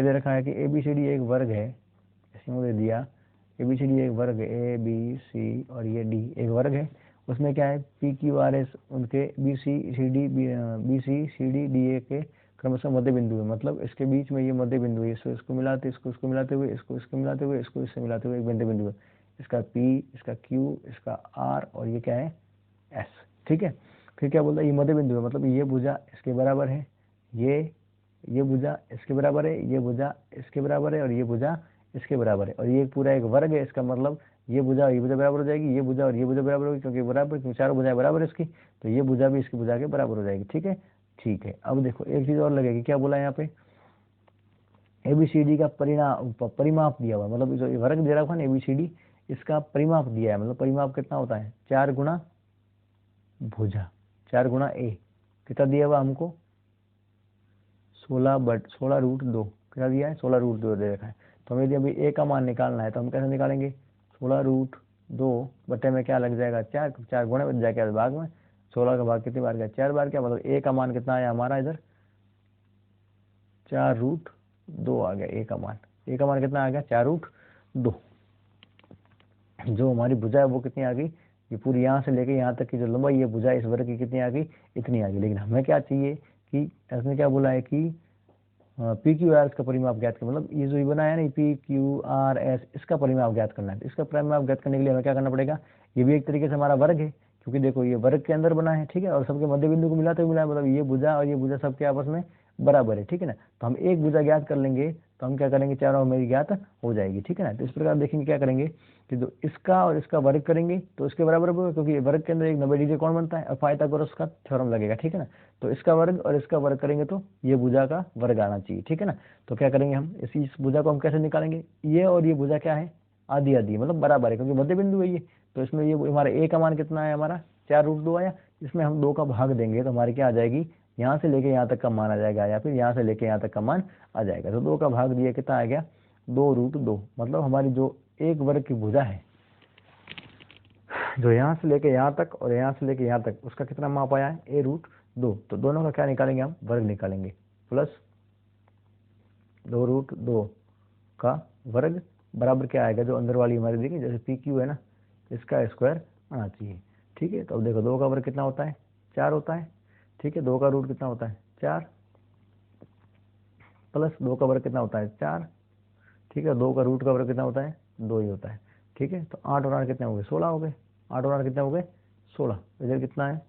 क्या दे रखा है कि ABCD एक वर्ग है, जैसे मुझे दिया ABCD एक वर्ग है, ABC और ये D एक वर्ग है, उसमें क्या है PQRS उनके BCCD के क्रमशः मध्य बिंदु है, मतलब इसके बीच में ये मध्य बिंदु है, इसको मिलाते इसको मिलाते हुए इसको मिलाते हुए इसको इससे मिलाते हुए एक मध्य बिंदु है, इसका P, इसका Q, इसका R और ये क्या है S। ठीक है, फिर क्या बोलता है, ये मध्य बिंदु है, मतलब ये भुजा इसके बराबर है, ये भुजा इसके बराबर है, ये भुजा इसके बराबर है और ये भुजा इसके बराबर है, और ये पूरा एक वर्ग है, इसका मतलब ये भुजा और ये भुजा बराबर हो जाएगी, ये भुजा और ये भुजा बराबर होगी, क्योंकि बराबर, क्योंकि चारों भुजाएं बराबर है इसकी, तो ये भुजा भी इसकी भुजा के बराबर हो जाएगी। ठीक है, ठीक है। अब देखो एक चीज और लगेगी, क्या बोला यहाँ पे ABCD का परिमाप दिया हुआ, मतलब जो वर्ग दे रखा है ना ABCD, इसका परिमाप दिया है, मतलब परिमाप कितना होता है 4 गुना भुजा, 4 गुना A, कितना दिया हुआ हमको 16√2, कितना दिया है 16√2 दे रखा है। तो हमें यदि अभी A का मान निकालना है तो हम कैसे निकालेंगे, 16√2 बटे में क्या लग जाएगा 4, 4 गुणे बच जाएगा भाग में, 16 का भाग कितनी बार गया 4 बार, क्या मतलब A का मान कितना आया हमारा इधर 4√2 आ गया। A का मान कितना आ गया 4√2। जो हमारी भुजा है वो कितनी आ गई, ये पूरी यहाँ से लेके यहाँ तक की जो लंबाई है भुजा इस वर्ग की कितनी आ गई, इतनी आ गई। लेकिन हमें क्या चाहिए कि इसने क्या बोला है कि PQRS का परिमाप ज्ञात कर, मतलब ये जो ये बनाया ना PQRS, इसका परिमाप ज्ञात करना है। इसका परिमाप ज्ञात करने के लिए हमें क्या करना पड़ेगा, ये भी एक तरीके से हमारा वर्ग है, क्योंकि देखो ये वर्ग के अंदर बना है, ठीक है, और सबके मध्य बिंदु को मिलाते हुए मिला, मतलब ये भुजा और ये भुजा सबके आपस में बराबर है। ठीक है ना, तो हम एक भुजा ज्ञात कर लेंगे तो हम क्या करेंगे, चारों मेरी ज्ञात हो जाएगी। ठीक है ना, तो इस प्रकार देखेंगे क्या करेंगे कि जो इसका और इसका वर्ग करेंगे तो इसके बराबर होगा, क्योंकि वर्ग के अंदर एक 90 डिग्री कोण बनता है और पाइथागोरस का थ्योरम लगेगा। ठीक है ना, तो इसका वर्ग और इसका वर्ग करेंगे तो ये भुजा का वर्ग आना चाहिए। ठीक है ना, तो क्या करेंगे हम इस भुजा को हम कैसे निकालेंगे, ये और ये भुजा क्या है आधी आधी, मतलब बराबर है, क्योंकि मध्य बिंदु है ये, तो इसमें ये हमारा A का मान कितना है हमारा 4√2 आया, इसमें हम 2 का भाग देंगे तो हमारी क्या आ जाएगी, यहाँ से लेके यहाँ तक का मान आ जाएगा, या फिर यहाँ से लेके यहाँ तक का मान आ जाएगा। तो 2 का भाग दिया कितना आ गया 2√2, मतलब हमारी जो एक वर्ग की भुजा है जो यहाँ से लेके यहाँ तक और यहाँ से लेके यहाँ तक, उसका कितना माप आया है A√2। तो दोनों का क्या निकालेंगे हम, वर्ग निकालेंगे, प्लस 2√2 का वर्ग बराबर क्या आएगा, जो अंदर वाली हमारी देखिए जैसे PQ है ना, इसका स्क्वायर आना चाहिए। ठीक है, तो अब देखो 2 का वर्ग कितना होता है 4 होता है। ठीक है, 2 का रूट कितना होता है 4, प्लस 2 का वर्ग कितना होता है 4। ठीक है, 2 का रूट का वर्ग कितना होता है 2 ही होता है। ठीक है, तो 8 और 8 कितने हो गए 16 हो गए, 8 और 8 कितने हो गए 16। इधर कितना है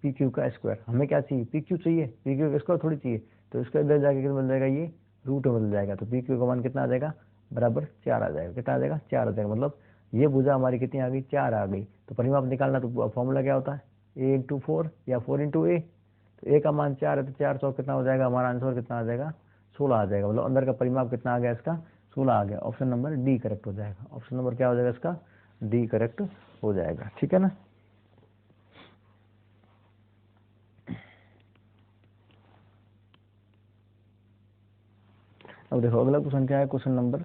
PQ का स्क्वायर, हमें क्या चाहिए PQ चाहिए, PQ का स्क्वायर थोड़ी चाहिए, तो इसका इधर जाके कितना बन जाएगा, ये रूट में बदल जाएगा, तो PQ का मान कितना आ जाएगा बराबर 4 आ जाएगा। कितना आ जाएगा 4 आ जाएगा, मतलब ये भुजा हमारी कितनी आ गई 4 आ गई। तो परिमाप निकालना तो फॉर्मूला क्या होता है A×4 या 4×A, तो A का मान 4 है तो 4 100 कितना हो जाएगा, हमारा आंसर कितना आ जाएगा 16 आ जाएगा, मतलब अंदर का परिमाप कितना आ गया इसका 16 आ गया। ऑप्शन नंबर डी करेक्ट हो जाएगा, ऑप्शन नंबर क्या हो जाएगा इसका डी करेक्ट हो जाएगा। ठीक है ना, अब देखो अगला क्वेश्चन क्या है, क्वेश्चन नंबर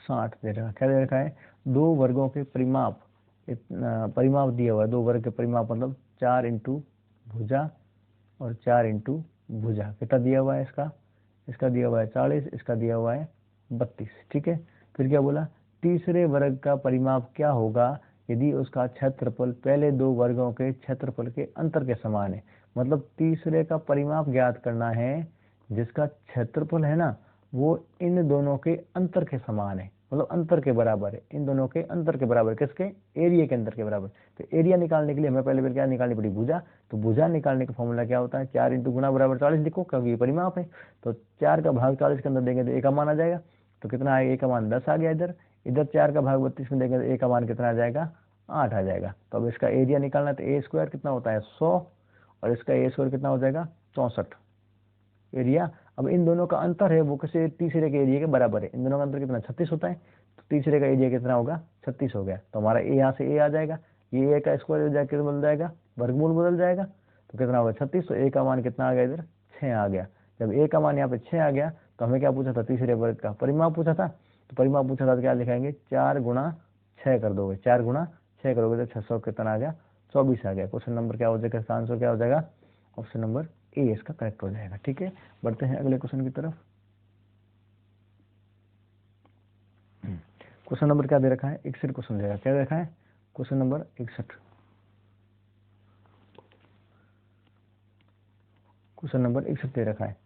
60 दे रखा है, क्या दे रखा है, दो वर्गों के परिमाप परिमाप दिया हुआ है, दो वर्ग के परिमाप मतलब 4 इंटू भुजा और 4 इंटू भुजा, कितना दिया हुआ है इसका दिया हुआ है 40, इसका दिया हुआ है 32। ठीक है, फिर क्या बोला, तीसरे वर्ग का परिमाप क्या होगा यदि उसका क्षेत्रफल पहले दो वर्गों के क्षेत्रफल के अंतर के समान है। मतलब तीसरे का परिमाप ज्ञात करना है जिसका क्षेत्रफल है ना वो इन दोनों के अंतर के समान है, मतलब अंतर के बराबर है, इन दोनों के अंतर के बराबर, किसके एरिया के अंतर के बराबर। तो एरिया निकालने के लिए हमें पहले क्या निकालनी पड़ी भुजा, तो भुजा निकालने का फॉर्मूला क्या होता है 4 इंटू गुना बराबर 40 लिखो, क्योंकि ये परिमाप है। तो 4 का भाग 40 के अंदर देंगे तो A का मान आ जाएगा, तो कितना आएगा A का मान 10 आ गया, इधर इधर 4 का भाग 32 में देंगे तो A का मान कितना आ जाएगा 8 आ जाएगा। तो अब इसका एरिया निकालना है तो A स्क्वायर कितना होता है 100 और इसका A स्क्वायर कितना हो जाएगा 64 एरिया। अब इन दोनों का अंतर है वो किसी तीसरे के एरिया के बराबर है, इन दोनों का अंतर कितना 36 होता है, तो तीसरे का एरिया कितना होगा 36 हो गया। तो हमारा ए यहाँ से ए आ जाएगा, ये ए का स्क्वायर जाकर बदल जाएगा, वर्गमूल बदल जाएगा, तो कितना होगा 36। तो ए का मान कितना आ गया इधर 6 आ गया। जब ए का मान यहाँ पे 6 आ गया तो हमें क्या पूछा था तीसरे वर्ग का परिमाप पूछा था, तो परिमाप पूछा था तो क्या लिखाएंगे 4 गुणा 6 कर दोगे, 4 गुणा 6 करोगे तो 600 कितना आ गया 24 आ गया। क्वेश्चन नंबर क्या हो जाएगा, इसका आंसर क्या हो जाएगा ऑप्शन नंबर ए इसका करेक्ट हो जाएगा। ठीक है, बढ़ते हैं अगले क्वेश्चन की तरफ। क्वेश्चन नंबर क्या दे रखा है, 61 क्वेश्चन दे रखा है। क्या दे रखा है, क्वेश्चन नंबर 61। क्वेश्चन नंबर 61 दे रखा है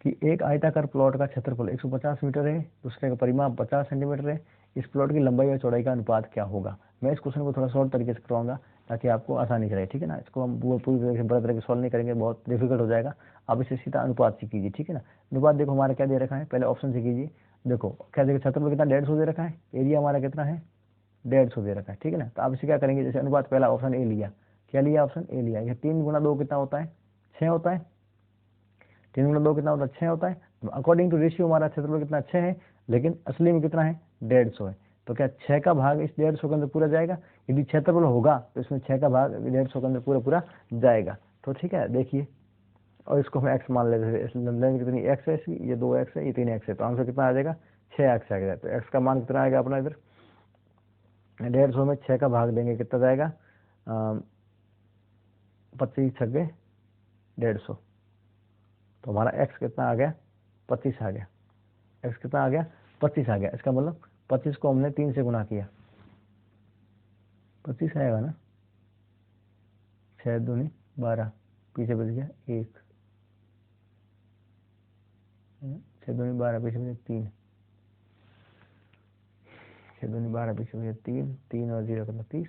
कि एक आयताकार प्लॉट का क्षेत्रफल 150 मीटर है, दूसरे का परिमाप 50 सेंटीमीटर है, इस प्लॉट की लंबाई और चौड़ाई का अनुपात क्या होगा। मैं इस क्वेश्चन को थोड़ा शॉर्ट तरीके से करवाऊंगा ताकि आपको आसानी से रहे, ठीक है ना। इसको हम पूरी तरह से बड़े तरह सॉल्व नहीं करेंगे, बहुत डिफिकल्ट हो जाएगा। आप इसे सीधा अनुपात से कीजिए, ठीक है ना। अनुपात देखो हमारा क्या दे रखा है, पहले ऑप्शन से कीजिए। देखो क्या देखो, क्षेत्रफल कितना 150 दे रखा है, एरिया हमारा कितना है 150 दे रखा है, ठीक है ना। तो आप इसे क्या करेंगे, जैसे अनुपात पहला ऑप्शन ए लिया, क्या लिया, ऑप्शन ए लिया। ये 3 गुना 2 कितना होता है, 6 होता है। 3 गुना 2 कितना होता है, 6 होता है। अकॉर्डिंग टू रेशियो हमारा क्षेत्रफल कितना 6 है, लेकिन असली में कितना है 150 है। तो क्या 6 का भाग इस 150 के अंदर पूरा जाएगा, यदि क्षेत्रफल होगा तो इसमें 6 का भाग 150 के अंदर पूरा पूरा जाएगा। तो ठीक है, देखिए, और इसको हम एक्स मान लेते हैं, कितनी एक्स है, ये 2x है, ये 3x है, तो आंसर कितना आ जाएगा 6x आ गया। तो एक्स का मान कितना आएगा अपना, इधर 150 में 6 का भाग देंगे कितना जाएगा, 25 छक्के 150। तो हमारा x कितना आ गया 25 आ गया, x कितना आ गया 25 आ गया। इसका मतलब 25 को हमने 3 से गुना किया, 25 आएगा ना, 6 दूनी 12, पीछे बच गया 1, 6 दूनी 12, पीछे बच 3, 6 दूनी 12, पीछे बच 3, 3 और 0 कितना 30,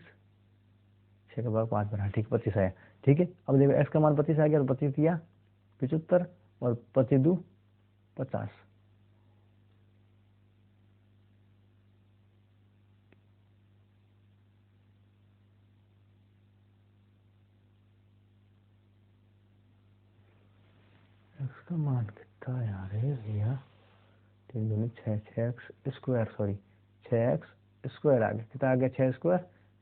6 का भाग 5 बना, ठीक 25 आया। ठीक है, अब देखो x का मान 25 आ गया, तो 25 दिया 75 और 25 दू 50। x का मान कितना यार है भैया, 3 दूनी 6, 6x square, sorry 6x square आ गया, कितना आ गया 6 स्क्वायर,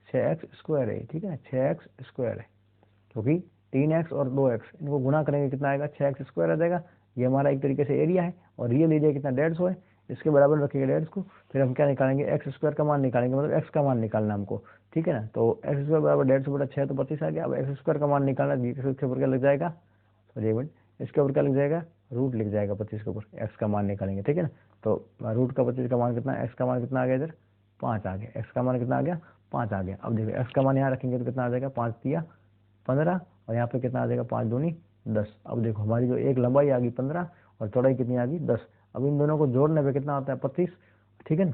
6x स्क्वायर है, ठीक है ना, 6x स्क्वायर है, क्योंकि 3x और 2x इनको गुना करेंगे कितना आएगा 6x स्क्वायर आ जाएगा। ये हमारा एक तरीके से एरिया है, और रियल एरिया कितना 150 है, इसके बराबर रखेंगे 150 को, फिर हम क्या निकालेंगे एक्स स्क्वायर का मान निकालेंगे, मतलब एक्स का मान निकालना हमको, ठीक है ना। तो एक्स स्क्वायर बराबर 150 बटा 6 तो 25 आ गया। अब एक्स स्क्वायर का मान निकालना, इसके ऊपर क्या लग जाएगा, सॉरी एक मिनट, इसके ऊपर क्या लग जाएगा, रूट लिख जाएगा 25 के ऊपर, एक्स का मान निकालेंगे, ठीक है ना। तो रूट का 25 का मान कितना, एक्स का मान कितना आ गया, इधर 5 आ गया, एक्स का मान कितना आ गया 5 आ गया। अब देखो एक्स का मान यहाँ रखेंगे तो कितना आ जाएगा, 5 दिया 15, और यहाँ पे कितना आ जाएगा 5 दूनी 10। अब देखो हमारी जो एक लंबाई आ गई 15 और चौड़ाई कितनी आ गई 10। अब इन दोनों को जोड़ने पे कितना होता है 25, ठीक है ना।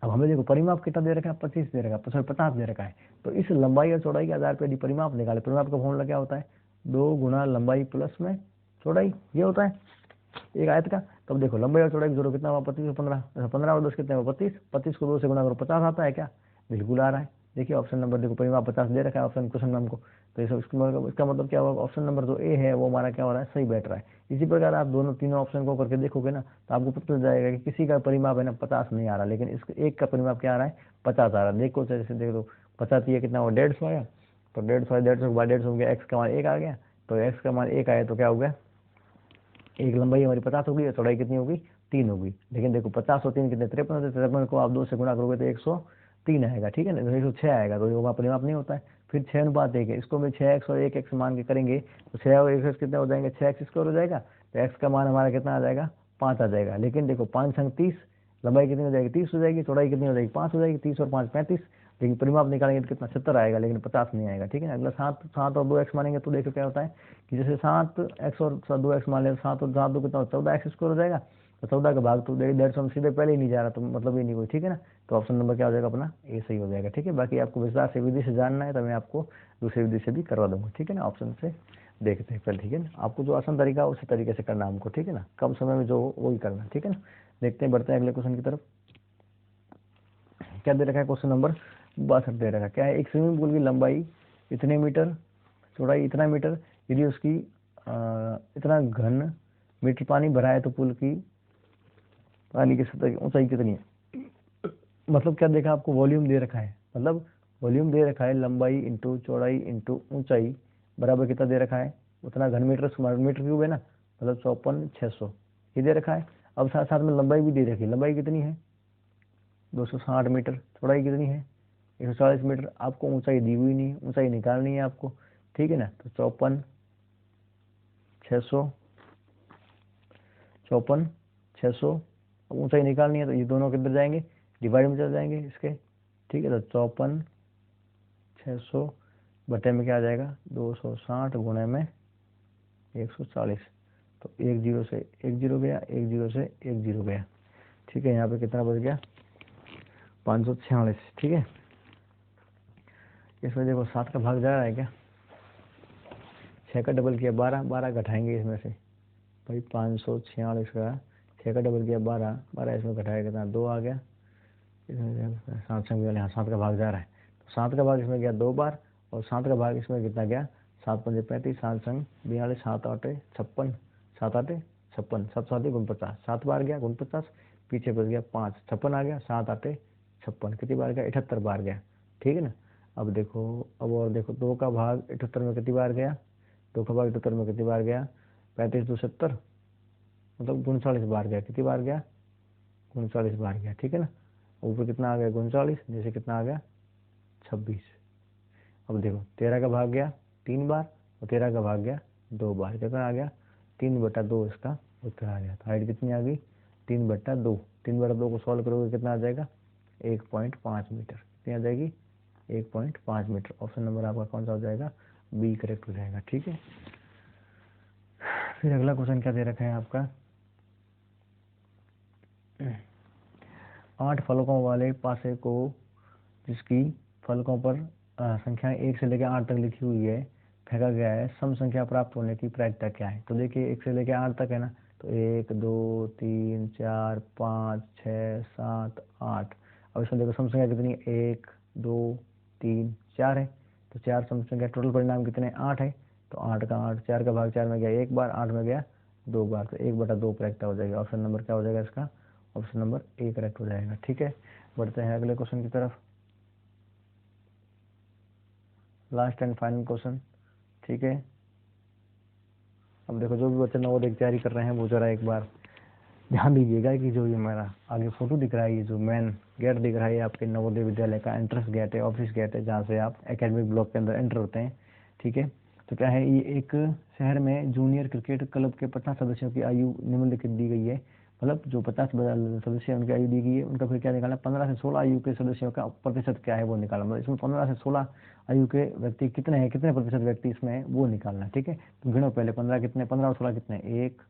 अब हमें देखो परिमाप कितना दे रखा है 25 दे रखा है, सॉरी 50 दे रखा है। तो इस लंबाई और चौड़ाई के आधार पर यदि परिमाप निकाले, परिमाप का फॉर्मूला क्या होता है, 2 गुना लंबाई प्लस में चौड़ाई, ये होता है एक आयत का। तब देखो लंबाई और चौड़ाई जोड़ो कितना हुआ 25 और 15, 15 और 10 कितने हुआ 25, 25 को 2 से गुना करो 50 आता है क्या, बिल्कुल आ रहा है। देखिए ऑप्शन नंबर देखो परिमाप 50 दे रखा है ऑप्शन क्वेश्चन में हमको, तो इसका मतलब क्या होगा, ऑप्शन नंबर जो ए है वो हमारा क्या हो रहा है, सही बैठ रहा है। इसी प्रकार आप दोनों तीनों ऑप्शन को करके देखोगे ना, तो आपको पता चल जाएगा कि किसी का परिमाप है ना 50 नहीं आ रहा, लेकिन इस एक का परिमाप क्या आ रहा है 50 आ रहा है। देखो जैसे देख लो 50 ये कितना हुआ 150 आया, तो 150 के बाद 150 हो गया, एक्स का मान 1 आ गया, तो एक्स का मान 1 आया तो क्या हो गया, एक लंबाई हमारी 50 होगी और चौड़ाई कितनी होगी 3 होगी। लेकिन देखो 50 और 3 कितने 53 होते, 53 को आप 2 से गुणा करोगे तो 103 आएगा, ठीक है ना, 106 आएगा, तो ये परिमाप नहीं होता है। फिर 6 अनुपात 1 है, इसको भी 6x और 1x मान के करेंगे तो 6 और 1x कितने हो जाएंगे 6x स्क्वायर हो जाएगा, तो x का मान हमारा कितना आ जाएगा 5 आ जाएगा। लेकिन देखो 5 संग 30, लंबाई कितनी हो जाएगी 30 हो जाएगी, चौड़ाई कितनी हो जाएगी 5 हो जाएगी, 30 और 5 35, लेकिन परिमाप निकालेंगे तो कितना 70 आएगा, लेकिन 50 नहीं आएगा, ठीक है ना। अगला 7 और 2x मानेंगे तो देखो क्या होता है कि जैसे 7x और 2x मान ले, 7 और 7 2 कितना 14x स्क्वायर हो जाएगा, तो 14 का भाग तो 150 में सीधे पहले ही नहीं जा रहा, तो मतलब ही नहीं कोई, ठीक है ना। तो ऑप्शन नंबर क्या हो जाएगा अपना ए सही हो जाएगा, ठीक है। बाकी आपको विस्तार से विधि से जानना है तो मैं आपको दूसरी विधि से भी करवा दूंगा, ठीक है ना। ऑप्शन से देखते हैं पहले, ठीक है ना, आपको जो आसान तरीका है उसी तरीके से करना हमको, ठीक है ना, कम समय में जो वही करना, ठीक है ना। देखते हैं, बढ़ते हैं अगले क्वेश्चन की तरफ। क्या दे रखा है क्वेश्चन नंबर 62 दे रखा है, क्या है, एक स्विमिंग पूल की लंबाई इतने मीटर, चौड़ाई इतना मीटर, यदि उसकी इतना घन मीटर पानी भरा है तो पूल की पानी की सतह की ऊंचाई कितनी है। मतलब क्या देखा आपको, वॉल्यूम दे रखा है, मतलब वॉल्यूम दे रखा है, लंबाई इंटू चौड़ाई इंटू ऊंचाई बराबर कितना दे रखा है, उतना घन मीटर स्क्वायर मीटर क्यूब है ना, मतलब 54,600 ये दे रखा है। अब साथ साथ में लंबाई भी दे रखी है, लंबाई कितनी है 260 मीटर, चौड़ाई कितनी है 140 मीटर, आपको ऊंचाई दी हुई नहीं, ऊंचाई निकालनी है आपको, ठीक है ना। तो 54,600 अब ऊंचाई निकालनी है तो ये दोनों किधर जाएंगे, डिवाइड में चले जाएंगे इसके, ठीक है। तो 54 600 बटे में क्या आ जाएगा 260 गुणे में 140, तो 1 0 से 1 0 गया, 1 0 से 1 0 गया, ठीक है। यहाँ पे कितना बच गया 546, ठीक है। इसमें देखो 7 का भाग जा रहा है क्या, 6 का डबल किया 12, 12 घटाएंगे इसमें से भाई 546 का 6 का डबल किया 12, 12 इसमें घटाया कितना 2 आ गया, इसमें 7 संग वाले, हाँ 7 का भाग जा रहा है, तो 7 का भाग इसमें गया 2 बार, और 7 का भाग इसमें कितना गया 7 पंजे 35, 7 संग 42, 7 8 56, 7 8 56, 7 7 49, 7 बार गया 49, पीछे बच गया 5, 56 आ गया, 7 8 56, कितनी बार गया 78 बार गया, ठीक है ना। अब देखो, अब और देखो 2 का भाग 78 में कितनी बार गया, 2 का भाग 78 में कितनी बार गया 35 2 70, मतलब 39 बार गया, कितनी बार गया 39 बार गया, ठीक है ना। ऊपर कितना आ गया 39, जैसे कितना आ गया 26। अब देखो 13 का भाग गया 3 बार, और 13 का भाग गया 2 बार, कितना आ गया 3/2 इसका उत्तर आ गया। तो हाइट कितनी आ गई 3/2, 3/2 को सॉल्व करोगे कितना आ जाएगा 1.5 मीटर, कितनी आ जाएगी 1.5 मीटर। ऑप्शन नंबर आपका कौन सा हो जाएगा, बी करेक्ट हो जाएगा, ठीक है। फिर अगला क्वेश्चन क्या दे रखा है आपका, 8 फलकों वाले पासे को जिसकी फलकों पर संख्या 1 से लेकर 8 तक लिखी हुई है फेंका गया है, सम संख्या प्राप्त होने की प्रायिकता क्या है। तो देखिए 1 से लेकर 8 तक है ना, तो 1 2 3 4 5 6 7 8, अब इसमें देखो सम संख्या कितनी 1 2 3 4 है, तो 4 सम संख्या, टोटल परिणाम कितने 8 है, तो 8 का 8, 4 का भाग 4 में गया 1 बार, 8 में गया 2 बार, तो 1/2 प्रायिकता हो जाएगी। ऑप्शन नंबर क्या हो जाएगा इसका, ऑप्शन नंबर ए करेक्ट हो जाएगा, ठीक है। बढ़ते हैं अगले क्वेश्चन की तरफ, लास्ट एंड फाइनल क्वेश्चन, ठीक है। अब देखो जो भी बच्चे नवोदय की तैयारी कर रहे हैं वो जरा एक बार ध्यान दीजिएगा कि जो ये मेरा आगे फोटो दिख रहा है, ये जो मेन गेट दिख रहा है आपके नवोदय विद्यालय का एंट्रेंस गेट है, ऑफिस गेट है, जहाँ से आप एकेडमिक ब्लॉक के अंदर एंटर होते हैं, ठीक है। तो क्या है, ये एक शहर में जूनियर क्रिकेट क्लब के 50 सदस्यों की आयु निम्नलिखित दी गई है, मतलब जो 50 सदस्य उनकी आयु दी गई है, उनका फिर क्या निकालना, 15 से 16 आयु के सदस्यों का प्रतिशत क्या है वो निकालना, मतलब इसमें 15 से 16 आयु के व्यक्ति कितने हैं, कितने प्रतिशत व्यक्ति इसमें है वो निकालना, ठीक है। तो गिनो पहले 15 कितने, 15 और 16 कितने, 1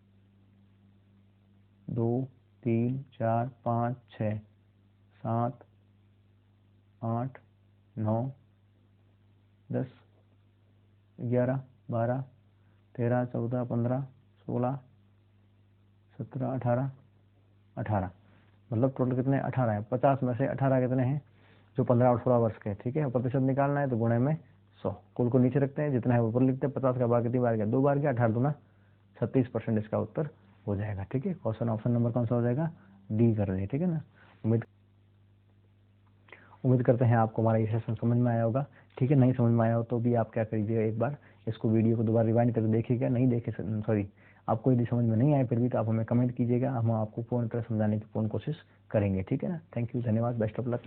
2 3 4 5 6 7 8 9 10 11 12 13 14 15 16 17 18 18, मतलब टोटल कितने 18 है, 50 में से 18 कितने हैं जो 15 और 16 वर्ष के, ठीक है। प्रतिशत निकालना है तो गुणे में 100, कुल को नीचे रखते हैं, जितना है ऊपर लिखते हैं, 50 का भाग कितनी बार गया 2 बार गया, 18 दूना 36% इसका उत्तर हो जाएगा, ठीक है। क्वेश्चन ऑप्शन नंबर कौन सा हो जाएगा, डी कर रहे हैं, ठीक है ना। उम्मीद करते हैं आपको हमारा ये सेशन समझ में आया होगा, ठीक है। नहीं समझ में आया हो तो भी आप क्या करिएगा, एक बार इसको वीडियो को दोबारा रिवाइंड करके देखिएगा, नहीं देखे सॉरी आपको यदि समझ में नहीं आए फिर भी तो आप हमें कमेंट कीजिएगा, हम आपको पूर्ण तरह समझाने की पूर्ण कोशिश करेंगे, ठीक है ना। थैंक यू, धन्यवाद, बेस्ट ऑफ लक।